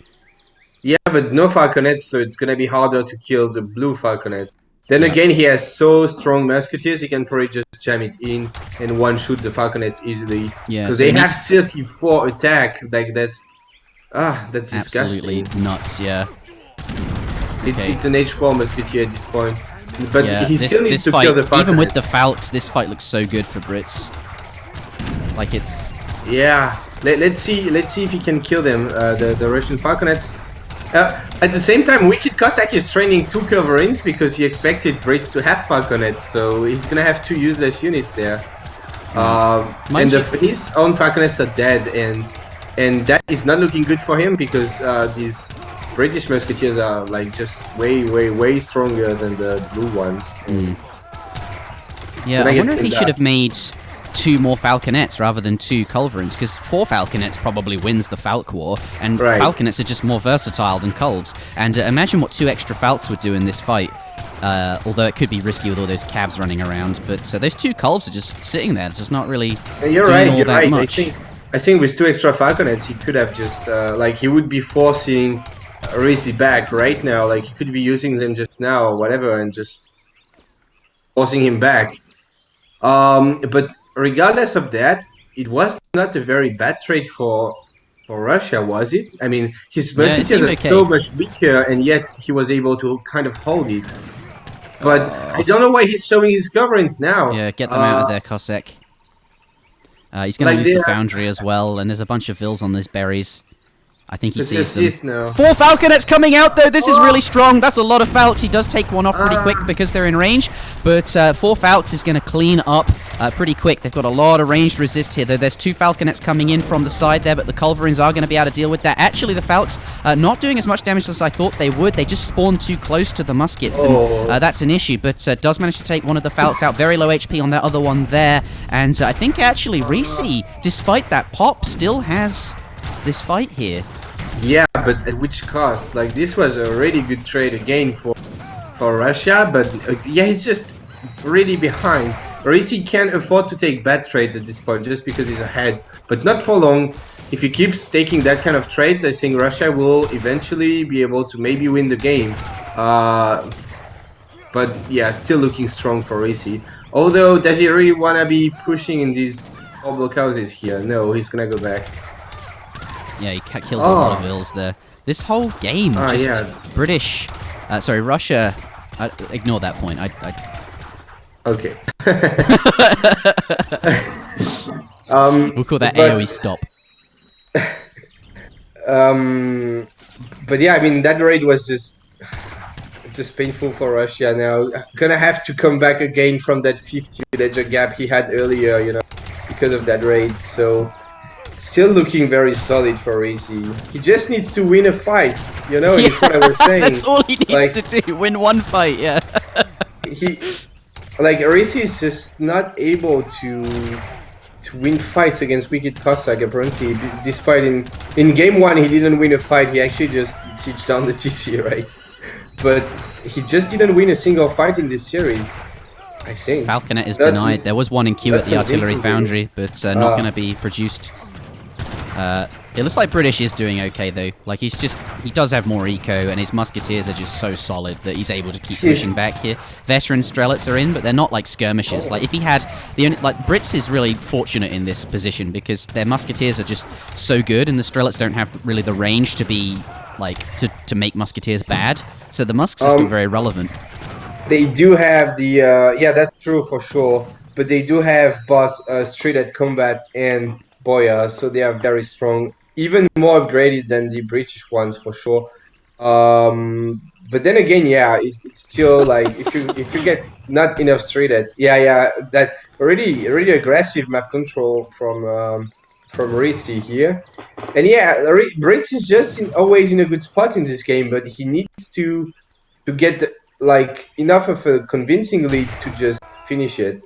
Yeah, but no falconets, so it's gonna be harder to kill the blue falconets. Then Yeah. again, he has so strong musketeers, he can probably just jam it in and one-shoot the falconets easily. Yeah, because so they he have needs- 34 attack. Like that's Absolutely disgusting. nuts, yeah. It's an H4 musketeer at this point, but Yeah, he still needs to fight, kill the falconets. even with the Falks, this fight looks so good for Brits. Like it's... Yeah, let's see if he can kill them. The Russian falconets. At the same time, WickedCossack is training 2 culverins because he expected Brits to have falconets, so he's gonna have 2 useless units there. And his own falconets are dead, and that is not looking good for him because these British musketeers are like just way stronger than the blue ones. Yeah, I wonder if he should have made 2 more falconets rather than 2 culverins, because 4 falconets probably wins the Falk War, and falconets are just more versatile than culves. And imagine what 2 extra falks would do in this fight. Although it could be risky with all those calves running around, but those 2 culves are just sitting there, just not really You're doing right, all you're that right. much. I think with 2 extra falconets, he could have just like he would be forcing Risi back right now. Like he could be using them just now or whatever, and just forcing him back. But regardless of that, it was not a very bad trade for Russia, was it? I mean, his musketeers are so much weaker, and yet he was able to kind of hold it. But I don't know why he's showing his coverings now. Yeah, get them out of there, Cossack. He's going to lose the foundry as well, and there's a bunch of vills on these berries. I think he Does he sees them. assist now? 4 Falconets coming out, though. This is really strong. That's a lot of Falcons. He does take one off pretty quick because they're in range. But 4 Falcons is going to clean up pretty quick. They've got a lot of ranged resist here, though. There's 2 Falconets coming in from the side there, but the Culverins are going to be able to deal with that. Actually, the Falcons not doing as much damage as I thought they would. They just spawned too close to the muskets, and that's an issue. But does manage to take one of the Falcons out. Very low HP on that other one there. And I think, actually, Risi, despite that pop, still has this fight here. Yeah, but at which cost? Like, this was a really good trade again for Russia, but yeah, he's just really behind. Risi can't afford to take bad trades at this point just because he's ahead, but not for long. If he keeps taking that kind of trades, I think Russia will eventually be able to maybe win the game. But yeah, still looking strong for Risi. Although, does he really want to be pushing in these all blockhouses here? No, he's gonna go back. Yeah, he kills a lot of ills there. This whole game, British... sorry, Russia... ignore that point. Okay. We'll call that AoE stop. But yeah, I mean, that raid was just painful for Russia now. Gonna have to come back again from that 50 villager gap he had earlier, you know, because of that raid. So... still looking very solid for Risi. He just needs to win a fight, you know, and it's what I was saying. That's all he needs to do, win one fight, yeah. Risi is just not able to win fights against WickedCossack, apparently, despite in game 1 he didn't win a fight, he actually just sieged down the TC, right? But he just didn't win a single fight in this series, I think. Falconet is denied. There was one in queue at the artillery foundry, but not going to be produced. It looks like British is doing okay though. Like he does have more eco, and his musketeers are just so solid that he's able to keep pushing back here. Veteran Strelets are in, but they're not like skirmishers. Like if he had Brits is really fortunate in this position because their musketeers are just so good, and the Strelets don't have really the range to be like to make musketeers bad. So the musks are still very relevant. They do have the yeah, that's true for sure. But they do have boss Street at Combat and Boya, so they are very strong, even more upgraded than the British ones for sure. But then again, yeah, it's still like if you get not enough straight heads, that really aggressive map control from Risi here, and yeah, Brits is just always in a good spot in this game, but he needs to get like enough of a convincing lead to just finish it.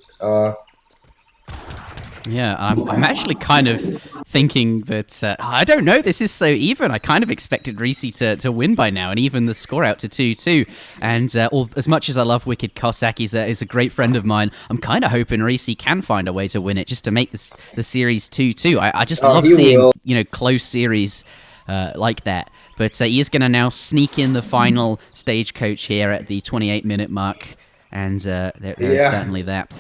Yeah, I'm actually kind of thinking that, I don't know, this is so even. I kind of expected Risi to win by now, and even the score out to 2-2. And as much as I love WickedCossack, he's a great friend of mine, I'm kind of hoping Risi can find a way to win it, just to make the series 2-2. I just love seeing, close series like that. But he is going to now sneak in the final stagecoach here at the 28-minute mark, and there is certainly that.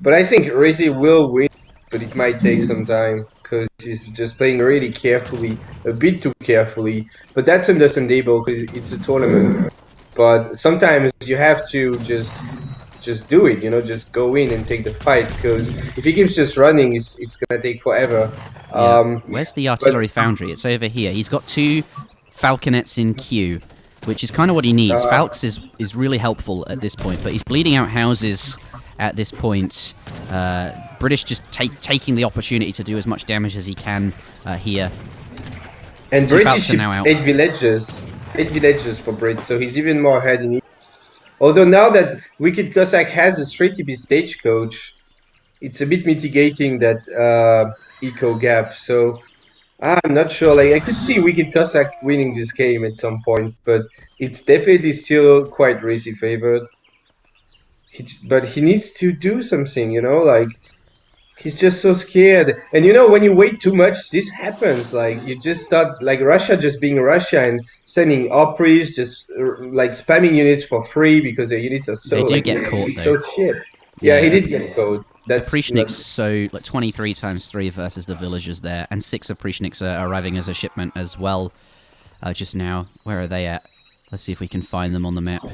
But I think Risi will win, but it might take some time because he's just playing really carefully, a bit too carefully. But that's understandable because it's a tournament. But sometimes you have to just do it, just go in and take the fight. Because if he keeps just running, it's gonna take forever. Yeah. Where's the artillery foundry? It's over here. He's got 2 falconets in queue, which is kind of what he needs. Falx is really helpful at this point, but he's bleeding out houses at this point. British just taking the opportunity to do as much damage as he can here. And British now out. 8 villages for Brit, so he's even more ahead in it. Although now that WickedCossack has a straight TP stagecoach, it's a bit mitigating that eco gap. So I'm not sure. Like I could see WickedCossack winning this game at some point, but it's definitely still quite Risi favored. But he needs to do something, like he's just so scared. And when you wait too much, this happens. Like you just start like Russia just being Russia and sending Opries, just like spamming units for free because their units are so get caught, so cheap. Yeah, he did get caught. That's Oprishnik's so like 23 times 3 versus the villagers there, and 6 Oprishniks are arriving as a shipment as well. Just now, where are they at? Let's see if we can find them on the map.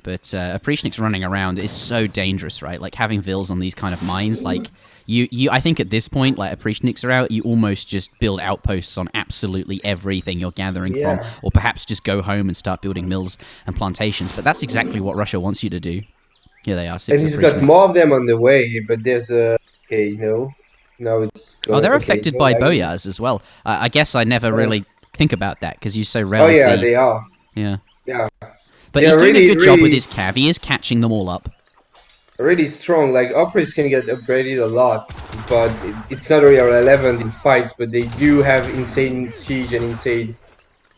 But Oprishnik's running around is so dangerous, right? Like, having Vils on these kind of mines, like, I think at this point, like, Oprishniks are out, you almost just build outposts on absolutely everything you're gathering from, or perhaps just go home and start building mills and plantations. But that's exactly what Russia wants you to do. Here they are, 6 And he's got more of them on the way, but there's a... Okay, no. Now it's going... Oh, they're affected by boyars as well. I guess I never really think about that, because you so rarely see... Oh, yeah, they are. Yeah. Yeah. But he's doing a good job with his cav. He is catching them all up. Really strong. Like, operas can get upgraded a lot, but it's not really relevant in fights, but they do have insane siege and insane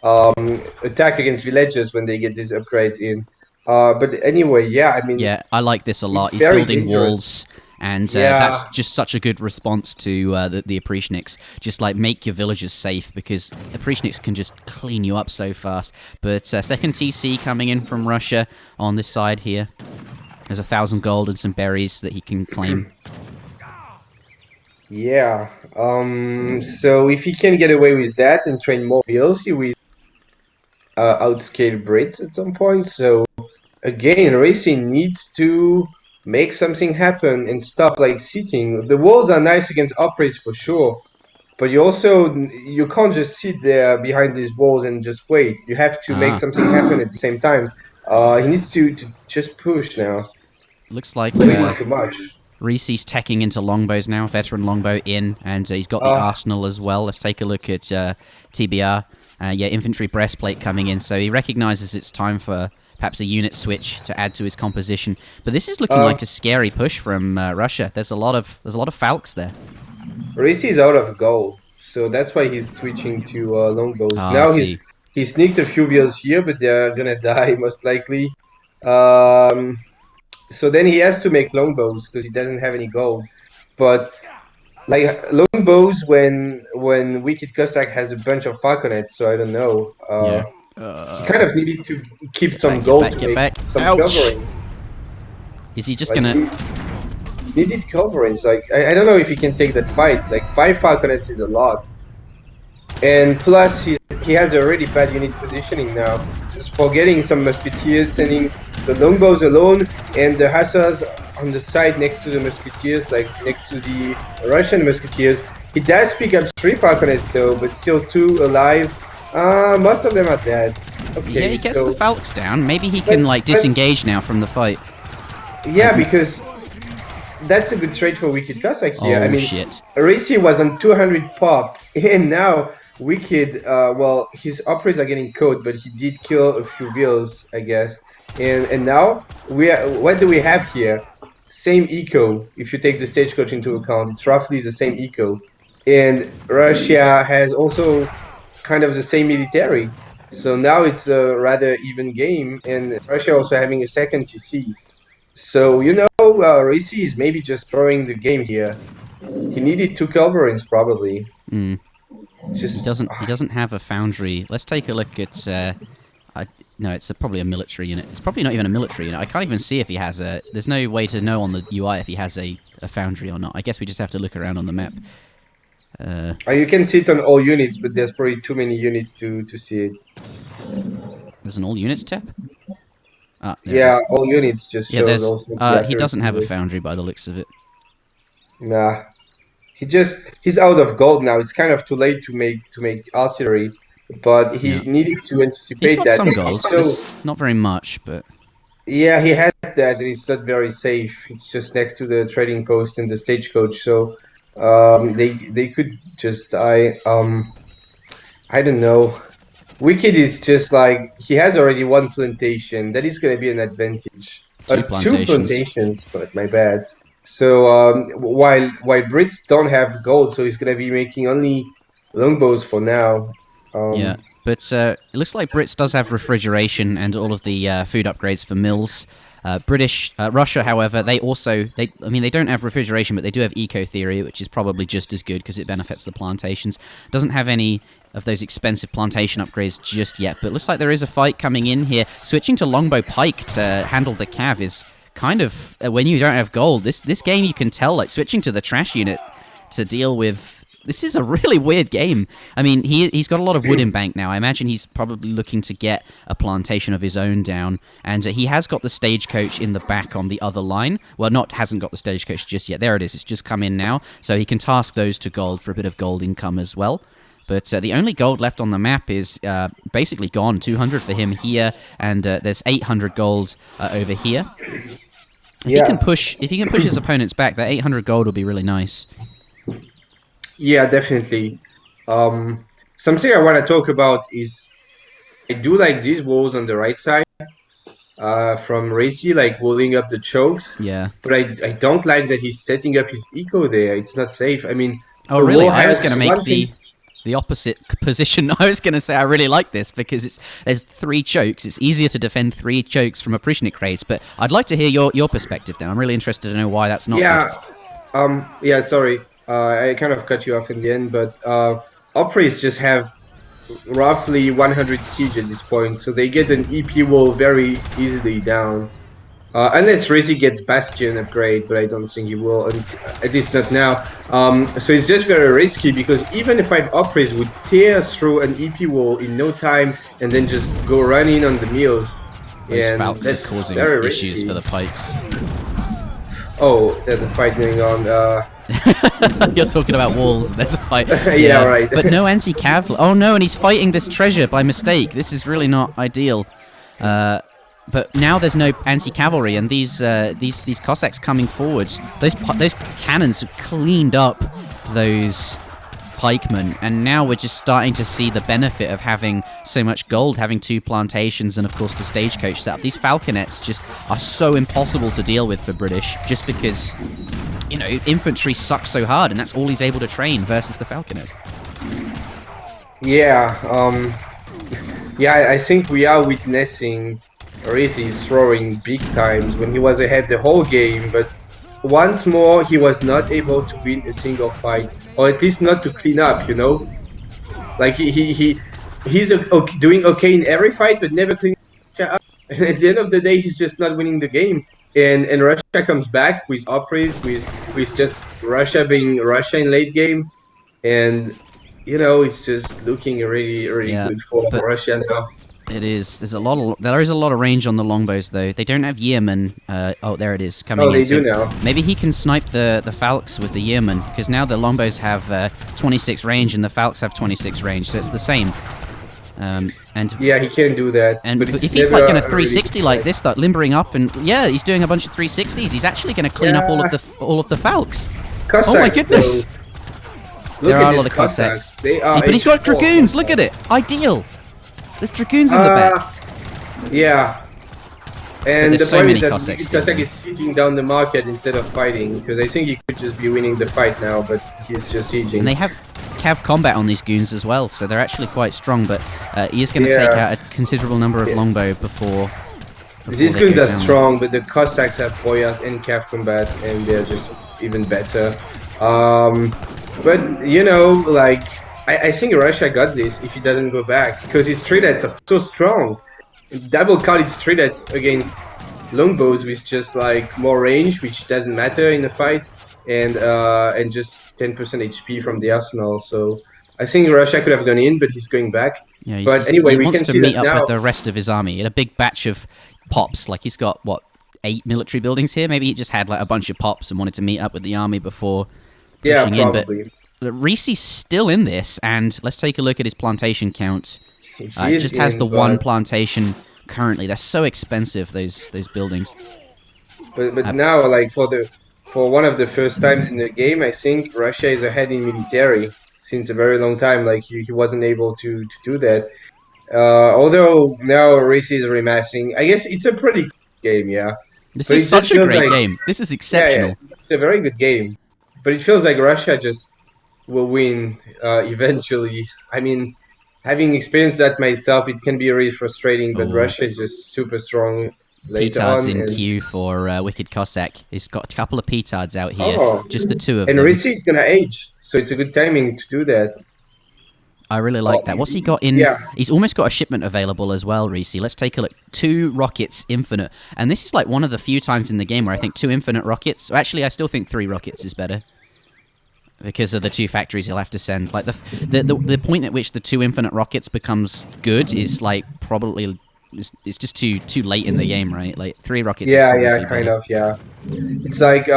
attack against villages when they get these upgrades in. But anyway, yeah, I mean... Yeah, I like this a lot. He's building walls, and that's just such a good response to the Oprishniks. Just, like, make your villagers safe, because Oprishniks can just clean you up so fast. But second TC coming in from Russia on this side here. There's 1,000 gold and some berries that he can claim. Yeah. So if he can get away with that and train more Bills, he will outscale Brits at some point. So again, Risi needs to make something happen and stop like sitting. The walls are nice against operas for sure, but you can't just sit there behind these walls and just wait. You have to make something happen at the same time. He needs to just push now. Looks like not too much. Risi's teching into longbows now, veteran longbow in, and he's got the arsenal as well. Let's take a look at TBR. Yeah, infantry breastplate coming in, so he recognizes it's time for perhaps a unit switch to add to his composition. But this is looking like a scary push from Russia. There's a lot of Falks there. Risi is out of gold, so that's why he's switching to longbows. Now he sneaked a few wheels here, but they're gonna die most likely. So then he has to make longbows because he doesn't have any gold. But like longbows, when WickedCossack has a bunch of falconets, so I don't know. He kind of needed to keep some gold to make some coverings. Is he just gonna? Needed coverings. Like I don't know if he can take that fight. Like 5 falconets is a lot. And plus he has a really bad unit positioning now. Just forgetting some musketeers, sending the longbows alone, and the hussars on the side next to the musketeers, like next to the Russian musketeers. He does pick up 3 falconets though, but still 2 alive. Most of them are dead. Okay, yeah, he gets the Falks down. Maybe he can disengage now from the fight. Yeah, because that's a good trade for WickedCossack here. Oh, I mean, shit. Risi was on 200 pop, and now Wicked, well, his operas are getting caught, but he did kill a few bills, I guess. And now, what do we have here? Same eco, if you take the stagecoach into account. It's roughly the same eco. And Russia has also kind of the same military. So now it's a rather even game, and Russia also having a second TC. So, you know, Risi is maybe just throwing the game here. He needed 2 coverings, probably. He doesn't have a foundry. Let's take a look at. No, it's probably a military unit. It's probably not even a military unit. I can't even see if he has a. There's no way to know on the UI if he has a foundry or not. I guess we just have to look around on the map. You can see it on all units, but there's probably too many units to see it. There's an all units tab. Yeah, all units just shows also. He doesn't have a foundry by the looks of it. Nah. He's out of gold now. It's kind of too late to make artillery, but he needed to anticipate that. He's got some gold, not very much, but yeah, he has that, and it's not very safe. It's just next to the trading post and the stagecoach, so they could just die. I don't know. Wicked is just like he has already 1 plantation. That is going to be an advantage. 2 plantations, but my bad. So while Brits don't have gold, so he's gonna be making only longbows for now. Yeah, but it looks like Brits does have refrigeration and all of the food upgrades for mills. Russia, however, they don't have refrigeration, but they do have eco theory, which is probably just as good because it benefits the plantations. Doesn't have any of those expensive plantation upgrades just yet, but looks like there is a fight coming in here. Switching to longbow pike to handle the cav is kind of when you don't have gold. This game you can tell, like switching to the trash unit to deal with This is a really weird game. I mean, he's got a lot of wood in bank now. I imagine he's probably looking to get a plantation of his own down, and he has got the stagecoach in the back on the other line. Well, hasn't got the stagecoach just yet. There it is. It's just come in now, so he can task those to gold for a bit of gold income as well. But the only gold left on the map is basically gone. 200 for him here, and there's 800 gold over here. If he can push his opponents back, that 800 gold will be really nice. Yeah, definitely. Something I want to talk about is I do like these walls on the right side from Risi, like walling up the chokes. Yeah. But I don't like that he's setting up his eco there. It's not safe. I mean, oh really? I was going to make the opposite position. I was going to say I really like this because there's 3 chokes. It's easier to defend 3 chokes from Oprishnik raids. But I'd like to hear your perspective then. I'm really interested to know why that's not. Yeah. Sorry. I kind of cut you off in the end, but Opries just have roughly 100 siege at this point, so they get an EP wall very easily down. Unless Risi gets Bastion upgrade, but I don't think he will, at least not now. So it's just very risky, because even if 5 Opries would tear through an EP wall in no time and then just go running on the mills. Those Falcons are causing issues for the pikes. Oh, there's a fight going on. You're talking about walls. There's a fight. Yeah, right. But no anti-cav. Oh no, and he's fighting this treasure by mistake. This is really not ideal. But now there's no anti-cavalry, and these Cossacks coming forwards. Those cannons have cleaned up those pikemen, and now we're just starting to see the benefit of having so much gold, having 2 plantations, and of course the stagecoach setup. These falconets just are so impossible to deal with for British, just because, you know, infantry sucks so hard, and that's all he's able to train versus the falconers. Yeah, I think we are witnessing Risi's throwing big times when he was ahead the whole game, but once more he was not able to win a single fight, or at least not to clean up, you know? Like he's doing okay in every fight, but never cleaning up. And at the end of the day, he's just not winning the game. And Russia comes back with Opries, with just Russia being Russia in late game, and you know, it's just looking really good for Russia now. It is. There is a lot of range on the longbows, though. They don't have Yeoman. Oh, there it is coming in. Oh, they do now. Maybe he can snipe the Falks with the Yeoman, because now the longbows have 26 range and the Falks have 26 range, so it's the same. And yeah, he can do that. And but if he's like going to 360 like this, start limbering up, and yeah, he's doing a bunch of 360s. He's actually going to clean up all of the Falks. Cossacks, oh my goodness! There are a lot of Cossacks. But he's got dragoons. Look at it. Ideal. There's dragoons in the back. Yeah. And the so point many is that Cossacks Cossack is sieging down the market instead of fighting, because I think he could just be winning the fight now, but he's just sieging. And they have cav combat on these goons as well, so they're actually quite strong, but he is going to take out a considerable number of longbow before these goons are strong, but the Cossacks have boyas and cav combat, and they're just even better. But, you know, like, I think Russia got this if he doesn't go back, because his treadettes are so strong. Double-carded treadettes against longbows with just like more range, which doesn't matter in a fight, and just 10% HP from the arsenal. So I think Russia could have gone in, but he's going back. Yeah, but anyway, we can see that now. He wants to meet up with the rest of his army in a big batch of pops. Like, he's got, what, 8 military buildings here? Maybe he just had like a bunch of pops and wanted to meet up with the army before pushing in. But Risi's still in this, and let's take a look at his plantation count. It just has the one plantation currently. They're so expensive, those buildings. But now, like, for one of the first times in the game, I think Russia is ahead in military since a very long time. Like, he wasn't able to do that. Although now Risi is remassing. I guess it's a pretty good game, yeah. This is such a great game. This is exceptional. Yeah, it's a very good game. But it feels like Russia just will win eventually. I mean, having experienced that myself, it can be really frustrating, but Russia is just super strong later on. Petards in queue for Wicked Cossack. He's got a couple of petards out here, just the 2 of them. And Risi is going to age, so it's a good timing to do that. I really like that. What's he got in? He's almost got a shipment available as well, Risi. Let's take a look. 2 rockets, infinite. And this is like one of the few times in the game where I think 2 infinite rockets. Actually, I still think 3 rockets is better. because of the 2 factories he'll have to send. Like the point at which the 2 infinite rockets becomes good is like probably it's just too late in the game, right? Like 3 rockets. Yeah, is probably yeah, better. kind of, yeah. It's like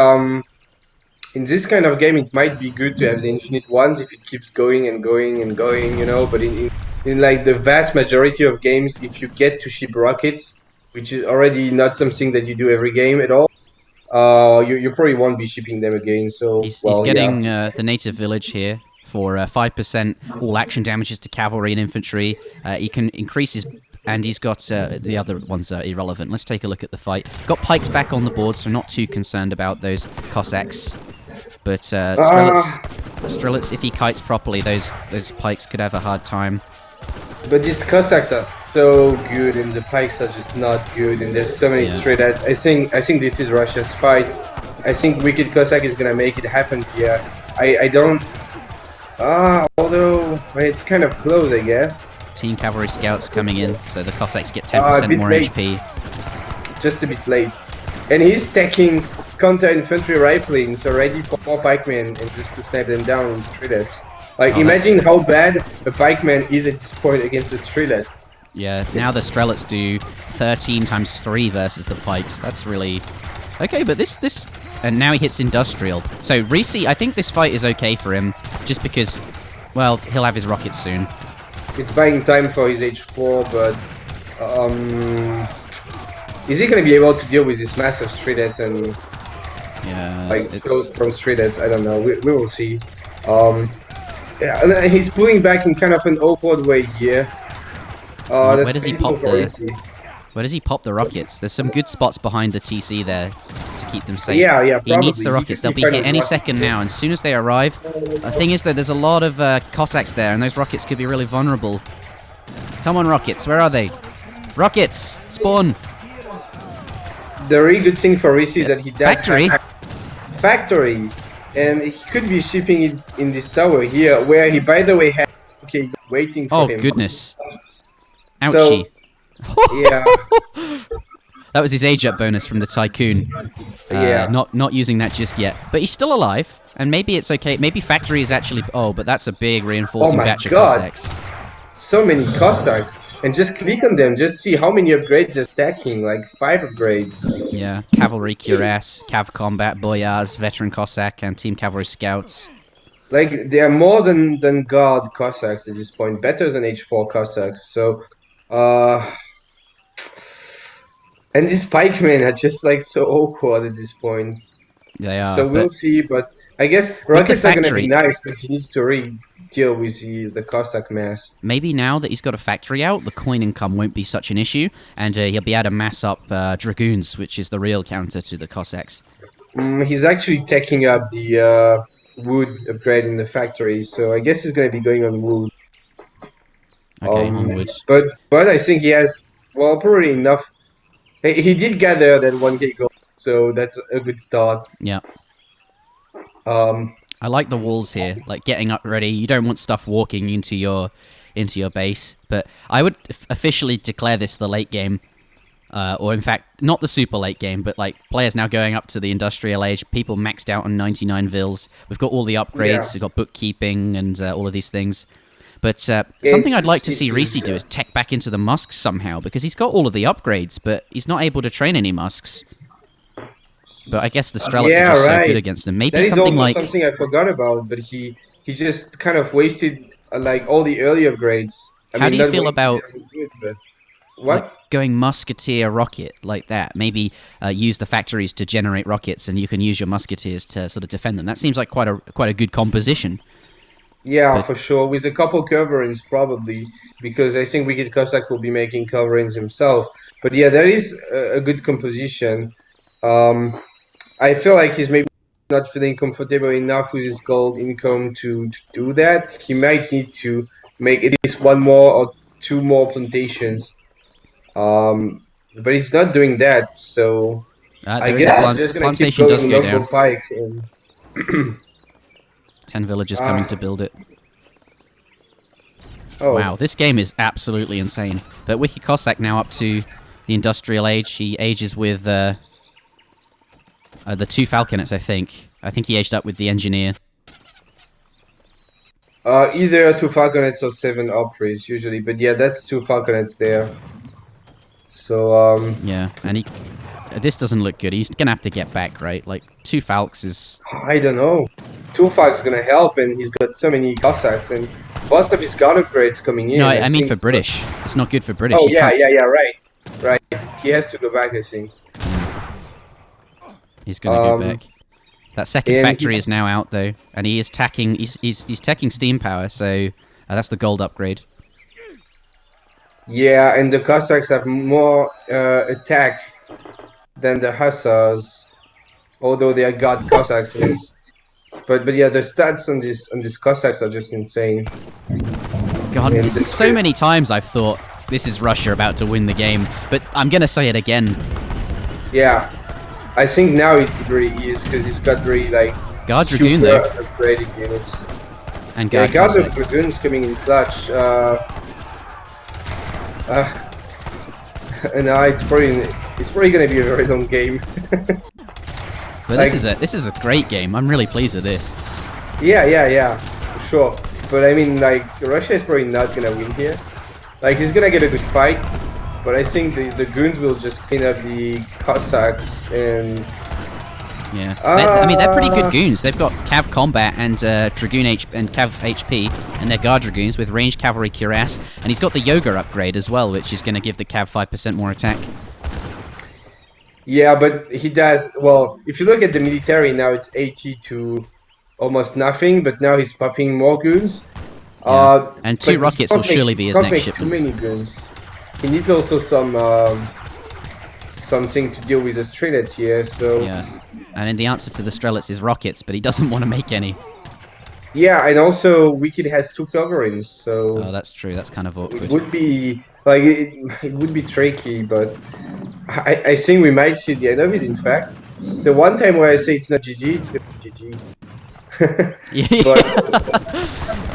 in this kind of game, it might be good to have the infinite ones if it keeps going and going and going, you know. But in like the vast majority of games, if you get to ship rockets, which is already not something that you do every game at all, you probably won't be shipping them again. So, He's well, getting yeah. the native village here for 5% all action damages to cavalry and infantry. He can increase his... And he's got the other ones are irrelevant. Let's take a look at the fight. Got pikes back on the board, so not too concerned about those Cossacks. But Strelitz, if he kites properly, those pikes could have a hard time. But these Cossacks are so good, and the pikes are just not good. And there's so many straight ads. I think this is Russia's fight. I think Wicked Cossack is gonna make it happen here. I don't. Although it's kind of close, I guess. Team cavalry scouts coming in, so the Cossacks get 10% more late. HP. Just a bit late. And he's stacking counter-infantry riflings already for 4 pikemen and just to snap them down with strelets. Like, imagine how bad a pikeman is at this point against a strelet. Yeah, now the strelets do 13 times 3 versus the pikes. That's really... Okay, but this... And now he hits industrial. So Risi, I think this fight is okay for him, just because, well, he'll have his rockets soon. It's buying time for his H4, but is he going to be able to deal with this massive streelets and like from streelets? I don't know. We will see. Yeah, and he's pulling back in kind of an awkward way here. Where does he pop Where does he pop the rockets? There's some good spots behind the TC there to keep them safe. Yeah, probably. He needs the rockets. They'll be hit any second now. And as soon as they arrive, the thing is that there's a lot of Cossacks there, and those rockets could be really vulnerable. Come on, rockets. Where are they? Rockets! Spawn! The really good thing for Risi is that he does Factory! And he could be shipping it in this tower here, where he, by the way, had waiting for him. Oh, goodness. Ouchie. So, yeah. That was his age-up bonus from the Tycoon. Yeah. Not using that just yet. But he's still alive, and maybe it's okay. Maybe Factory is actually... Oh, but that's a big reinforcing batch of Cossacks. So many Cossacks. And just click on them, just see how many upgrades they're stacking, like 5 upgrades. Yeah, Cavalry Cuirass, Cav Combat, Boyars, Veteran Cossack, and Team Cavalry Scouts. Like, they are more than Guard Cossacks at this point, better than H4 Cossacks, so... And these pikemen are just like so awkward at this point. They are. So we'll see, but I guess rockets are gonna be nice, but he needs to really deal with the Cossack mass. Maybe now that he's got a factory out, the coin income won't be such an issue, and he'll be able to mass up Dragoons, which is the real counter to the Cossacks. He's actually taking up the wood upgrade in the factory, so I guess he's gonna be going on wood. Okay, on wood. But I think he has, well, probably enough. He did gather that 1k gold, so that's a good start. Yeah. I like the walls here, like getting up ready. You don't want stuff walking into your base, but I would officially declare this the late game, or in fact, not the super late game, but like players now going up to the industrial age. People maxed out on 99 vils. We've got all the upgrades. We've got bookkeeping and all of these things. But something I'd like to see Risi do is tech back into the musks somehow, because he's got all of the upgrades, but he's not able to train any musks. But I guess the Strelets are just so good against them. Maybe something like... That is also something I forgot about, but he just kind of wasted like all the early upgrades. How do you feel about what? Like going Musketeer rocket like that? Maybe use the factories to generate rockets, and you can use your Musketeers to sort of defend them. That seems like quite a good composition. Yeah, for sure. With a couple coverings, probably, because I think Wicked Cossack will be making coverings himself. But yeah, that is a good composition. I feel like he's maybe not feeling comfortable enough with his gold income to do that. He might need to make at least 1 more or 2 more plantations. But he's not doing that, so I guess he's just going to keep going local pike. And 10 villagers coming to build it. Oh. Wow, this game is absolutely insane. But Wicked Cossack now up to the industrial age. He ages with the 2 falconets, I think. I think he aged up with the engineer. Either 2 falconets or 7 opries usually, but yeah, that's 2 falconets there. So Yeah, and this doesn't look good. He's gonna have to get back, right? Like 2 falcons is. I don't know. 2 falc's gonna help, and he's got so many Cossacks, and most of his guard upgrades coming in. No, I mean think. for British. It's not good for British. Oh You yeah, can't- right. He has to go back, I think. He's gonna go back. That second and factory he's- is now out though, and he is tacking. He's taking steam power, so that's the gold upgrade. Yeah, and the Cossacks have more attack than the Hussars, although they are god Cossacks. But yeah, the stats on these Cossacks are just insane. God, And this is so many times I've thought this is Russia about to win the game, but I'm gonna say it again. Yeah, I think now it really is because he's got really like Guard super Dragoon though, upgraded units. and Yeah, Guard Guard Cossack. Dragoon's coming in clutch. And now it's probably gonna be a very long game. But like- this is a great game. I'm really pleased with this. Yeah, for sure. But I mean, like, Russia is probably not gonna win here. Like, he's gonna get a good fight, but I think the goons will just clean up the Cossacks and... Yeah, I mean they're pretty good goons. They've got Cav combat and Dragoon and Cav HP, and they're Guard Dragoons with ranged cavalry cuirass. And he's got the Yoga upgrade as well, which is going to give the Cav 5% more attack. Yeah, but he does... Well, if you look at the military now, it's 80 to almost nothing, but now he's popping more goons. Yeah. And but 2 he rockets can't will surely make- be his can't next make too shipment. many goons. He needs also something to deal with the Strelets here, so... Yeah, and then the answer to the Strelets is rockets, but he doesn't want to make any. Yeah, and also Wicked has 2 coverings, so Oh, that's true. That's kind of it awkward. would be like it would be tricky, but I think we might see the end of it. In fact, the one time where I say it's not GG, it's gonna be GG. Yeah.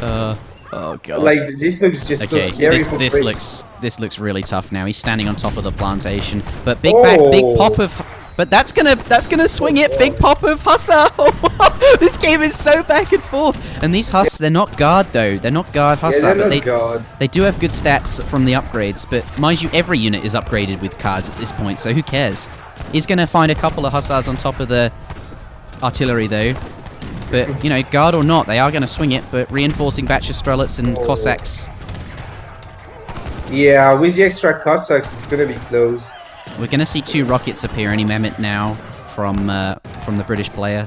But Oh god. like this looks just Okay, so scary. this looks really tough now. He's standing on top of the plantation, but big Oh. pop of, but that's gonna swing it. Big pop of Hussar. This game is so back and forth, and these Huss, they're not guard though. They're not guard Yeah, Hussar, they're but not God. they do have good stats from the upgrades. But mind you, every unit is upgraded with cards at this point, so who cares? He's gonna find a couple of Hussars on top of the artillery though. But, you know, guard or not, they are going to swing it, but reinforcing batch of Strelets and Cossacks. Yeah, with the extra Cossacks, it's gonna be close. We're going to see 2 rockets appear any moment now from the British player.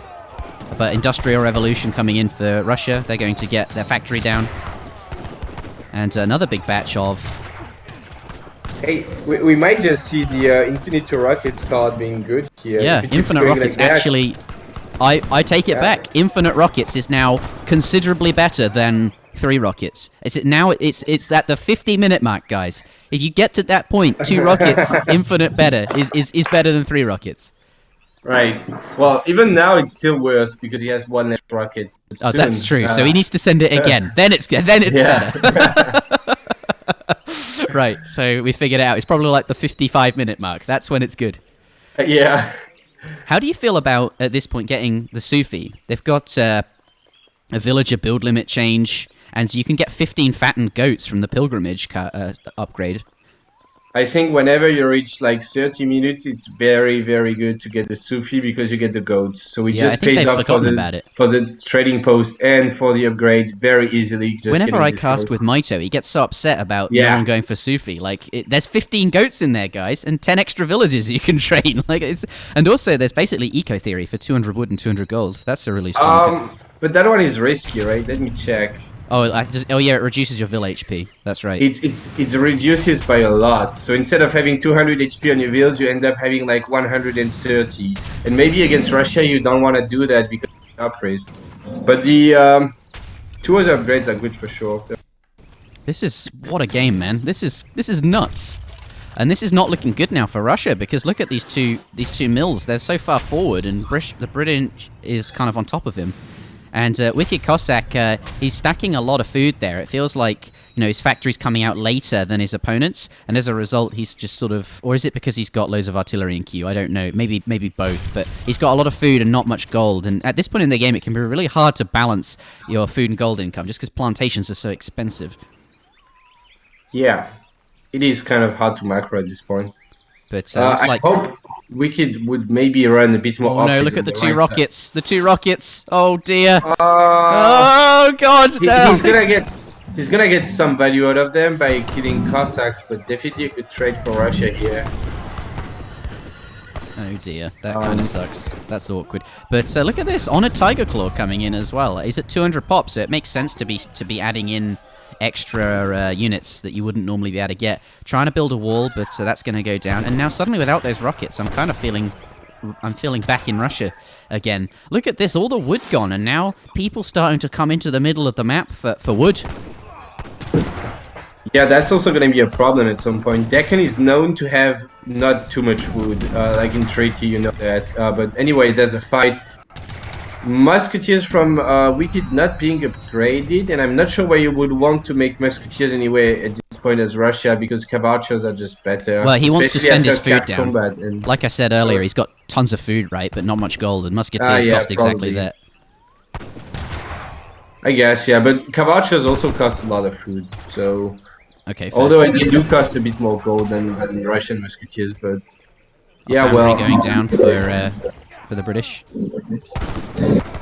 But Industrial Revolution coming in for Russia. They're going to get their factory down. And another big batch of... Hey, we might just see the Infinite Rockets card being good here. Yeah, If it keeps Infinite going Rockets like that. actually... I take it Yeah. back. Infinite Rockets is now considerably better than 3 rockets. It's at the 50-minute mark, guys. If you get to that point, 2 rockets, infinite better is better than 3 rockets. Right. Well, even now it's still worse because he has 1 less rocket. But Oh, that's soon, true. So he needs to send it again. Then it's yeah. better. Right. So we figured it out. It's probably like the 55-minute mark. That's when it's good. Yeah. How do you feel about, at this point, getting the Sufi? They've got a villager build limit change, and you can get 15 fattened goats from the pilgrimage upgrade. I think whenever you reach like 30 minutes, it's very, very good to get the Sufi because you get the goats. So it Yeah, I just think pays they've off forgotten about it. for the trading post and for the upgrade very easily. Just Whenever getting I these cast goats. with Maito, he gets so upset about Yeah. no one going for Sufi. Like, there's 15 goats in there, guys, and 10 extra villages you can train. And also, there's basically eco theory for 200 wood and 200 gold. That's a really strong. But that one is risky, right? Let me check. Oh yeah, it reduces your vill HP. That's right. It reduces by a lot. So instead of having 200 HP on your vills, you end up having like 130. And maybe against Russia, you don't want to do that because of upgrades. But the 2 other upgrades are good for sure. What a game, man. This is nuts. And this is not looking good now for Russia because look at these two mills. They're so far forward, and the British is kind of on top of him. And Wicked Cossack, he's stacking a lot of food there. It feels like his factory's coming out later than his opponents, and as a result, he's just sort of, or is it because he's got loads of artillery in queue? I don't know. Maybe both. But he's got a lot of food and not much gold. And at this point in the game, it can be really hard to balance your food and gold income just because plantations are so expensive. Yeah, it is kind of hard to macro at this point. But I hope Wicked would maybe run a bit more. Oh no! Look at the two rockets. The two rockets. Oh dear. Oh god. No. He's gonna get some value out of them by killing Cossacks, but definitely a good trade for Russia here. Oh dear, that kind of sucks. That's awkward. But look at this, Honored Tiger Claw coming in as well. He's at 200 pop, so it makes sense to be adding in extra units that you wouldn't normally be able to get. Trying to build a wall, but that's going to go down. And now suddenly without those rockets, I'm kind of feeling back in Russia again. Look at this, all the wood gone, and now people starting to come into the middle of the map for wood. Yeah, that's also going to be a problem at some point. Deccan is known to have not too much wood, like in Treaty, you know that. But anyway, there's a fight. Musketeers from Wicked not being upgraded, and I'm not sure why you would want to make Musketeers anyway at this point as Russia, because Cavarchos are just better. Well, he wants to spend his food down. And like I said earlier, he's got tons of food, right, but not much gold, and Musketeers cost exactly that. I guess, yeah, but Cavarchos also cost a lot of food, so... Okay, fair. Although they do cost a bit more gold than Russian Musketeers, but... Yeah, well... going down for the British.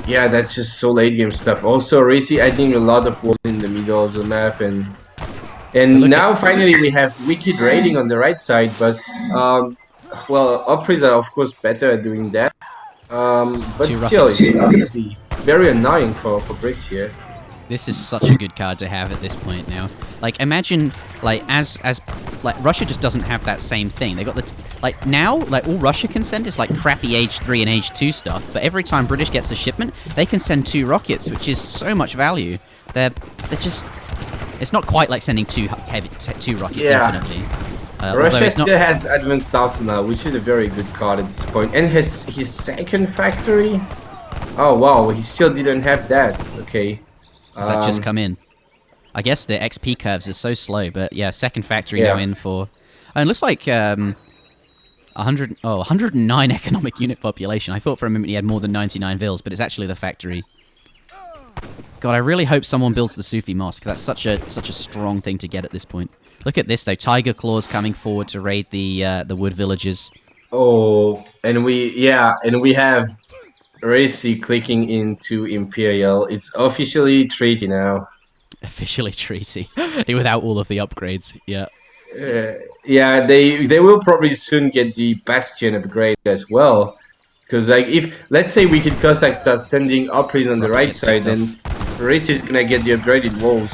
Yeah, that's just so late game stuff. Also, Risi adding a lot of walls in the middle of the map, and now finally we have Wicked raiding on the right side, but well, Opries are of course better at doing that. But still, it's going to be very annoying for Brits here. This is such a good card to have at this point now. Like, imagine, like, as like, Russia just doesn't have that same thing. They got the, like, now, like, all Russia can send is, like, crappy Age 3 and Age 2 stuff, but every time British gets a shipment, they can send 2 rockets, which is so much value. They're just, it's not quite like sending 2 rockets infinitely. Russia still has Advanced Arsenal, which is a very good card at this point. And his second factory? Oh, wow, he still didn't have that. Okay. Does that just come in? I guess the XP curves are so slow, but yeah, second factory now in for... Oh, it looks like 109 economic unit population. I thought for a moment he had more than 99 vills, but it's actually the factory. God, I really hope someone builds the Sufi Mosque. That's such a strong thing to get at this point. Look at this, though. Tiger Claws coming forward to raid the wood villages. Oh, and we have Risi clicking into Imperial. It's officially treaty now. Officially treaty. Without all of the upgrades, yeah. Yeah, they will probably soon get the Bastion upgrade as well. Because, like, if, let's say WickedCossack starts sending Opries on the right side, then Risi is gonna get the upgraded walls.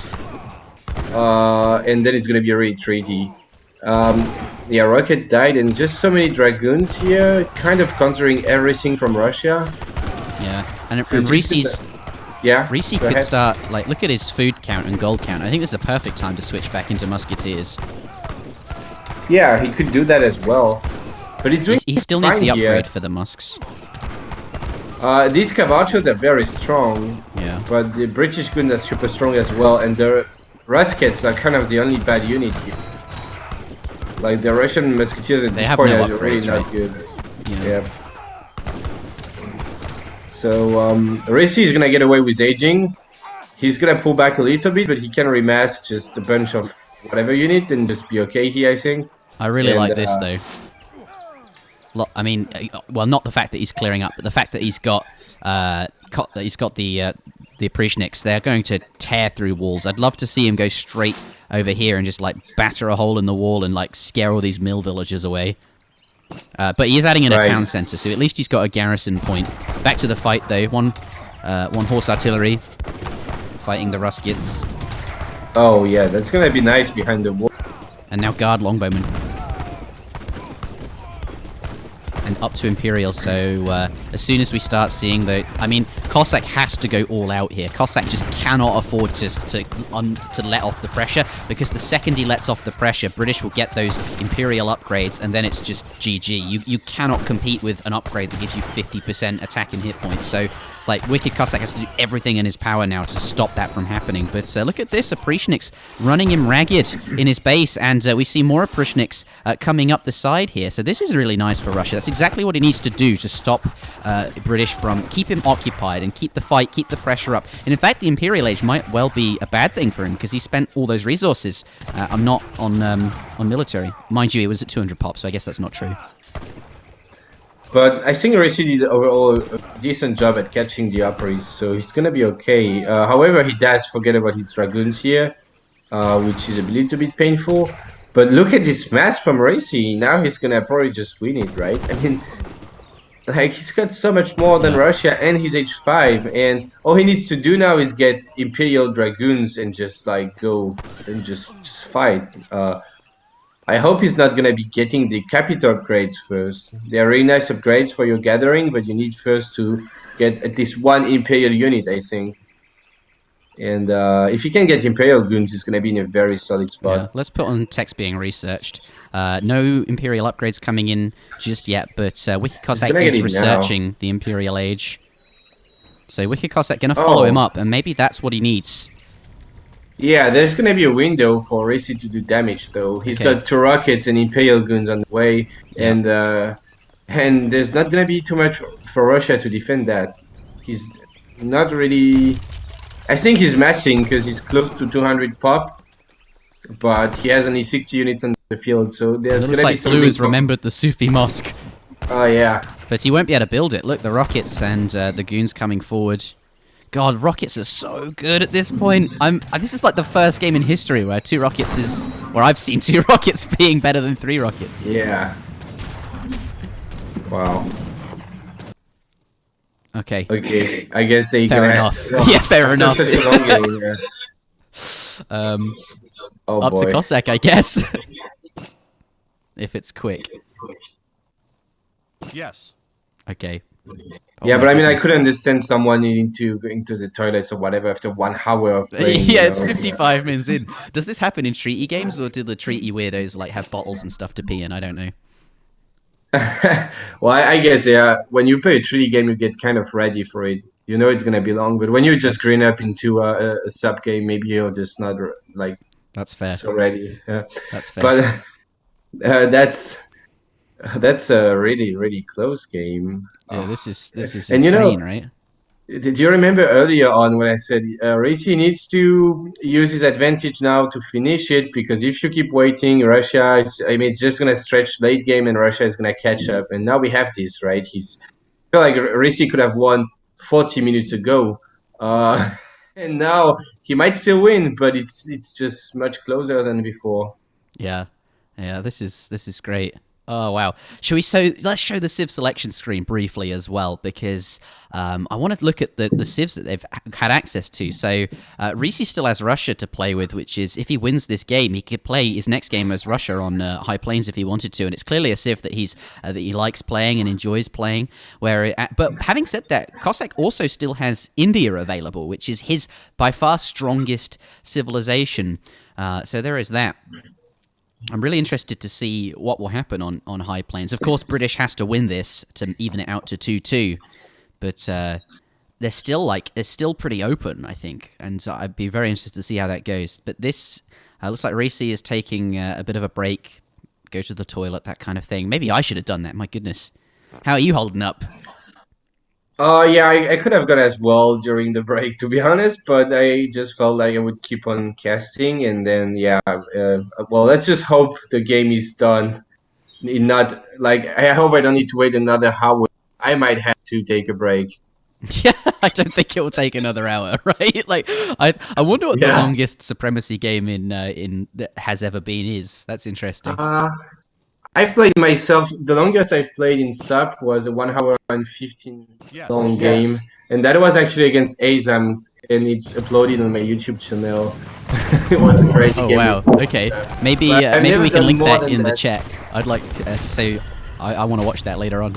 And then it's gonna be a really treaty. Yeah, Rocket died, and just so many Dragoons here, kind of countering everything from Russia. Yeah, and Risi's... Yeah, Risi could start, like, look at his food count and gold count. I think this is a perfect time to switch back into Musketeers. Yeah, he could do that as well. But he's doing he still needs the upgrade for the Musks. These Cavarchos are very strong. Yeah. But the British Guns are super strong as well, and the Ruskets are kind of the only bad unit here. Like, the Russian Musketeers at this point are really not good. Yeah. So, Risi is gonna get away with aging. He's gonna pull back a little bit, but he can remass just a bunch of whatever unit and just be okay here, I think. I really like this, though. I mean, well, not the fact that he's clearing up, but the fact that he's got the Oprishniks. They're going to tear through walls. I'd love to see him go straight over here and just, like, batter a hole in the wall and, like, scare all these mill villagers away. But he is adding in a town center, so at least he's got a garrison point. Back to the fight, though. One horse artillery fighting the Ruskets. Oh, yeah, that's gonna be nice behind the wall. And now guard longbowmen. And up to Imperial, so as soon as we start seeing the... I mean, Cossack has to go all out here. Cossack just cannot afford to let off the pressure, because the second he lets off the pressure, British will get those Imperial upgrades, and then it's just GG. You cannot compete with an upgrade that gives you 50% attack and hit points, so Like, WickedCossack has to do everything in his power now to stop that from happening. But look at this, Oprishnik's running him ragged in his base, and we see more Oprishniks coming up the side here. So this is really nice for Russia. That's exactly what he needs to do to stop British from, keep him occupied and keep the fight, keep the pressure up. And in fact, the Imperial Age might well be a bad thing for him, because he spent all those resources not on military. Mind you, it was at 200 pop, so I guess that's not true. But I think Risi did overall a decent job at catching the upper east, so he's gonna be okay. However, he does forget about his dragoons here, which is a little bit painful. But look at this mass from Risi. Now he's gonna probably just win it, right? I mean, like, he's got so much more than Russia, and he's H5, and all he needs to do now is get Imperial dragoons and just like go and just fight. I hope he's not gonna be getting the capital upgrades first. They are really nice upgrades for your gathering, but you need first to get at least one Imperial unit, I think. And if he can get Imperial goons, he's gonna be in a very solid spot. Yeah, let's put on text being researched. No Imperial upgrades coming in just yet, but WickedCossack is researching the Imperial Age. So WickedCossack gonna follow him up, and maybe that's what he needs. Yeah, there's gonna be a window for Risi to do damage, though. He's got 2 rockets and Imperial goons on the way, and there's not gonna be too much for Russia to defend that. He's not really. I think he's massing because he's close to 200 pop, but he has only 60 units on the field, so there's gonna be something. Blue has remembered the Sufi Mosque. Oh yeah. But he won't be able to build it. Look, the rockets and the goons coming forward. God, rockets are so good at this point. This is like the first game in history where 2 rockets is, where I've seen 2 rockets being better than 3 rockets. Yeah. Wow. Okay. Okay. I guess they. Fair enough. Yeah, fair enough. Such a long game, yeah. Up to Cossack, I guess. If it's quick. Yes. Okay. Yeah, but I mean, I could understand someone needing to go into the toilets or whatever after 1 hour of playing. Yeah, it's 55 minutes in. Does this happen in treaty games, or do the treaty weirdos like have bottles and stuff to pee in? I don't know. Well, I guess, yeah, when you play a treaty game, you get kind of ready for it. You know it's going to be long, but when you just green up into a sub game, maybe you're just not, like, that's fair. So ready. That's fair. But that's a really, really close game. Yeah, this is and insane, right? Did you remember earlier on when I said Risi needs to use his advantage now to finish it, because if you keep waiting, Russia is, I mean, it's just going to stretch late game and Russia is going to catch up. And now we have this, right? I feel like Risi could have won 40 minutes ago. And now he might still win, but it's just much closer than before. Yeah. Yeah, this is great. Oh wow! Let's show the Civ selection screen briefly as well, because I want to look at the Civs that they've had access to. So Risi still has Russia to play with, which is, if he wins this game, he could play his next game as Russia on High Plains if he wanted to, and it's clearly a Civ that he likes playing and enjoys playing. But having said that, Cossack also still has India available, which is his by far strongest civilization. So there is that. I'm really interested to see what will happen on High Plains. Of course, British has to win this to even it out to 2-2, but they're still pretty open, I think, and I'd be very interested to see how that goes. But this looks like Risi is taking a bit of a break, go to the toilet, that kind of thing. Maybe I should have done that. My goodness, how are you holding up? Yeah, I could have gone as well during the break, to be honest, but I just felt like I would keep on casting, and then, yeah, well, let's just hope the game is done. Not, like, I hope I don't need to wait another hour. I might have to take a break. Yeah, I don't think it will take another hour, right? Like, I wonder what the longest supremacy game in that has ever been is. That's interesting. I've played myself. The longest I've played in SUP was a 1 hour and 15 long game, and that was actually against Azam, and it's uploaded on my YouTube channel. It was a crazy game. Oh wow! Okay, maybe we can link that in the chat. I'd like so I want to watch that later on.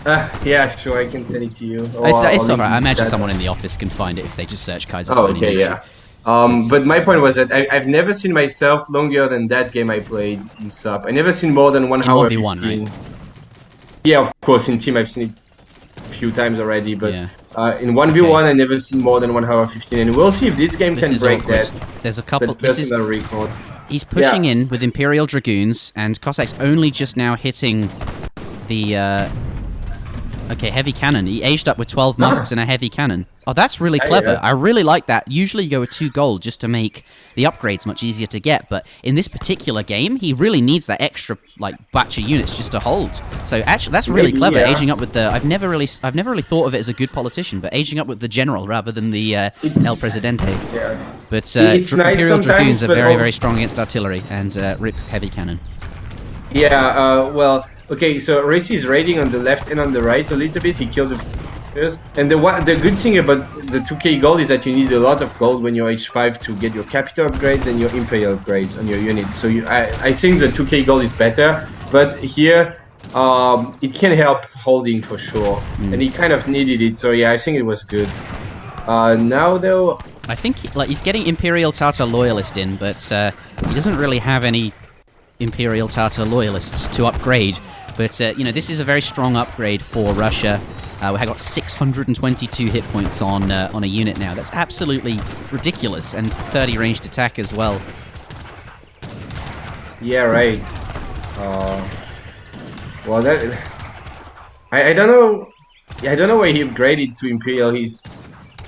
Yeah, sure, I can send it to you. It's alright. I imagine someone in the office can find it if they just search Kaiser. Oh, okay, yeah. But my point was that I've never seen myself longer than that game I played in SUP. I never seen more than 1 hour 1v1, 15. right? Yeah, of course, in team I've seen it few times already, but Yeah. in 1v1 I never seen more than 1 hour 15, and we'll see if this game This can is break awkward. that. There's a couple. That This is personal record. he's pushing in with Imperial Dragoons, and Cossacks only just now hitting the. Okay, heavy cannon. He aged up with 12 musks and a heavy cannon. Oh, that's really clever. Yeah. I really like that. Usually you go with 2 gold just to make the upgrades much easier to get, but in this particular game, he really needs that extra like batch of units just to hold. So actually, that's really clever. Aging up with the. I've never really thought of it as a good politician, but aging up with the general rather than the El Presidente. Yeah. But It's nice Imperial Dragoons are but very, very strong against artillery and rip heavy cannon. Yeah, well, okay, so Risi is raiding on the left and on the right a little bit. He killed the first. And the good thing about the 2k gold is that you need a lot of gold when you're H5 to get your capital upgrades and your Imperial upgrades on your units. So I think the 2k gold is better, but here it can help holding for sure. And he kind of needed it, so yeah, I think it was good. Now though... I think he's getting Imperial Tartar Loyalist in, but he doesn't really have any Imperial Tartar Loyalists to upgrade. But, this is a very strong upgrade for Russia. We have got 622 hit points on a unit now. That's absolutely ridiculous, and 30 ranged attack as well. Yeah, right. Well, that... I don't know... Yeah, I don't know why he upgraded to Imperial. He's...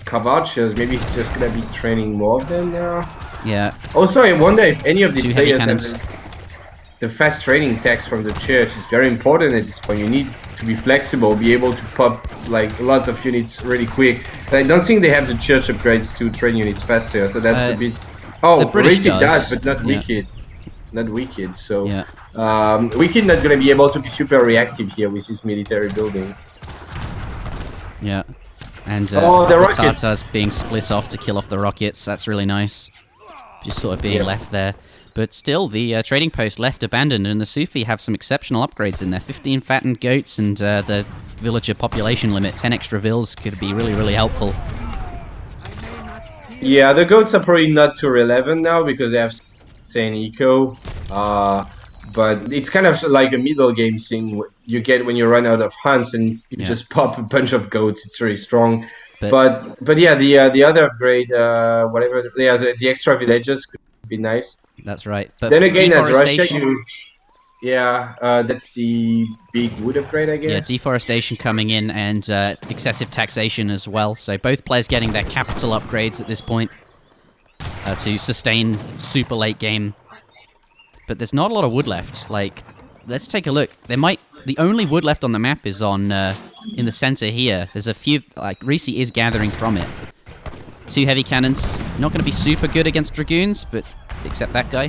Kavachas, maybe he's just gonna be training more of them now. Yeah. Also, I wonder if any of these 2 heavy players cannons. have the fast training tax from the church. Is very important at this point. You need to be flexible, be able to pop like lots of units really quick. But I don't think they have the church upgrades to train units faster, so that's a bit... Oh, the British Risi does, but not yeah. Wicked. Not Wicked, so... Yeah. Wicked not gonna be able to be super reactive here with his military buildings. Yeah. And the the rockets. Tartars being split off to kill off the rockets. That's really nice. Just sort of being left there. But still, the trading post left abandoned, and the Sufi have some exceptional upgrades in there. 15 fattened goats and the villager population limit. 10 extra vills could be really, really helpful. Yeah, the goats are probably not too relevant now because they have insane eco. But it's kind of like a middle game thing you get when you run out of hunts and you just pop a bunch of goats. It's really strong. But yeah, the other upgrade, whatever, yeah, the extra villages could be nice. That's right. But then again, as Russia, that's the big wood upgrade, I guess. Yeah, deforestation coming in and excessive taxation as well. So both players getting their capital upgrades at this point to sustain super late game. But there's not a lot of wood left. Like, let's take a look. The only wood left on the map is on in the center here. There's a few, like, Risi is gathering from it. 2 heavy cannons. Not going to be super good against dragoons, but except that guy.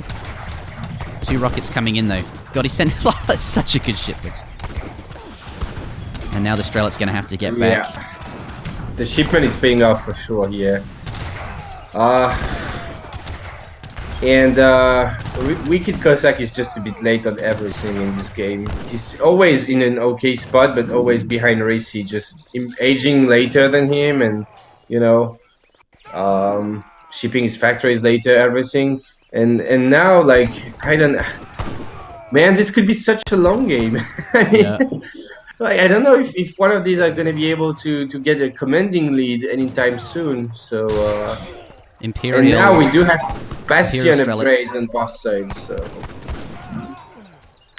2 rockets coming in, though. God, he sent... That's such a good shipment. And now the Strelet's going to have to get back. Yeah. The shipment is paying off for sure here. And WickedCossack is just a bit late on everything in this game. He's always in an okay spot, but always behind Risi, just aging later than him, and shipping his factories later, everything. And now, like, I don't... Man, this could be such a long game. I mean, like, I don't know if one of these are going to be able to get a commanding lead anytime soon. So, Imperial... And now we do have Bastion Strelets. upgrades on both sides, so...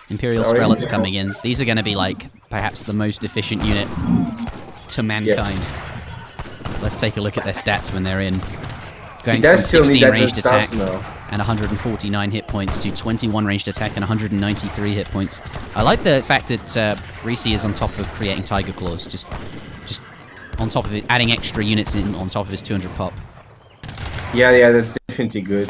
Imperial Strelets coming in. These are going to be, like, perhaps the most efficient unit to mankind. Let's take a look at their stats when they're in. Going from 16 ranged attack and 149 hit points to 21 ranged attack and 193 hit points. I like the fact that Risi is on top of creating Tiger Claws, just on top of it, adding extra units in on top of his 200 pop. Yeah, that's definitely good.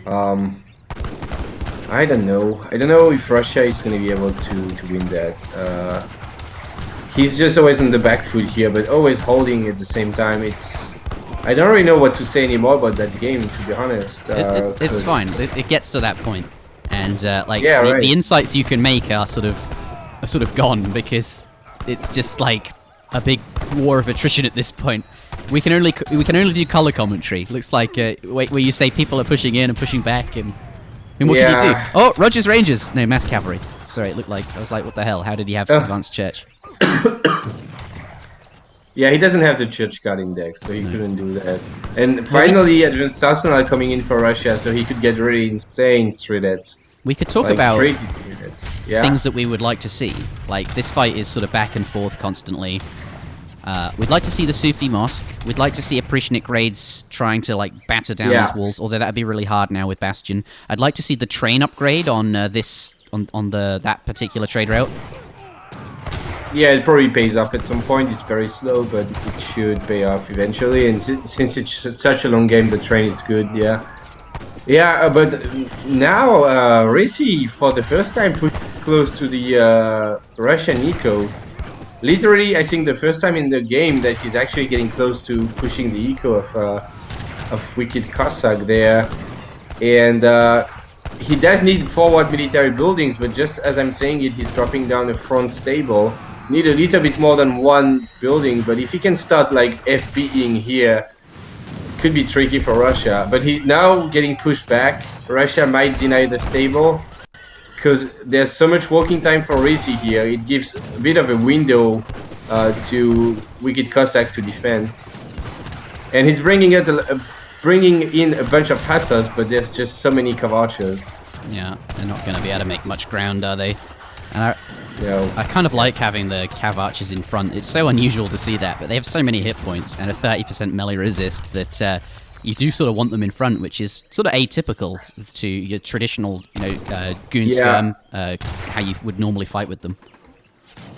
I don't know if Russia is going to be able to win that. He's just always on the back foot here, but always holding at the same time. I don't really know what to say anymore about that game, to be honest. It's fine. It gets to that point, and the insights you can make are sort of gone, because it's just like a big war of attrition at this point. We can only do color commentary. Looks like where you say people are pushing in and pushing back, and what can you do? Oh, Rogers Rangers. No, mass cavalry. Sorry, it looked like I was like, what the hell? How did he have advanced church? Yeah, he doesn't have the church card in deck, so he couldn't do that. And finally, Advanced Arsenal coming in for Russia, so he could get really insane 3-dets. We could talk Like about crazy 3-dets. Yeah. things that we would like to see. Like, this fight is sort of back and forth constantly. We'd like to see the Sufi Mosque. We'd like to see Aprishnik raids trying to, like, batter down these walls, although that'd be really hard now with Bastion. I'd like to see the train upgrade on that particular trade route. Yeah, it probably pays off at some point. It's very slow, but it should pay off eventually. And since it's such a long game, the train is good, yeah. Yeah, but now Risi, for the first time, put close to the Russian eco. Literally, I think the first time in the game that he's actually getting close to pushing the eco of WickedCossack there. And he does need forward military buildings, but just as I'm saying it, he's dropping down a front stable. Need a little bit more than one building, but if he can start like FBing here, it could be tricky for Russia. But he now getting pushed back. Russia might deny the stable because there's so much walking time for Risi here. It gives a bit of a window to WickedCossack to defend, and he's bringing in a bunch of hussars, but there's just so many Kavachas. Yeah, they're not going to be able to make much ground, are they? And I kind of like having the Cav Archers in front. It's so unusual to see that, but they have so many hit points and a 30% melee resist that you do sort of want them in front, which is sort of atypical to your traditional, goon skirm, how you would normally fight with them.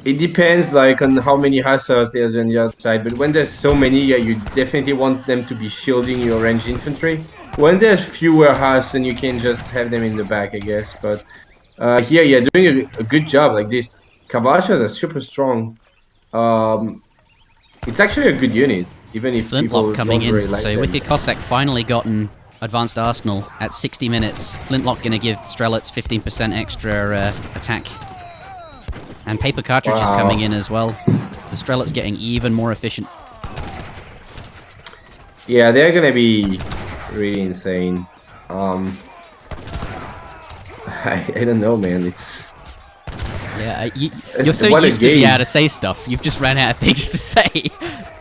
It depends, like, on how many hussars there's on the outside, but when there's so many, yeah, you definitely want them to be shielding your ranged infantry. When there's fewer hussars, then you can just have them in the back, I guess, but here, yeah, doing a good job. Like, these Kavachas are super strong. It's actually a good unit, even if Flintlock coming in, really like so WickedCossack finally gotten Advanced Arsenal at 60 minutes. Flintlock going to give Strelets 15% extra attack. And paper cartridges coming in as well. The Strelets getting even more efficient. Yeah, they're gonna be really insane. I don't know, man. It's you're so used to be able to say stuff. You've just ran out of things to say.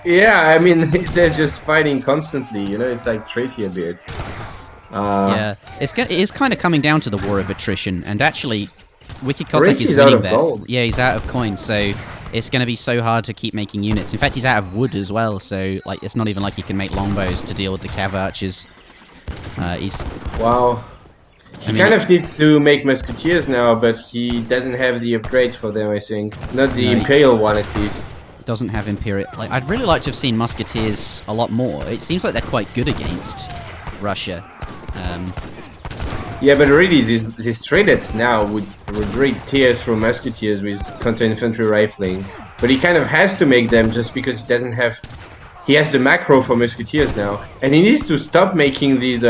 Yeah, I mean, they're just fighting constantly. You know, it's like tricky a bit. Yeah, it is kind of coming down to the war of attrition, and actually, WickedCossack is winning there. Gold. Yeah, he's out of coins, so it's going to be so hard to keep making units. In fact, he's out of wood as well, so like it's not even like he can make longbows to deal with the Cav Archers. Wow. He kind of needs to make musketeers now, but he doesn't have the upgrades for them, I think. Not the Imperial one, at least. Doesn't have Imperial. Like, I'd really like to have seen musketeers a lot more. It seems like they're quite good against Russia. Yeah, but really, these traders now would really tear through musketeers with counter-infantry rifling. But he kind of has to make them just because he doesn't have... He has the macro for musketeers now. And he needs to stop making these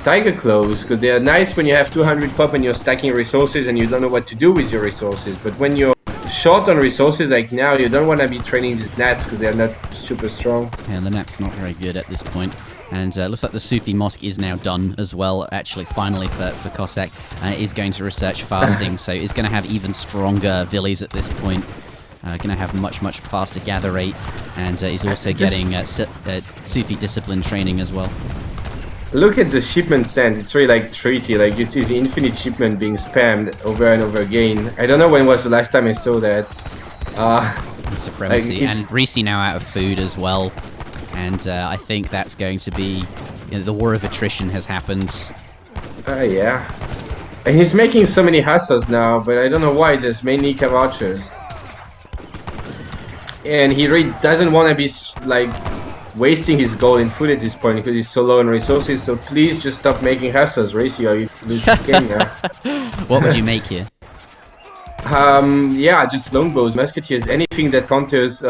tiger claws, because they are nice when you have 200 pop and you're stacking resources and you don't know what to do with your resources. But when you're short on resources like now, you don't want to be training these gnats because they're not super strong. Yeah, the gnat's not very good at this point. And looks like the Sufi Mosque is now done as well, actually, finally, for Cossack. And it is going to research fasting, so it's going to have even stronger villies at this point. Going to have much faster gather rate. And he's also getting Sufi discipline training as well. Look at the shipment sent. It's really like treaty. Like, you see the infinite shipment being spammed over and over again. I don't know when was the last time I saw that. Supremacy. And Risi now out of food as well. And I think that's going to be... the war of attrition has happened. Yeah. And he's making so many hussars now, but I don't know why. There's mainly Kavachers. And he really doesn't want to be, like, wasting his gold in food at this point because he's so low on resources. So please just stop making hussars, Risi, or you lose this game now. What would you make here? Yeah, just longbows, musketeers, anything that counters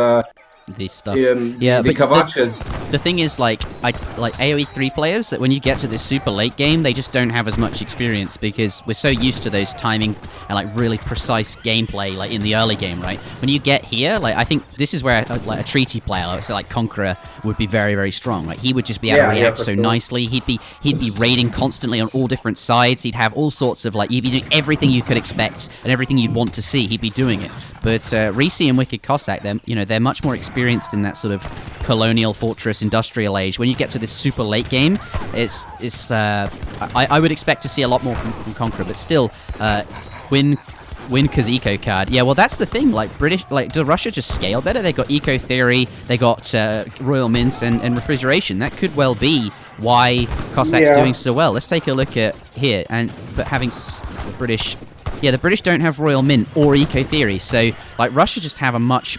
these stuff. Yeah, the Kavachas. The thing is, like AoE 3 players, when you get to this super late game, they just don't have as much experience because we're so used to those timing and like really precise gameplay, like in the early game, right? When you get here, like I think this is where like a treaty player, so like Conqueror, would be very strong. Like he would just be able to react so nicely. He'd be raiding constantly on all different sides. He'd have all sorts of like he'd be doing everything you could expect and everything you'd want to see. He'd be doing it. But Risi and WickedCossack, they're much more experienced in that sort of colonial fortress industrial age. When you get to this super late game, I would expect to see a lot more from Conqueror, but still, win because eco card. Yeah, well, that's the thing. Like do Russia just scale better? They got eco theory, they got royal mints and refrigeration. That could well be why Cossacks doing so well. Let's take a look at here, but having the British. Yeah, the British don't have royal mint or eco theory, so like Russia just have a much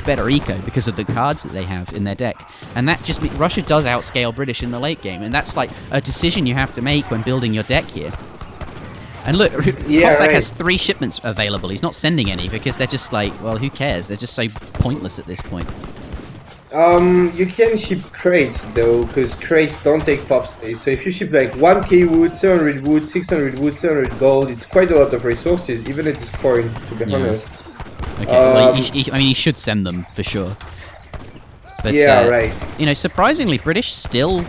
better eco because of the cards that they have in their deck, and that just Russia does outscale British in the late game, and that's like a decision you have to make when building your deck here. And look, Cossack has 3 shipments available. He's not sending any because they're just like, well, who cares? They're just so pointless at this point. You can ship crates though, because crates don't take pop space. So if you ship like 1k wood, 700 wood, 600 wood, 700 gold, it's quite a lot of resources, even at this point, to be honest. Okay, well, he should send them for sure. But, surprisingly, British still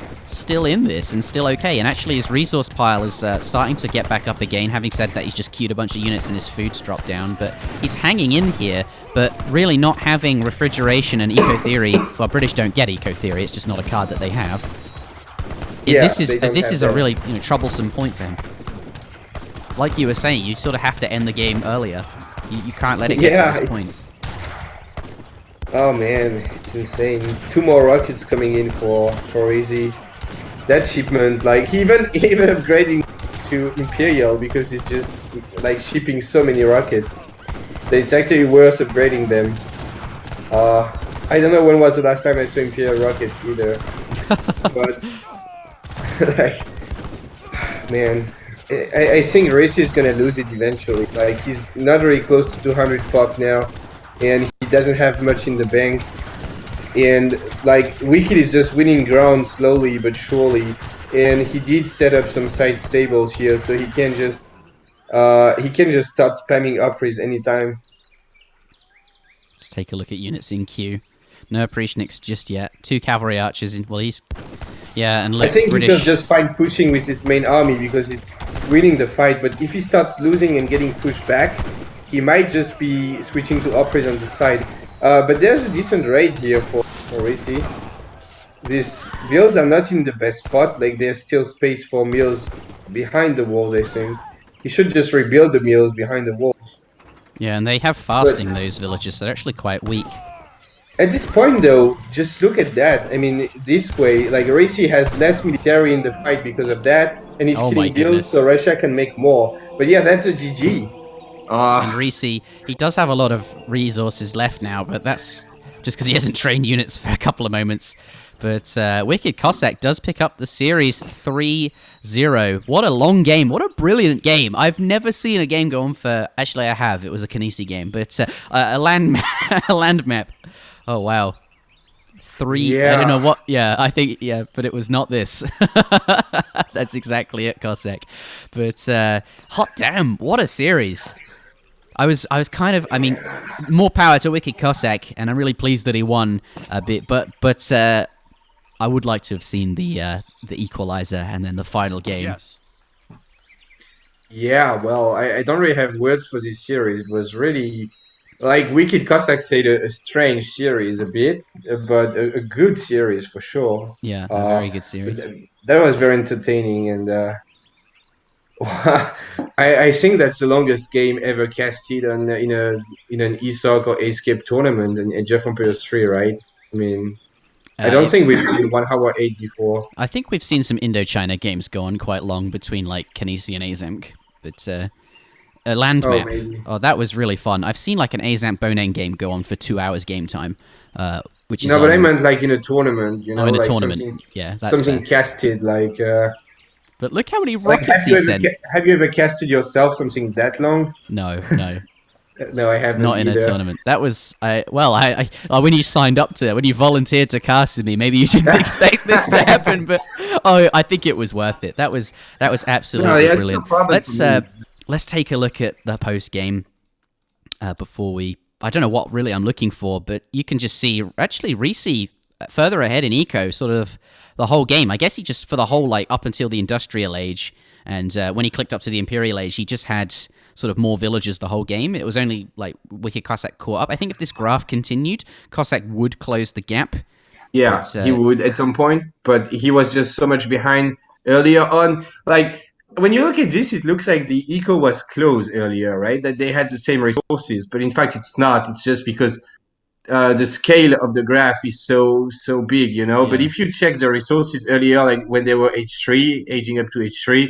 in this and still okay. And actually, his resource pile is starting to get back up again, having said that he's just queued a bunch of units and his food's dropped down. But he's hanging in here, but really not having refrigeration and eco theory. Well, British don't get eco theory. It's just not a card that they have. This is a really troublesome point for him. Like you were saying, you sort of have to end the game earlier. You can't let it get to this point. Oh man, it's insane. 2 more rockets coming in for Risi. That shipment, like even upgrading to Imperial because it's just like shipping so many rockets. That it's actually worth upgrading them. I don't know when was the last time I saw Imperial rockets either. But like, man, I think Risi is gonna lose it eventually. Like he's not very close to 200 pop now, and he doesn't have much in the bank. And like Wicked is just winning ground slowly but surely, and he did set up some side stables here, so he can just start spamming upres anytime. Let's take a look at units in queue. No Appreciates just yet. 2 cavalry archers in. Well, he's and look, I think British. he can just fine pushing with his main army because he's winning the fight. But if he starts losing and getting pushed back, he might just be switching to upres on the side. But there's a decent raid here for Risi. These mills are not in the best spot. Like there's still space for mills behind the walls. I think he should just rebuild the mills behind the walls. Yeah, and they have fasting those villages, so they're actually quite weak. At this point, though, just look at that. I mean, this way, like Risi has less military in the fight because of that, and he's killing bills, so Russia can make more. But yeah, that's a GG. And Risi, he does have a lot of resources left now, but that's just because he hasn't trained units for a couple of moments. But WickedCossack does pick up the series 3-0. What a long game. What a brilliant game. I've never seen a game go on for... Actually, I have. It was a Kinesi game. But a land map. Oh, wow. 3... Yeah. I don't know what... Yeah, I think... Yeah, but it was not this. That's exactly it, Cossack. But hot damn. What a series. I was kind of... I mean, more power to WickedCossack, and I'm really pleased that he won a bit. But I would like to have seen the equalizer and then the final game. Yes. Yeah, well, I don't really have words for this series. It was really, like WickedCossack said, a strange series a bit, but a good series for sure. Yeah, a very good series. That was very entertaining, and I think that's the longest game ever casted on in an ESOC or Escape tournament in Jeff on PS3, right? I mean. I don't think we've seen 1 hour 8 before. I think we've seen some Indochina games go on quite long between like Kinesi and Azamp, but a land map. Maybe. Oh, that was really fun. I've seen like an Azamp Bonen game go on for 2 hours game time, which is but I meant like in a tournament. You know, in a like tournament. Yeah, that's something fair. Casted like. But look how many rockets he sent. Have you ever casted yourself something that long? No. No, I haven't. Not either. In a tournament. That was when you signed up when you volunteered to cast with me, maybe you didn't expect this to happen, but I think it was worth it. That was absolutely brilliant. Let's take a look at the post game before we. I don't know what really I'm looking for, but you can just see actually Risi further ahead in eco, sort of the whole game. I guess he just for the whole like up until the industrial age, and when he clicked up to the imperial age, he just had sort of more villagers the whole game. It was only like WickedCossack caught up. I think if this graph continued, Cossack would close the gap. Yeah, But, he would at some point, but he was just so much behind earlier on. Like, when you look at this, it looks like the eco was close earlier, right? That they had the same resources, but in fact, it's not. It's just because the scale of the graph is so big, you know. Yeah. But if you check the resources earlier, like when they were H3, aging up to H3,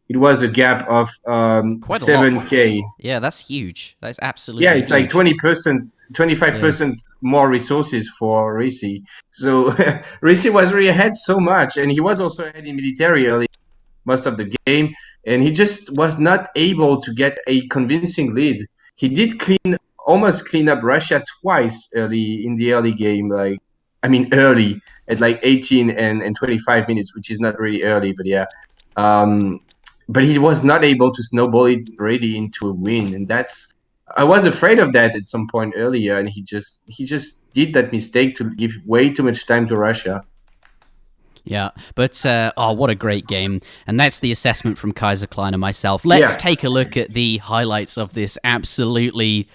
it was a gap of Quite a 7K. Yeah, that's huge. That's absolutely Yeah, it's like huge. 20%, 25% more resources for Risi. So Risi was really ahead so much, and he was also ahead in military early most of the game, and he just was not able to get a convincing lead. He did almost clean up Russia twice early in the early game, early at like 18 and 25 minutes, which is not really early, but yeah. But he was not able to snowball it really into a win, and I was afraid of that at some point earlier, and he just did that mistake to give way too much time to Russia. Yeah, but what a great game. And that's the assessment from Kaiser Klein and myself. Let's take a look at the highlights of this absolutely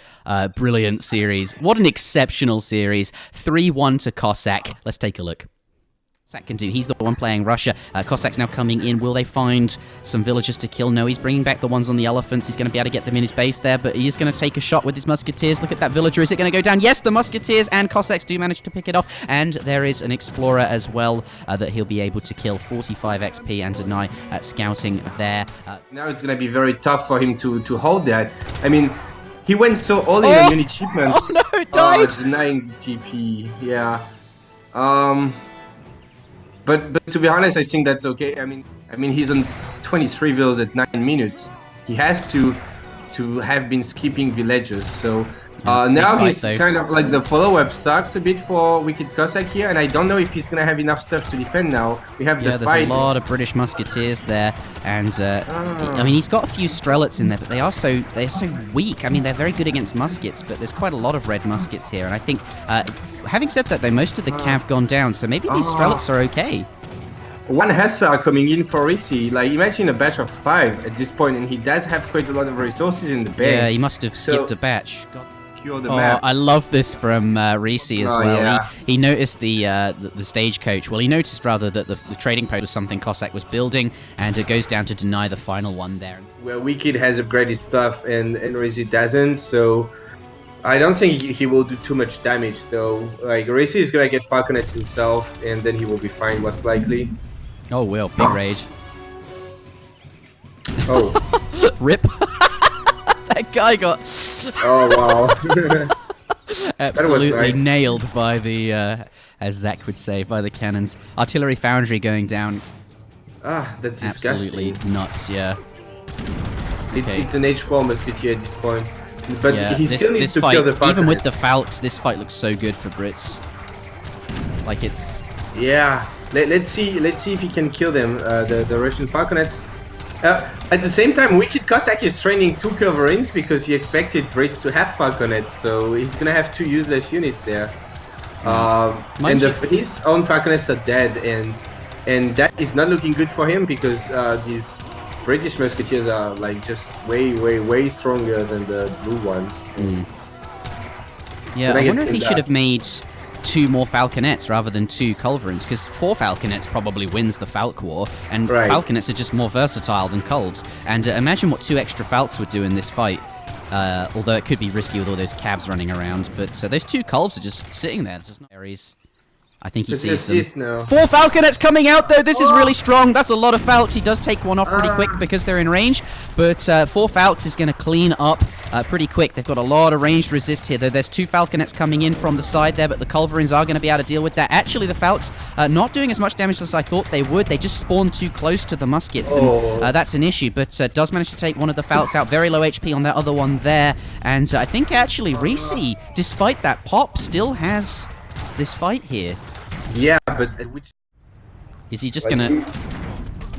brilliant series. What an exceptional series. 3-1 to Cossack. Let's take a look. Cossack can do. He's the one playing Russia. Cossack's now coming in. Will they find some villagers to kill? No, he's bringing back the ones on the elephants. He's going to be able to get them in his base there, but he is going to take a shot with his musketeers. Look at that villager. Is it going to go down? Yes, the musketeers and Cossacks do manage to pick it off, and there is an explorer as well that he'll be able to kill. 45 XP and deny scouting there. Now it's going to be very tough for him to hold that. I mean, he went so all in on unit shipments. Oh no, it died! Denying the TP, yeah. But to be honest, I think that's okay. I mean, he's on 23 villas at 9 minutes. He has to have been skipping villages. So now he's kind of like the follow-up sucks a bit for WickedCossack here, and I don't know if he's gonna have enough stuff to defend now. We have the fight. There's a lot of British musketeers there, and I mean he's got a few strelets in there, but they're so weak. I mean they're very good against muskets, but there's quite a lot of red muskets here, and I think. Having said that, though, most of the cav gone down, so maybe these strelets are okay. One Hussar coming in for Risi. Like, imagine a batch of 5 at this point, and he does have quite a lot of resources in the base. Yeah, he must have skipped a batch. Cure the map. I love this from Risi as well. Yeah. He noticed the stagecoach. Well, he noticed rather that the trading post was something Cossack was building, and it goes down to deny the final one there. Well, Wicked has upgraded stuff, and Risi doesn't, so I don't think he will do too much damage, though. Like, Risi is gonna get falconets himself, and then he will be fine, most likely. Oh, Will, big rage. Oh. Rip. That guy got... Oh, wow. Absolutely nice. nailed by the, as Zach would say, by the cannons. Artillery foundry going down. That's Absolutely disgusting. nuts, yeah. It's an H4 musketeer at this point. But yeah, he still needs to fight, kill the falconets. even with the Falcons, this fight looks so good for Brits. Like it's... Yeah, let's see if he can kill them, the Russian falconets. At the same time, WickedCossack is training 2 culverins because he expected Brits to have falconets, so he's gonna have 2 useless units there. And his own falconets are dead, and that is not looking good for him because these British musketeers are like just way stronger than the blue ones. Yeah, I wonder if he should have made 2 more falconets rather than 2 culverins, because 4 falconets probably wins the Falk War, and falconets are just more versatile than culvs. And imagine what 2 extra falks would do in this fight. Although it could be risky with all those cabs running around, but those 2 culvs are just sitting there. There's just no areas. I think he sees them. 4 falconets coming out, though. This is really strong. That's a lot of falcons. He does take one off pretty quick because they're in range, but 4 falcons is going to clean up pretty quick. They've got a lot of ranged resist here, though. There's 2 falconets coming in from the side there, but the culverins are going to be able to deal with that. Actually, the falcons not doing as much damage as I thought they would. They just spawned too close to the muskets, and that's an issue, but does manage to take one of the falcons out. Very low HP on that other one there, and I think actually Risi, despite that pop, still has this fight here. Yeah, but is he just gonna...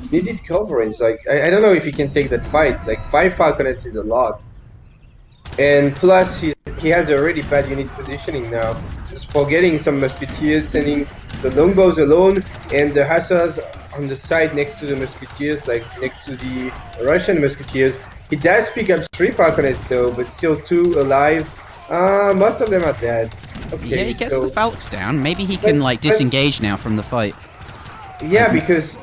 He did culverins. Like, I don't know if he can take that fight. Like, 5 falconets is a lot. And plus, he has a really bad unit positioning now. Just forgetting some musketeers, sending the longbows alone, and the hussars on the side next to the musketeers, like next to the Russian musketeers. He does pick up 3 falconets though, but still 2 alive. Most of them are dead. Okay, Yeah, he gets so, the Falcons down. Maybe he can like disengage now from the fight. yeah, because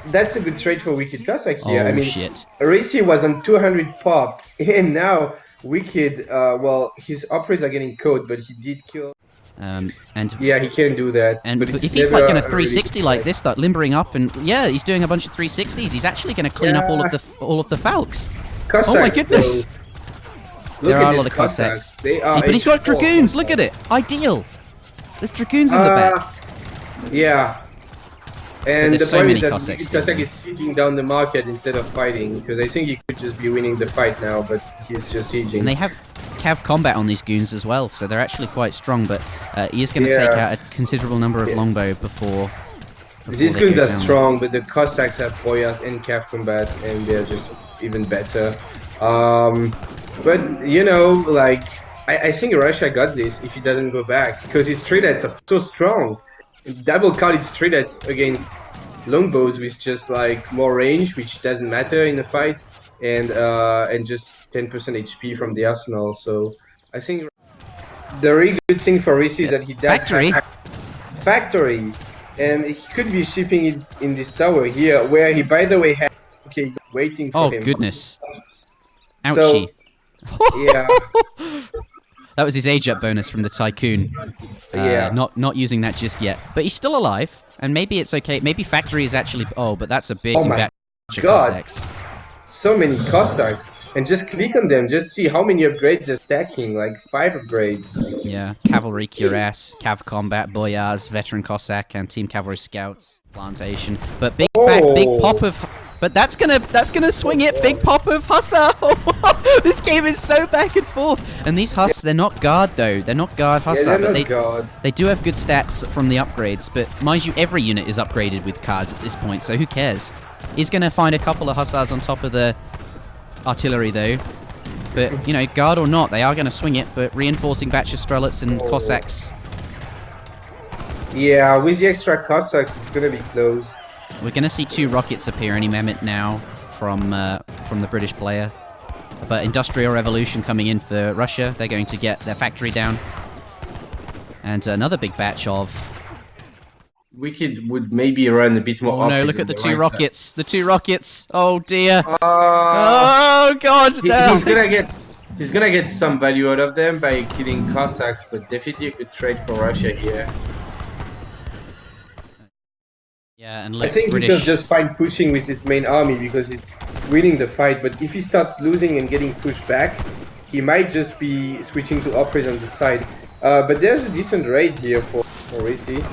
that's a good trade for Wicked Cossack here. Oh, I mean, shit. Risi was on 200 pop, and now Wicked, well, his operas are getting caught, but he did kill. And Yeah, he can do that. and but it's if he's like never going to a really 360 good like trade. this, start limbering up, and yeah, he's doing a bunch of 360s. He's actually going to clean up all of the Falcons. Cossacks, Oh my goodness! though, There look are at a lot these of Cossacks. They are But he's got H4. dragoons. Look at it. Ideal. There's dragoons in the back. Yeah. And there's the so point many is that Cossacks Wicked Cossack getting is sieging down the market instead of fighting, because I think he could just be winning the fight now, but he's just sieging. And they have cav combat on these goons as well, so they're actually quite strong. But he is going to Yeah. take out a considerable number of longbow before These they goons go are down. strong, but the Cossacks have boyas and cav combat, and they're just even better. But you know, like I think Russia got this if he doesn't go back, because his treadettes are so strong. Double carded treadettes against longbows with just like more range, which doesn't matter in a fight, and just 10% HP from the arsenal. So I think the really good thing for Risi is that he does Factory. have factory, and he could be shipping it in this tower here, where he, by the way, had okay waiting for Oh him. goodness! So, Ouchie! yeah, That was his age up bonus from the Tycoon. yeah. Not using that just yet, but he's still alive, and maybe it's okay. Maybe Factory is actually. Oh, but that's a big Oh my batch of God. Cossacks. So many Cossacks, and just click on them, just see how many upgrades they're stacking, like 5 upgrades. Yeah, Cavalry, Cuirass, Cav Combat, Boyars, Veteran Cossack, and Team Cavalry Scouts, Plantation. But big pop of. But that's gonna swing it. Big pop of Hussar. This game is so back and forth. And these Huss, they're not guard though. They're not guard Hussar, Yeah, but they're not God. they do have good stats from the upgrades. But mind you, every unit is upgraded with cards at this point, so who cares? He's gonna find a couple of Hussars on top of the artillery though. But you know, guard or not, they are gonna swing it. But reinforcing batch of Strelets and Cossacks. Yeah, with the extra Cossacks, it's gonna be close. We're going to see 2 rockets appear any moment now from the British player. But Industrial Revolution coming in for Russia. They're going to get their factory down. And another big batch of... Wicked would maybe run a bit more. Oh no, often look on at the the 2 right rockets. The 2 rockets. Oh dear. side. Oh god. No. He's gonna get some value out of them by killing Cossacks, but definitely a good trade for Russia here. Yeah, and I look, think he British... can just find pushing with his main army because he's winning the fight, but if he starts losing and getting pushed back, he might just be switching to operas on the side. But there's a decent raid here for Risi.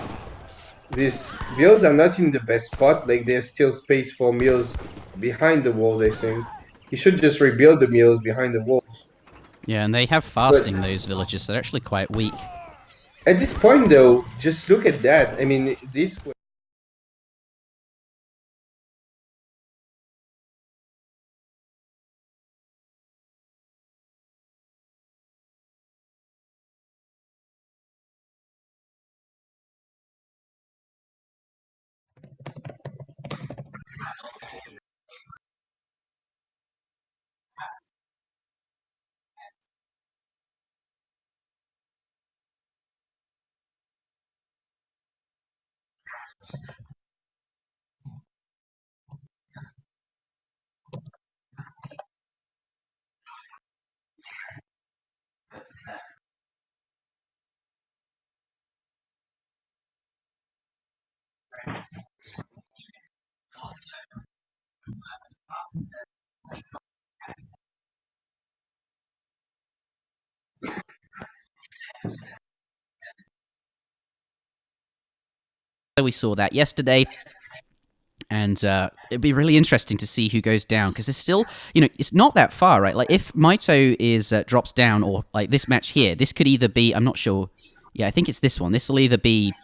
These vills are not in the best spot, like there's still space for mills behind the walls, I think. He should just rebuild the mills behind the walls. Yeah, and they have fasting, those villages, so they're actually quite weak. At this point though, just look at that. I mean, this... We saw that yesterday. And it'd be really interesting to see who goes down, because it's still, you know, it's not that far, right? Like, if Maito is drops down, or like this match here, this could either be, I'm not sure, yeah, I think it's this one. This will either be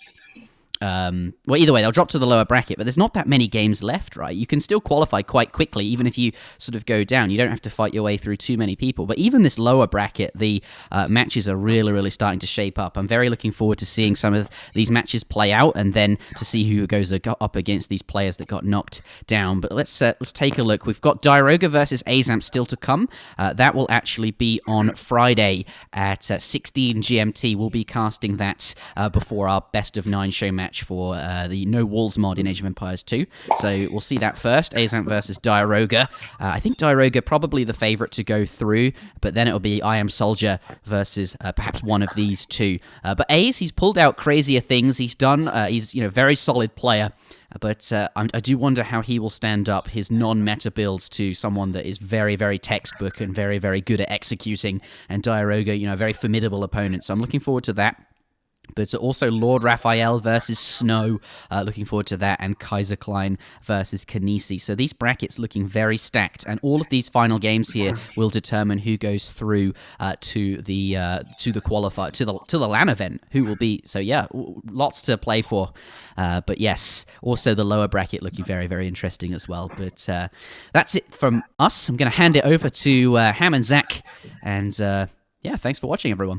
well, either way, they'll drop to the lower bracket, but there's not that many games left, right? You can still qualify quite quickly, even if you sort of go down. You don't have to fight your way through too many people. But even this lower bracket, the matches are really, really starting to shape up. I'm very looking forward to seeing some of these matches play out, and then to see who goes up against these players that got knocked down. But let's take a look. We've got Diroga versus Azamp still to come. That will actually be on Friday at 16 GMT. We'll be casting that before our best of 9 show match for the No Walls mod in Age of Empires 2. So we'll see that first. Azamp versus Diroga. I think Diroga probably the favorite to go through, but then it'll be I Am Soldier versus perhaps one of these two. But Ace, he's pulled out crazier things. He's done. He's very solid player. But I do wonder how he will stand up his non-meta builds to someone that is very, very textbook and very, very good at executing. And Diroga, a very formidable opponent. So I'm looking forward to that. But also Lord Raphael versus Snow, looking forward to that, and Kaiser Klein versus Kanisi. So these brackets looking very stacked, and all of these final games here will determine who goes through to the qualifier to the LAN event. Who will be? So yeah, lots to play for. But yes, also the lower bracket looking very, very interesting as well. But that's it from us. I'm going to hand it over to Ham and Zach, and yeah, thanks for watching, everyone.